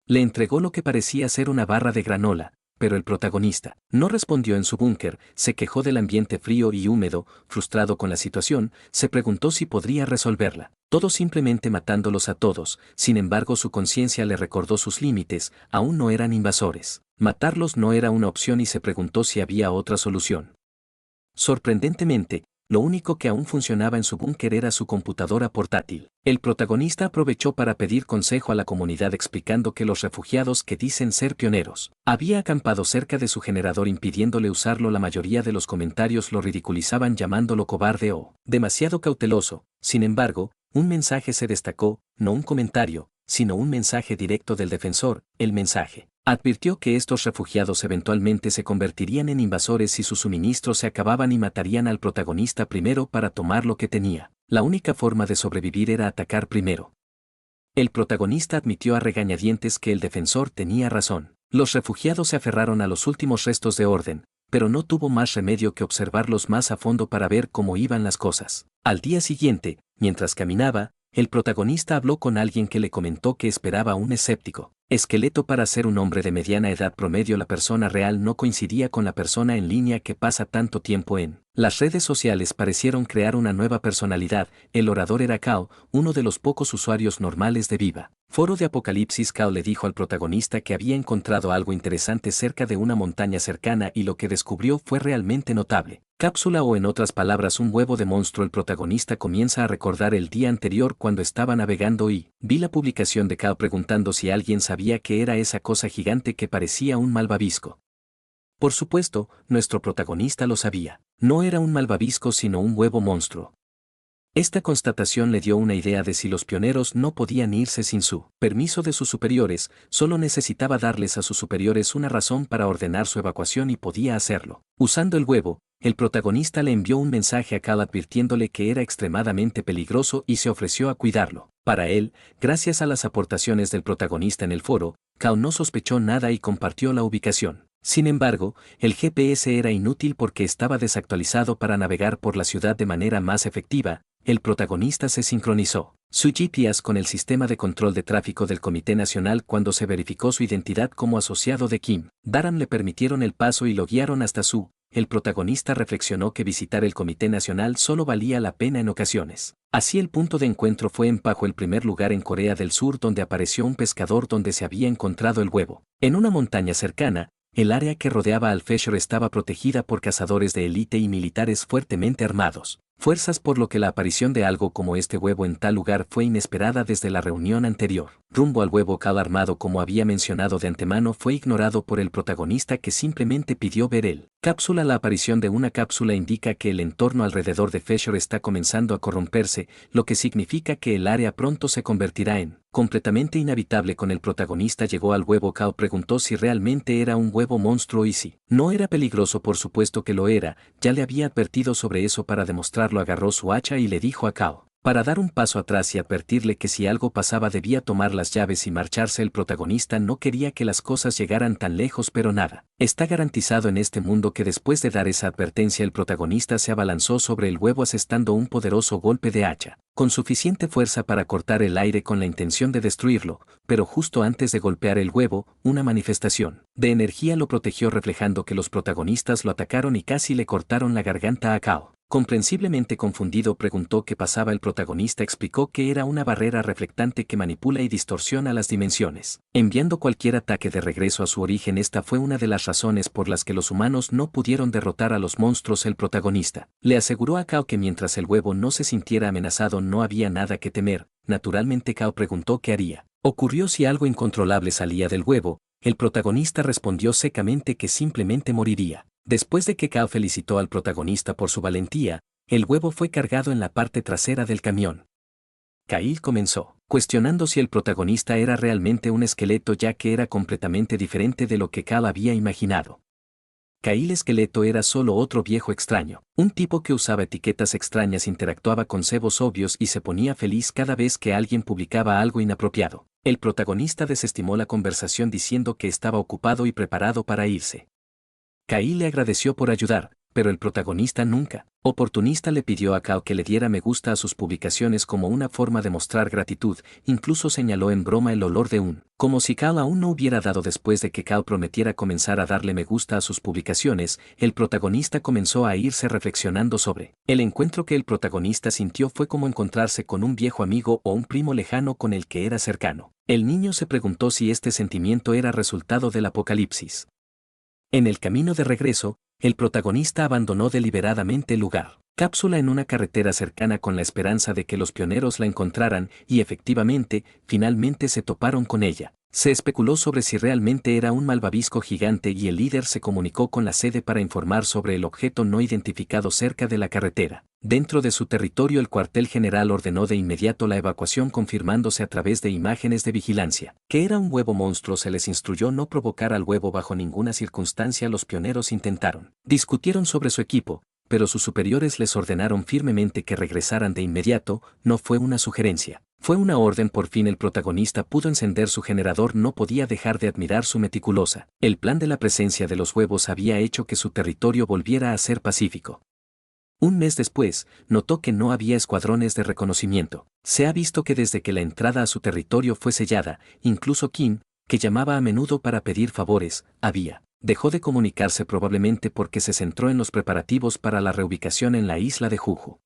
Le entregó lo que parecía ser una barra de granola, pero el protagonista no respondió. En su búnker, se quejó del ambiente frío y húmedo. Frustrado con la situación, se preguntó si podría resolverla. Todo simplemente matándolos a todos. Sin embargo, su conciencia le recordó sus límites, aún no eran invasores. Matarlos no era una opción y se preguntó si había otra solución. Sorprendentemente, lo único que aún funcionaba en su búnker era su computadora portátil. El protagonista aprovechó para pedir consejo a la comunidad explicando que los refugiados que dicen ser pioneros había acampado cerca de su generador impidiéndole usarlo. La mayoría de los comentarios lo ridiculizaban llamándolo cobarde o demasiado cauteloso. Sin embargo, un mensaje se destacó, no un comentario, sino un mensaje directo del defensor. El mensaje advirtió que estos refugiados eventualmente se convertirían en invasores si sus suministros se acababan y matarían al protagonista primero para tomar lo que tenía. La única forma de sobrevivir era atacar primero. El protagonista admitió a regañadientes que el defensor tenía razón. Los refugiados se aferraron a los últimos restos de orden, pero no tuvo más remedio que observarlos más a fondo para ver cómo iban las cosas. Al día siguiente, mientras caminaba, el protagonista habló con alguien que le comentó que esperaba un escéptico esqueleto para ser un hombre de mediana edad promedio. La persona real no coincidía con la persona en línea que pasa tanto tiempo en las redes sociales. Parecieron crear una nueva personalidad. El orador era Kao, uno de los pocos usuarios normales de Viva Foro de Apocalipsis. Kao le dijo al protagonista que había encontrado algo interesante cerca de una montaña cercana y lo que descubrió fue realmente notable. Cápsula, o en otras palabras un huevo de monstruo. El protagonista comienza a recordar el día anterior cuando estaba navegando y vi la publicación de Kao preguntando si alguien sabía qué era esa cosa gigante que parecía un malvavisco. Por supuesto, nuestro protagonista lo sabía. No era un malvavisco sino un huevo monstruo. Esta constatación le dio una idea de si los pioneros no podían irse sin su permiso de sus superiores, solo necesitaba darles a sus superiores una razón para ordenar su evacuación y podía hacerlo. Usando el huevo, el protagonista le envió un mensaje a Cal advirtiéndole que era extremadamente peligroso y se ofreció a cuidarlo. Para él, gracias a las aportaciones del protagonista en el foro, Cal no sospechó nada y compartió la ubicación. Sin embargo, el GPS era inútil porque estaba desactualizado para navegar por la ciudad de manera más efectiva. El protagonista se sincronizó su GPS con el sistema de control de tráfico del Comité Nacional cuando se verificó su identidad como asociado de Kim. Daram le permitieron el paso y lo guiaron hasta su. El protagonista reflexionó que visitar el Comité Nacional solo valía la pena en ocasiones. Así el punto de encuentro fue en Pajo, el primer lugar en Corea del Sur donde apareció un pescador donde se había encontrado el huevo. En una montaña cercana, el área que rodeaba al Feshore estaba protegida por cazadores de élite y militares fuertemente armados. Fuerzas por lo que la aparición de algo como este huevo en tal lugar fue inesperada desde la reunión anterior. Rumbo al huevo, Cal, armado como había mencionado de antemano, fue ignorado por el protagonista que simplemente pidió ver el cápsula. La aparición de una cápsula indica que el entorno alrededor de Feshore está comenzando a corromperse, lo que significa que el área pronto se convertirá en completamente inhabitable. Con el protagonista llegó al huevo, Cal preguntó si realmente era un huevo monstruo y si no era peligroso. Por supuesto que lo era, ya le había advertido sobre eso. Para demostrarlo, agarró su hacha y le dijo a Cal para dar un paso atrás y advertirle que si algo pasaba debía tomar las llaves y marcharse. El protagonista no quería que las cosas llegaran tan lejos, pero nada está garantizado en este mundo. Que después de dar esa advertencia, el protagonista se abalanzó sobre el huevo asestando un poderoso golpe de hacha, con suficiente fuerza para cortar el aire con la intención de destruirlo, pero justo antes de golpear el huevo, una manifestación de energía lo protegió, reflejando que los protagonistas lo atacaron y casi le cortaron la garganta a Cal. Comprensiblemente confundido, preguntó qué pasaba. El protagonista explicó que era una barrera reflectante que manipula y distorsiona las dimensiones, enviando cualquier ataque de regreso a su origen. Esta fue una de las razones por las que los humanos no pudieron derrotar a los monstruos. El protagonista le aseguró a Cal que mientras el huevo no se sintiera amenazado no había nada que temer. Naturalmente, Cal preguntó qué haría. Ocurrió si algo incontrolable salía del huevo. El protagonista respondió secamente que simplemente moriría. Después de que Cal felicitó al protagonista por su valentía, el huevo fue cargado en la parte trasera del camión. Kyle comenzó cuestionando si el protagonista era realmente un esqueleto, ya que era completamente diferente de lo que Cal había imaginado. Kyle esqueleto era solo otro viejo extraño, un tipo que usaba etiquetas extrañas, interactuaba con cebos obvios y se ponía feliz cada vez que alguien publicaba algo inapropiado. El protagonista desestimó la conversación diciendo que estaba ocupado y preparado para irse. Kyle le agradeció por ayudar, pero el protagonista nunca oportunista le pidió a Cal que le diera me gusta a sus publicaciones como una forma de mostrar gratitud. Incluso señaló en broma el olor de como si Cal aún no hubiera dado. Después de que Cal prometiera comenzar a darle me gusta a sus publicaciones, el protagonista comenzó a irse reflexionando sobre el encuentro que el protagonista sintió. Fue como encontrarse con un viejo amigo o un primo lejano con el que era cercano. El niño se preguntó si este sentimiento era resultado del apocalipsis. En el camino de regreso, el protagonista abandonó deliberadamente el lugar. Cápsula en una carretera cercana con la esperanza de que los pioneros la encontraran y efectivamente, finalmente se toparon con ella. Se especuló sobre si realmente era un malvavisco gigante y el líder se comunicó con la sede para informar sobre el objeto no identificado cerca de la carretera. Dentro de su territorio, el cuartel general ordenó de inmediato la evacuación, confirmándose a través de imágenes de vigilancia que era un huevo monstruo. Se les instruyó no provocar al huevo bajo ninguna circunstancia. Los pioneros discutieron sobre su equipo, pero sus superiores les ordenaron firmemente que regresaran de inmediato. No fue una sugerencia, fue una orden. Por fin el protagonista pudo encender su generador. No podía dejar de admirar su meticulosa. El plan de la presencia de los huevos había hecho que su territorio volviera a ser pacífico. Un mes después, notó que no había escuadrones de reconocimiento. Se ha visto que desde que la entrada a su territorio fue sellada, incluso Kim, que llamaba a menudo para pedir favores, dejó de comunicarse, probablemente porque se centró en los preparativos para la reubicación en la isla de Juju.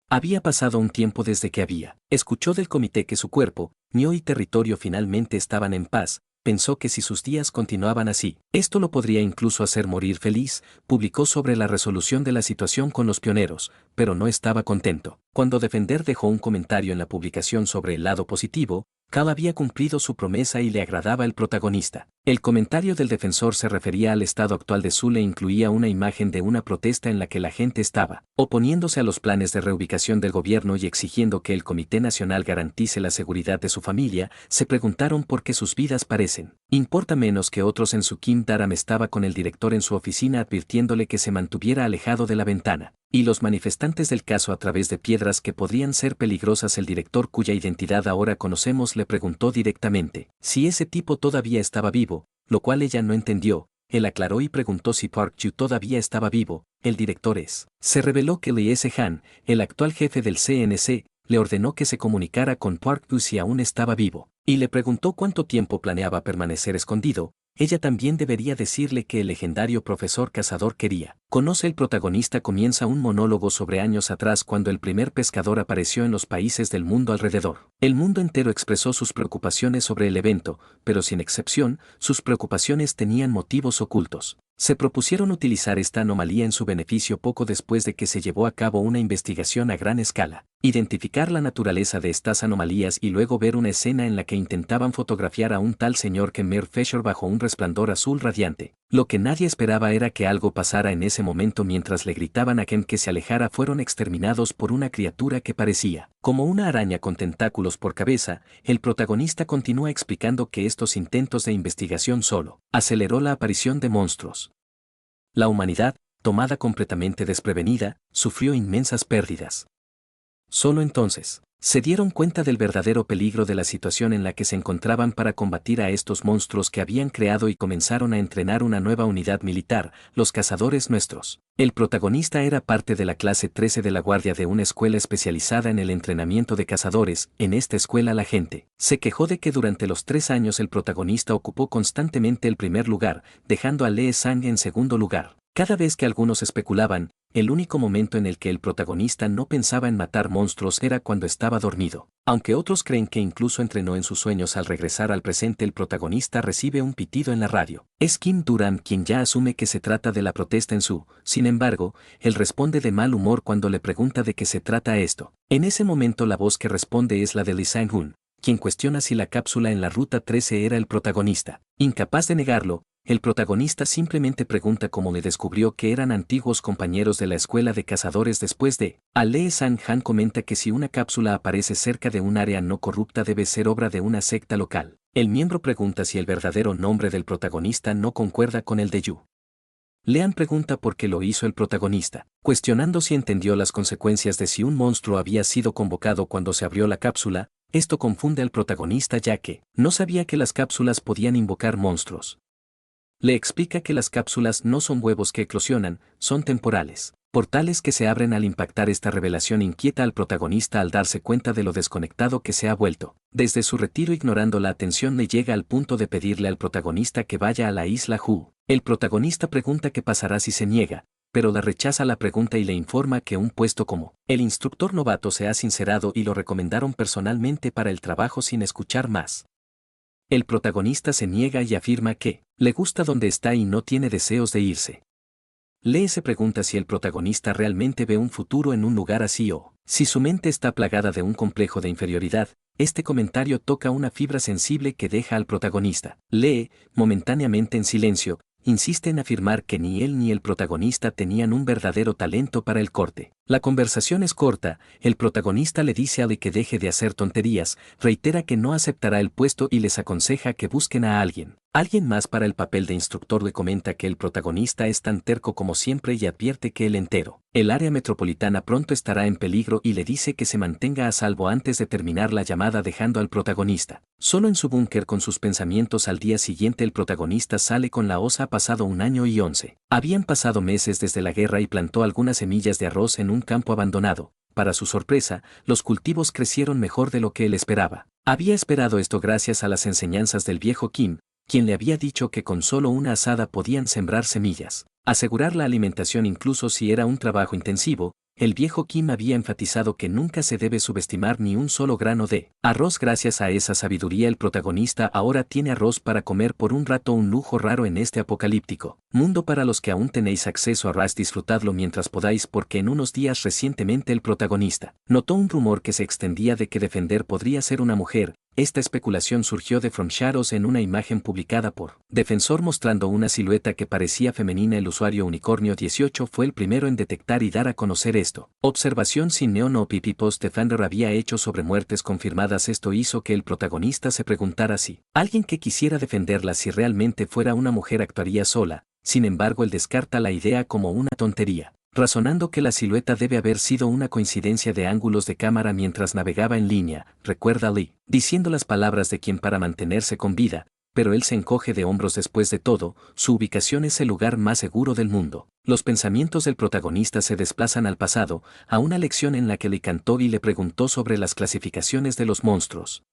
Había pasado un tiempo desde que escuchó del comité que su cuerpo, Nio y territorio finalmente estaban en paz. Pensó que si sus días continuaban así, esto lo podría incluso hacer morir feliz. Publicó sobre la resolución de la situación con los pioneros, pero no estaba contento. Cuando Defender dejó un comentario en la publicación sobre el lado positivo, Cal había cumplido su promesa y le agradaba el protagonista. El comentario del defensor se refería al estado actual de Zule e incluía una imagen de una protesta en la que la gente estaba oponiéndose a los planes de reubicación del gobierno y exigiendo que el Comité Nacional garantice la seguridad de su familia. Se preguntaron por qué sus vidas parecen importa menos que otros. En su Kim Daram estaba con el director en su oficina advirtiéndole que se mantuviera alejado de la ventana y los manifestantes del caso a través de piedras que podrían ser peligrosas. El director, cuya identidad ahora conocemos, le preguntó directamente si ese tipo todavía estaba vivo, lo cual ella no entendió. Él aclaró y preguntó si Park Ju todavía estaba vivo. El director se reveló que Lee Se-han, el actual jefe del CNC, le ordenó que se comunicara con Park Ju si aún estaba vivo, y le preguntó cuánto tiempo planeaba permanecer escondido. Ella también debería decirle que el legendario profesor cazador quería. Conoce. El protagonista comienza un monólogo sobre años atrás cuando el primer pescador apareció en los países del mundo alrededor. El mundo entero expresó sus preocupaciones sobre el evento, pero sin excepción, sus preocupaciones tenían motivos ocultos. Se propusieron utilizar esta anomalía en su beneficio poco después de que se llevó a cabo una investigación a gran escala. Identificar la naturaleza de estas anomalías y luego ver una escena en la que intentaban fotografiar a un tal señor Khmer Fisher bajo un resplandor azul radiante. Lo que nadie esperaba era que algo pasara en ese momento. Mientras le gritaban a Ken que se alejara, fueron exterminados por una criatura que parecía como una araña con tentáculos por cabeza. El protagonista continúa explicando que estos intentos de investigación solo aceleró la aparición de monstruos. La humanidad, tomada completamente desprevenida, sufrió inmensas pérdidas. Solo entonces se dieron cuenta del verdadero peligro de la situación en la que se encontraban para combatir a estos monstruos que habían creado y comenzaron a entrenar una nueva unidad militar, los cazadores nuestros. El protagonista era parte de la clase 13 de la guardia de una escuela especializada en el entrenamiento de cazadores. En esta escuela la gente se quejó de que durante los 3 años el protagonista ocupó constantemente el primer lugar, dejando a Lee Sang en segundo lugar. Cada vez que algunos especulaban, el único momento en el que el protagonista no pensaba en matar monstruos era cuando estaba dormido. Aunque otros creen que incluso entrenó en sus sueños, al regresar al presente el protagonista recibe un pitido en la radio. Es Kim Duram quien ya asume que se trata de la protesta en su. Sin embargo, él responde de mal humor cuando le pregunta de qué se trata esto. En ese momento la voz que responde es la de Lee Sang-hun, quien cuestiona si la cápsula en la Ruta 13 era el protagonista. Incapaz de negarlo, el protagonista simplemente pregunta cómo le descubrió que eran antiguos compañeros de la escuela de cazadores después de. Lee Sang-han comenta que si una cápsula aparece cerca de un área no corrupta debe ser obra de una secta local. El miembro pregunta si el verdadero nombre del protagonista no concuerda con el de Yu. Lean pregunta por qué lo hizo el protagonista, cuestionando si entendió las consecuencias de si un monstruo había sido convocado cuando se abrió la cápsula. Esto confunde al protagonista ya que no sabía que las cápsulas podían invocar monstruos. Le explica que las cápsulas no son huevos que eclosionan, son temporales, portales que se abren al impactar. Esta revelación inquieta al protagonista al darse cuenta de lo desconectado que se ha vuelto. Desde su retiro, ignorando la atención, le llega al punto de pedirle al protagonista que vaya a la isla Hu. El protagonista pregunta qué pasará si se niega, pero la rechaza la pregunta y le informa que un puesto como el instructor novato se ha sincerado y lo recomendaron personalmente para el trabajo. Sin escuchar más, el protagonista se niega y afirma que le gusta donde está y no tiene deseos de irse. Lee se pregunta si el protagonista realmente ve un futuro en un lugar así o si su mente está plagada de un complejo de inferioridad. Este comentario toca una fibra sensible que deja al protagonista. Lee, momentáneamente en silencio, insiste en afirmar que ni él ni el protagonista tenían un verdadero talento para el corte. La conversación es corta, el protagonista le dice a Lee que deje de hacer tonterías, reitera que no aceptará el puesto y les aconseja que busquen a alguien más para el papel de instructor. Le comenta que el protagonista es tan terco como siempre y advierte que el área metropolitana pronto estará en peligro y le dice que se mantenga a salvo antes de terminar la llamada, dejando al protagonista solo en su búnker con sus pensamientos. Al día siguiente el protagonista sale con la osa. Ha pasado 1 año y 11. Habían pasado meses desde la guerra y plantó algunas semillas de arroz en un campo abandonado. Para su sorpresa, los cultivos crecieron mejor de lo que él esperaba. Había esperado esto gracias a las enseñanzas del viejo Kim, quien le había dicho que con solo una asada podían sembrar semillas. Asegurar la alimentación incluso si era un trabajo intensivo, el viejo Kim había enfatizado que nunca se debe subestimar ni un solo grano de arroz. Gracias a esa sabiduría el protagonista ahora tiene arroz para comer por un rato, un lujo raro en este apocalíptico mundo. Para los que aún tenéis acceso a Ras, disfrutadlo mientras podáis, porque en unos días recientemente el protagonista notó un rumor que se extendía de que Defender podría ser una mujer. Esta especulación surgió de From Shadows en una imagen publicada por Defensor mostrando una silueta que parecía femenina. El usuario Unicornio 18 fue el primero en detectar y dar a conocer esto. Observación sin neon o PP Post Defender había hecho sobre muertes confirmadas. Esto hizo que el protagonista se preguntara si alguien que quisiera defenderla, si realmente fuera una mujer, actuaría sola. Sin embargo, él descarta la idea como una tontería, razonando que la silueta debe haber sido una coincidencia de ángulos de cámara mientras navegaba en línea. Recuerda Lee diciendo las palabras de quien para mantenerse con vida, pero él se encoge de hombros. Después de todo, su ubicación es el lugar más seguro del mundo. Los pensamientos del protagonista se desplazan al pasado, a una lección en la que Lee cantó y le preguntó sobre las clasificaciones de los monstruos.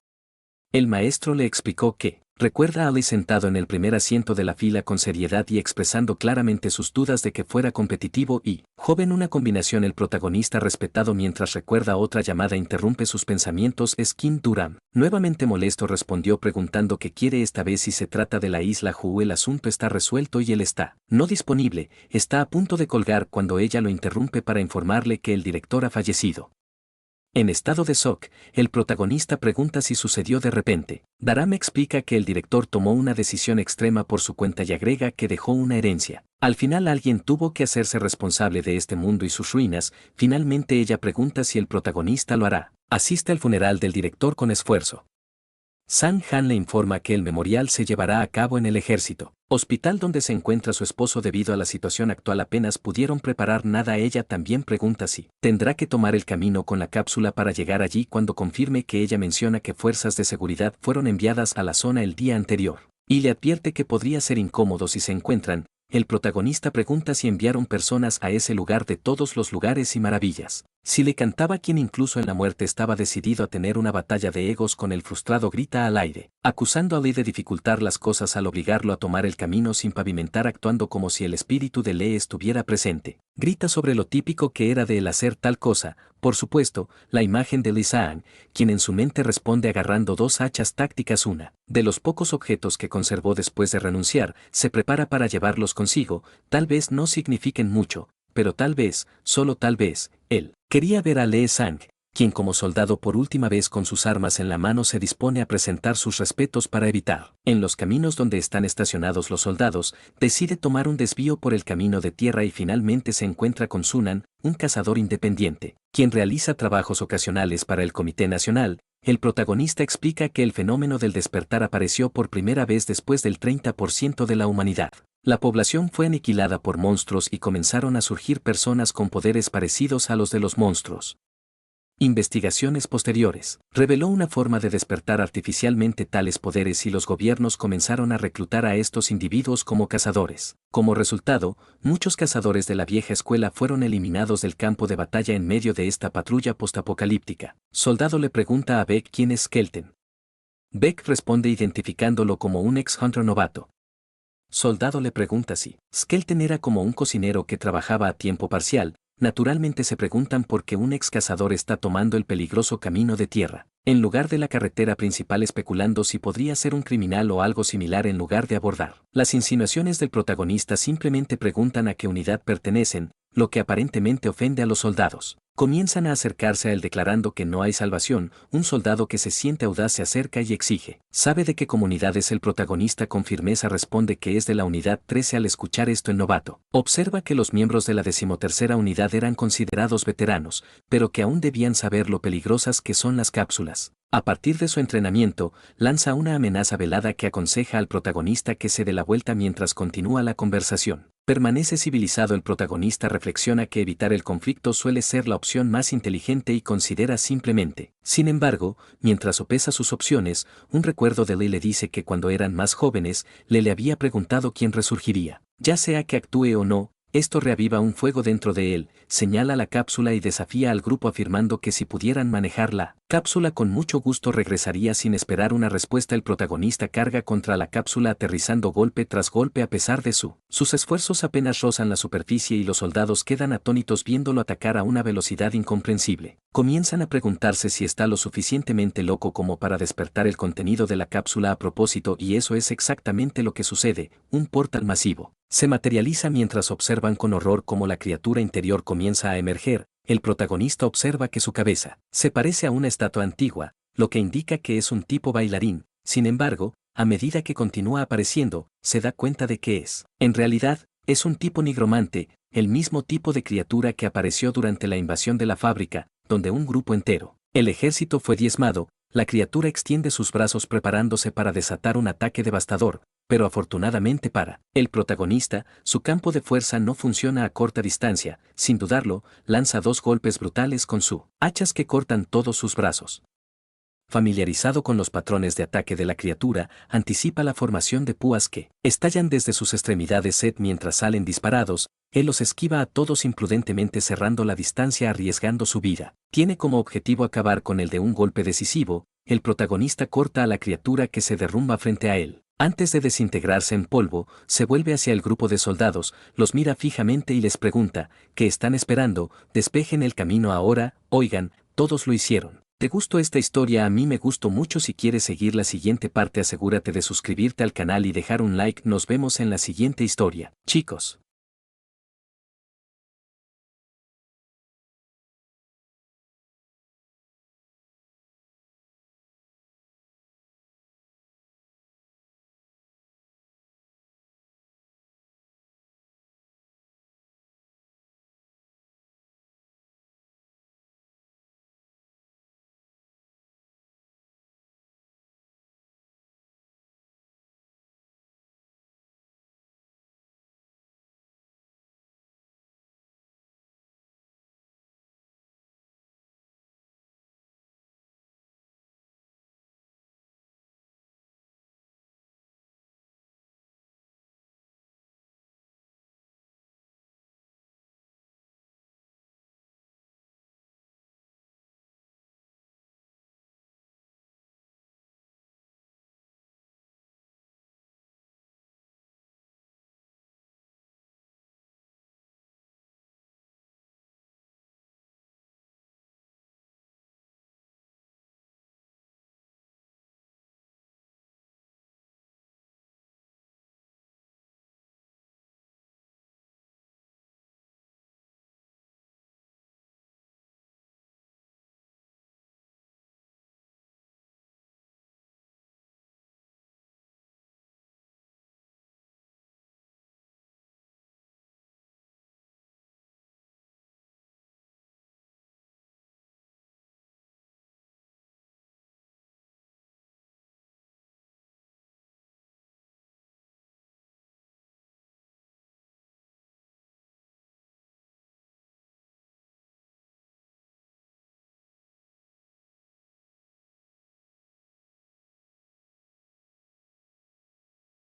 El maestro le explicó que recuerda a Lee sentado en el primer asiento de la fila con seriedad y expresando claramente sus dudas de que fuera competitivo y joven, una combinación. El protagonista respetado mientras recuerda otra llamada interrumpe sus pensamientos. Es Kim Durham. Nuevamente molesto respondió preguntando qué quiere esta vez, si se trata de la isla Hu. El asunto está resuelto y él está no disponible. Está a punto de colgar cuando ella lo interrumpe para informarle que el director ha fallecido. En estado de shock, el protagonista pregunta si sucedió de repente. Durham explica que el director tomó una decisión extrema por su cuenta y agrega que dejó una herencia. Al final alguien tuvo que hacerse responsable de este mundo y sus ruinas. Finalmente ella pregunta si el protagonista lo hará. Asiste al funeral del director con esfuerzo. Sang-han le informa que el memorial se llevará a cabo en el ejército hospital donde se encuentra su esposo. Debido a la situación actual apenas pudieron preparar nada. Ella también pregunta si tendrá que tomar el camino con la cápsula para llegar allí. Cuando confirme que ella menciona que fuerzas de seguridad fueron enviadas a la zona el día anterior, y le advierte que podría ser incómodo si se encuentran. El protagonista pregunta si enviaron personas a ese lugar de todos los lugares y maravillas. Si le cantaba, quien incluso en la muerte estaba decidido a tener una batalla de egos con el frustrado, grita al aire, acusando a Lee de dificultar las cosas al obligarlo a tomar el camino sin pavimentar, actuando como si el espíritu de Lee estuviera presente. Grita sobre lo típico que era de él hacer tal cosa. Por supuesto, la imagen de Lee Sang, quien en su mente responde agarrando dos hachas tácticas, una de los pocos objetos que conservó después de renunciar. Se prepara para llevarlos consigo. Tal vez no signifiquen mucho, pero tal vez, solo tal vez, él quería ver a Lee Sang, quien como soldado por última vez con sus armas en la mano se dispone a presentar sus respetos para evitar. En los caminos donde están estacionados los soldados, decide tomar un desvío por el camino de tierra y finalmente se encuentra con Sunan, un cazador independiente, quien realiza trabajos ocasionales para el Comité Nacional. El protagonista explica que el fenómeno del despertar apareció por primera vez después del 30% de la humanidad. La población fue aniquilada por monstruos y comenzaron a surgir personas con poderes parecidos a los de los monstruos. Investigaciones posteriores reveló una forma de despertar artificialmente tales poderes y los gobiernos comenzaron a reclutar a estos individuos como cazadores. Como resultado, muchos cazadores de la vieja escuela fueron eliminados del campo de batalla en medio de esta patrulla postapocalíptica. Soldado le pregunta a Beck quién es Skelton. Beck responde identificándolo como un ex-hunter novato. Soldado le pregunta si Skelton era como un cocinero que trabajaba a tiempo parcial. Naturalmente se preguntan por qué un ex cazador está tomando el peligroso camino de tierra, en lugar de la carretera principal, especulando si podría ser un criminal o algo similar en lugar de abordar. Las insinuaciones del protagonista simplemente preguntan a qué unidad pertenecen, lo que aparentemente ofende a los soldados. Comienzan a acercarse a él declarando que no hay salvación. Un soldado que se siente audaz se acerca y exige. ¿Sabe de qué comunidad es? El protagonista con firmeza responde que es de la unidad 13. Al escuchar esto, el novato observa que los miembros de la 13ª unidad eran considerados veteranos, pero que aún debían saber lo peligrosas que son las cápsulas. A partir de su entrenamiento, lanza una amenaza velada que aconseja al protagonista que se dé la vuelta mientras continúa la conversación. Permanece civilizado. El protagonista reflexiona que evitar el conflicto suele ser la opción más inteligente y considera simplemente. Sin embargo, mientras sopesa sus opciones, un recuerdo de Lee le dice que cuando eran más jóvenes, le había preguntado quién resurgiría. Ya sea que actúe o no, Esto reaviva un fuego dentro de él, señala la cápsula y desafía al grupo afirmando que si pudieran manejar la cápsula con mucho gusto regresaría sin esperar una respuesta. El protagonista carga contra la cápsula aterrizando golpe tras golpe a pesar de sus esfuerzos apenas rozan la superficie y los soldados quedan atónitos viéndolo atacar a una velocidad incomprensible. Comienzan a preguntarse si está lo suficientemente loco como para despertar el contenido de la cápsula a propósito, y eso es exactamente lo que sucede. Un portal masivo se materializa mientras observan con horror cómo la criatura interior comienza a emerger. El protagonista observa que su cabeza se parece a una estatua antigua, lo que indica que es un tipo bailarín. Sin embargo, a medida que continúa apareciendo, se da cuenta de que en realidad, es un tipo nigromante, el mismo tipo de criatura que apareció durante la invasión de la fábrica, donde un grupo entero, el ejército, fue diezmado. La criatura extiende sus brazos preparándose para desatar un ataque devastador, pero afortunadamente para el protagonista, su campo de fuerza no funciona a corta distancia. Sin dudarlo, lanza 2 golpes brutales con su hachas que cortan todos sus brazos. Familiarizado con los patrones de ataque de la criatura, anticipa la formación de púas que estallan desde sus extremidades. Mientras salen disparados, él los esquiva a todos imprudentemente, cerrando la distancia arriesgando su vida. Tiene como objetivo acabar con él de un golpe decisivo. El protagonista corta a la criatura que se derrumba frente a él. Antes de desintegrarse en polvo, se vuelve hacia el grupo de soldados, los mira fijamente y les pregunta, ¿qué están esperando? Despejen el camino ahora. Oigan, todos lo hicieron. ¿Te gustó esta historia? A mí me gustó mucho. Si quieres seguir la siguiente parte, asegúrate de suscribirte al canal y dejar un like. Nos vemos en la siguiente historia, chicos.